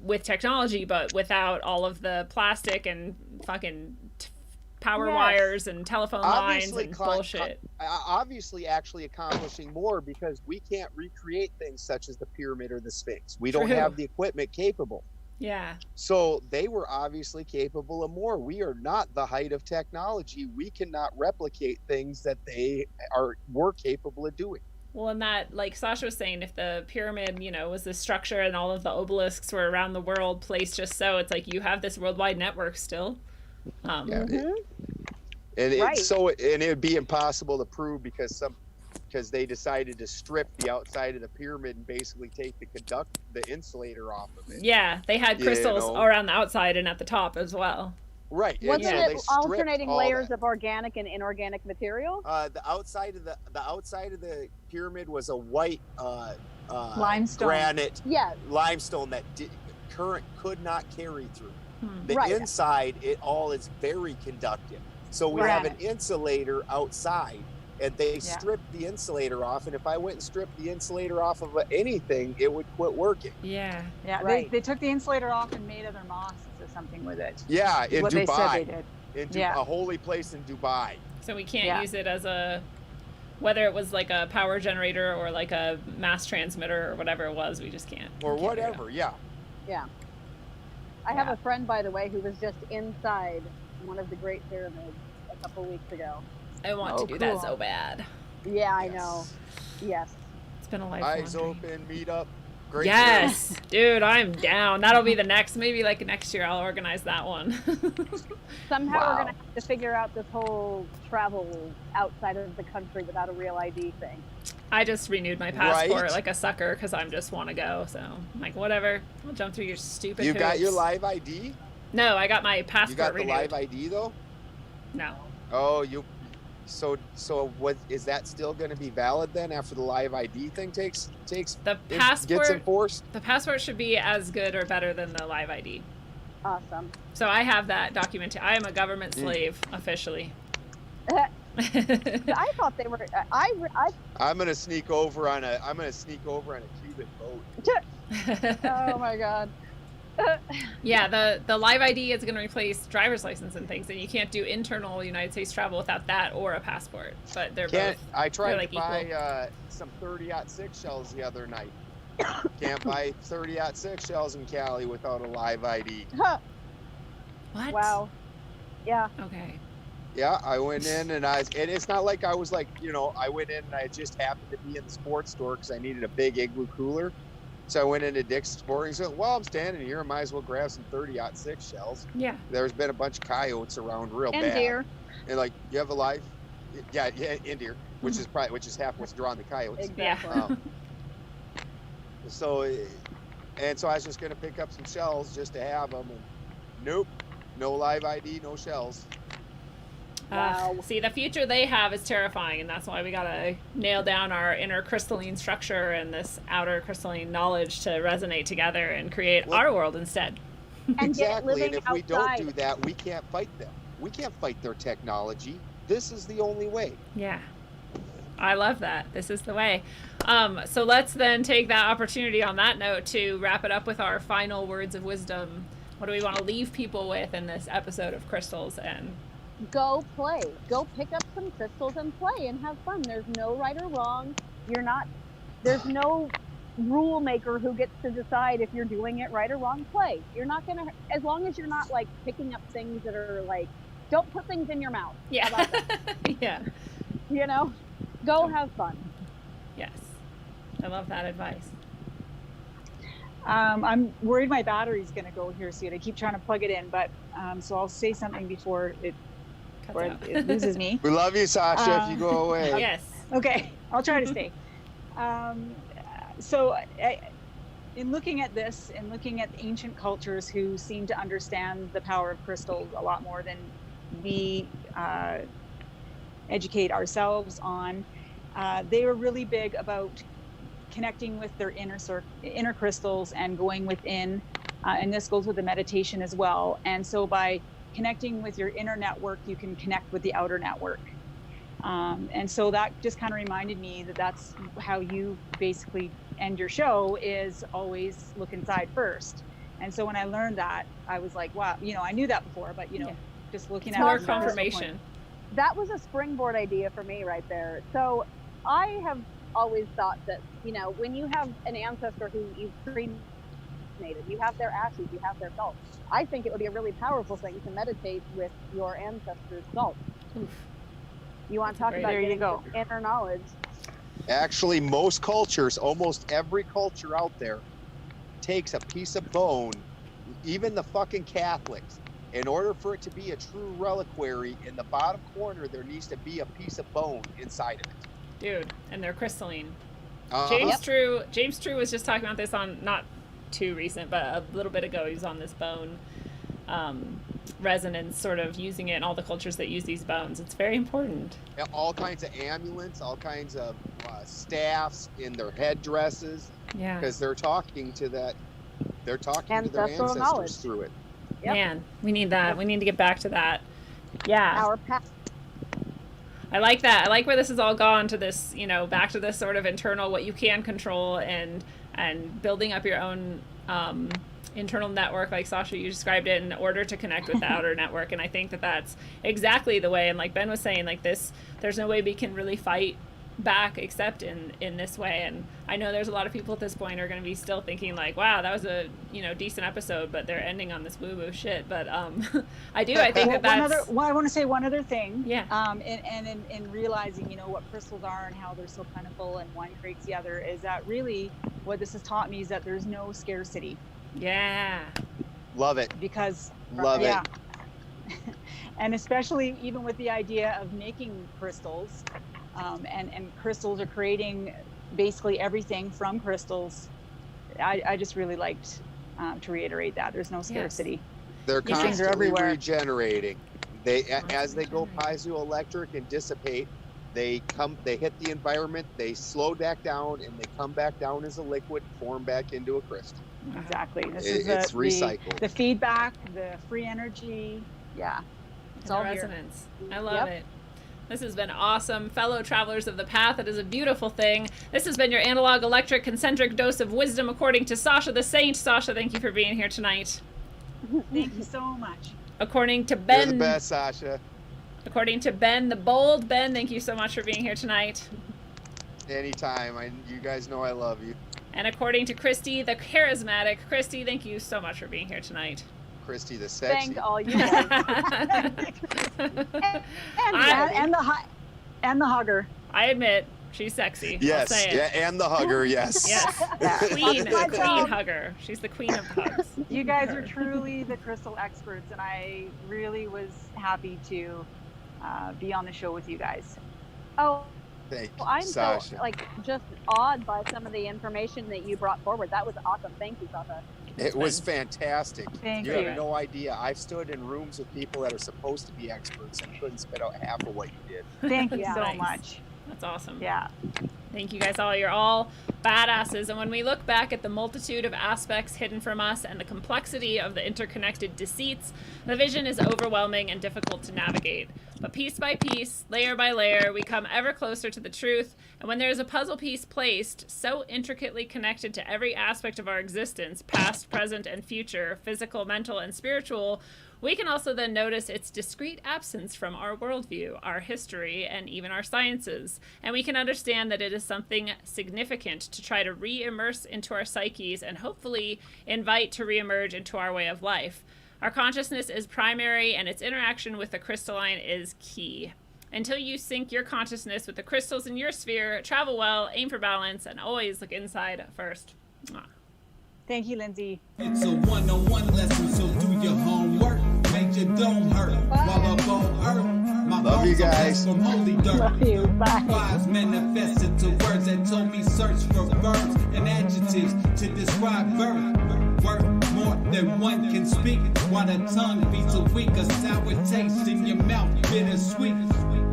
with technology, but without all of the plastic and fucking power wires and telephone lines and bullshit. Obviously actually accomplishing more because we can't recreate things such as the pyramid or the Sphinx. We don't have the equipment capable. Yeah. So they were obviously capable of more. We are not the height of technology. We cannot replicate things that they were capable of doing. Well, and that, like Sasha was saying, if the pyramid, you know, was this structure and all of the obelisks were around the world placed just so, it's like you have this worldwide network still. And it would be impossible to prove because they decided to strip the outside of the pyramid and basically take the insulator off of it. Yeah, they had crystals around the outside and at the top as well. Right. Wasn't it alternating layers of of organic and inorganic material? The outside of the pyramid was a white limestone granite Yes. limestone that current could not carry through. The Right. inside, it all is very conductive. So we have an insulator outside, and they stripped the insulator off. And if I went and stripped the insulator off of anything, it would quit working. Yeah. Yeah, Right. they took the insulator off and made other mosques or something with it. Yeah, in what Dubai. they said they did. A holy place in Dubai. So we can't use it as whether it was like a power generator or like a mass transmitter or whatever it was, we just can't. Or whatever, yeah. Yeah. I have a friend, by the way, who was just inside one of the Great Pyramids a couple weeks ago. I want to do that so bad. Yeah, I know. Yes. It's been a lifelong Eyes dream. open, meet up. Great. Yes, dude, I'm down. That'll be the next. Maybe like next year, I'll organize that one. Somehow we're gonna have to figure out this whole travel outside of the country without a real ID thing. I just renewed my passport like a sucker because I just want to go. So I'm like, whatever. I'll jump through your stupid. You hoops. got your live ID? No, I got my passport. You got renewed. the live ID though? No. Oh, you. So what is that still going to be valid then after the live ID thing takes the passport gets enforced? The passport should be as good or better than the live ID. Awesome. So I have that document. I am a government slave officially. I thought they were. I'm gonna sneak over on a Cuban boat. Oh my god. Yeah, the live ID is going to replace driver's license and things, and you can't do internal United States travel without that or a passport. But they're both. I tried like to buy some 30-06 shells the other night. Can't buy 30-06 shells in Cali without a live ID. What? Wow. Yeah. Okay. Yeah, I went in and it's not like I was like, I went in and I just happened to be in the sports store because I needed a big igloo cooler. So I went into Dick's Sporting and said, well, I'm standing here, I might as well grab some 30-06 shells. Yeah. There's been a bunch of coyotes around real bad. And deer. And like, you have a live? Yeah, and deer, which is half what's drawing the coyotes. Exactly. So I was just going to pick up some shells just to have them. And nope, no live ID, no shells. Wow. See, the future they have is terrifying, and that's why we gotta nail down our inner crystalline structure and this outer crystalline knowledge to resonate together and create our world instead. And exactly, and if outside. we don't do that, we can't fight them. We can't fight their technology. This is the only way. Yeah. I love that. This is the way. So let's then take that opportunity on that note to wrap it up with our final words of wisdom. What do we want to leave people with in this episode of Crystals? And Go play. Go pick up some crystals and play and have fun. There's no right or wrong. There's no rule maker who gets to decide if you're doing it right or wrong. Play. You're not gonna, as long as you're not like picking up things that are like, don't put things in your mouth. Yeah. How about that? Yeah. You know, go have fun. Yes. I love that advice. I'm worried my battery's going to go here soon. I keep trying to plug it in, but so I'll say something before it loses me. We love you, Sasha. If you go away. Yes. Okay, I'll try to stay. In looking at this and looking at ancient cultures who seem to understand the power of crystals a lot more than we educate ourselves on, they were really big about connecting with their inner crystals and going within, and this goes with the meditation as well. And so by connecting with your inner network, you can connect with the outer network. And so that just kind of reminded me that that's how you basically end your show, is always look inside first. And so when I learned that, I was like, wow, I knew that before, but just looking it's at more it confirmation. That was a springboard idea for me right there. So I have always thought that, when you have an ancestor who you've cremated, you have their ashes, you have their salt. I think it would be a really powerful thing to meditate with your ancestors' salt. Oof. You want to talk about getting inner knowledge. Actually, most cultures, almost every culture out there, takes a piece of bone, even the fucking Catholics. In order for it to be a true reliquary, in the bottom corner, there needs to be a piece of bone inside of it. Dude, and they're crystalline. Uh-huh. James True was just talking about this on, not too recent, but a little bit ago. He was on this bone resonance, sort of using it in all the cultures that use these bones. It's very important. All kinds of amulets, all kinds of staffs in their headdresses. Yeah. Because they're talking to that. They're talking to their Ancestral ancestors knowledge. through it. Yep. Man, we need that. We need to get back to that. Yeah. Our past. I like that. I like where this has all gone to this, back to this sort of internal, what you can control, and building up your own internal network, like Sasha, you described it, in order to connect with the outer network. And I think that that's exactly the way. And like Ben was saying, like this, there's no way we can really fight back except in this way. And I know there's a lot of people at this point are going to be still thinking like, wow, that was a decent episode, but they're ending on this woo-woo shit. But I think that's I want to say one other thing. Yeah. And in realizing what crystals are and how they're so plentiful and one creates the other, is that really what this has taught me is that there's no scarcity. Yeah. Love it. Because Love it. And especially even with the idea of making crystals, and crystals are creating basically everything from crystals. I just really liked to reiterate that there's no scarcity. Yes. They're These things are constantly everywhere. regenerating. As they go piezoelectric and dissipate, they hit the environment, they slow back down, and they come back down as a liquid, form back into a crystal. Exactly. It's recycled. The feedback, the free energy. Yeah. It's all here. Resonance. I love it. This has been awesome. Fellow travelers of the path, it is a beautiful thing. This has been your analog, electric, concentric dose of wisdom according to Sasha the Saint. Sasha, thank you for being here tonight. Thank you so much. According to Ben. You're the best, Sasha. According to Ben the Bold. Ben, thank you so much for being here tonight. Anytime. You guys know I love you. And according to Christy the Charismatic. Christy, thank you so much for being here tonight. Christy the sexy. Thank all you guys. and the hugger. I admit, she's sexy. Yes, I'll say it. yeah, and the hugger, yes. Yes, queen hugger. She's the queen of hugs. You guys are truly the crystal experts, and I really was happy to be on the show with you guys. Oh, Thank you, well, I'm Sasha. so just awed by some of the information that you brought forward. That was awesome. Thank you, Sasha. It was fantastic. Thank You you. have no idea. I've stood in rooms with people that are supposed to be experts and couldn't spit out half of what you did. Thank you so Nice. much. That's awesome. Yeah. Thank you guys all. You're all badasses. And when we look back at the multitude of aspects hidden from us and the complexity of the interconnected deceits, the vision is overwhelming and difficult to navigate. But piece by piece, layer by layer, we come ever closer to the truth. And when there is a puzzle piece placed, so intricately connected to every aspect of our existence, past, present, and future, physical, mental, and spiritual, We can also then notice its discrete absence from our worldview, our history, and even our sciences. And we can understand that it is something significant to try to re-immerse into our psyches and hopefully invite to re-emerge into our way of life. Our consciousness is primary, and its interaction with the crystalline is key. Until you sync your consciousness with the crystals in your sphere, travel well, aim for balance, and always look inside first. Mwah. Thank you, Lindsay. It's a one-on-one lesson, so do your homework. Make your dome hurt while up on earth. My Love you guys. From holy dirt. Love you. Bye. Vibes manifested to words that told me search for verbs and adjectives to describe birth. Word more than one can speak. While the tongue beats a weak, a sour taste in your mouth, bittersweet.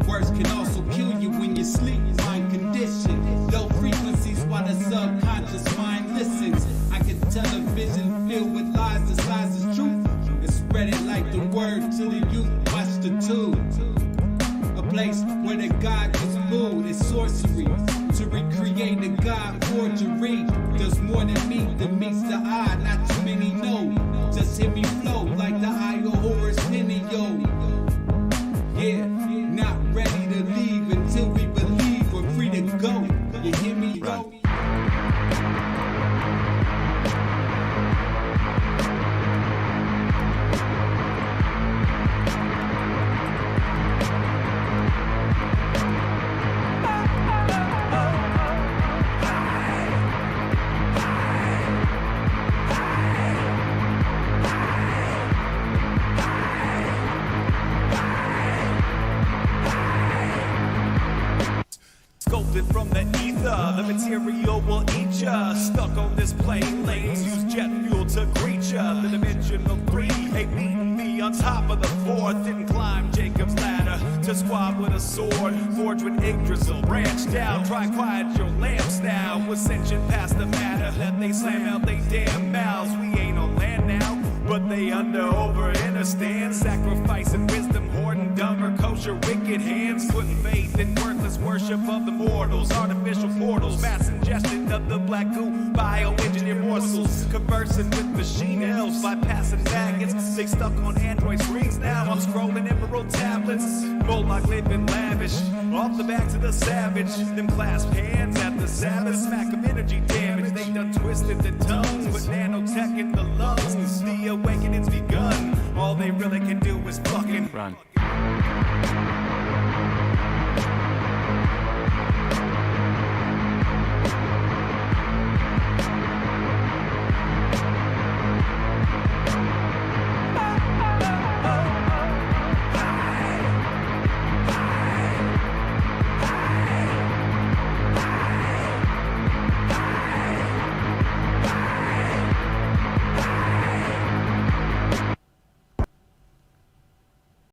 Words can also kill you when you sleep. Mind condition, low frequencies while the subconscious mind listens. I can tell a vision filled with lies, disguised as truth, and spread it like the word to the youth. Watch the tube. A place where the God gets booed is sorcery. To recreate the God forgery. There's more than me that meets the eye, not too many know. Just hear me flow like the eye of Horus Pinio. Yeah, not ready to leave until we believe we're free to go. You hear me? Run. Sculpted from the ether, the material will eat ya. Stuck on this plane, lanes use jet fuel to greet ya. The dimensional three ain't meeting me on top of the fourth. Didn't climb Jacob's ladder to squab with a sword. Forged with ink drizzle, branch down. Try quiet your lamps now. Ascension past the matter that they slam out they damn mouths. We ain't on land now, but they over understand. Sacrificing wisdom, hoarding dumber, kosher, wicked hands. Putting faith in worthless worship of the mortals. Artificial portals, mass ingestion of the black goo. Bioengineered morsels, conversing with machine elves. Bypassing maggots, they stuck on Android screens now. I'm scrolling emerald tablets. Moloch living lavish, off the backs of the savage. Them clasped hands at the Sabbath. Smack of energy damage, they done twisted the tongues. With nanotech in the lungs, the awakening's begun. All they really can do is fucking run.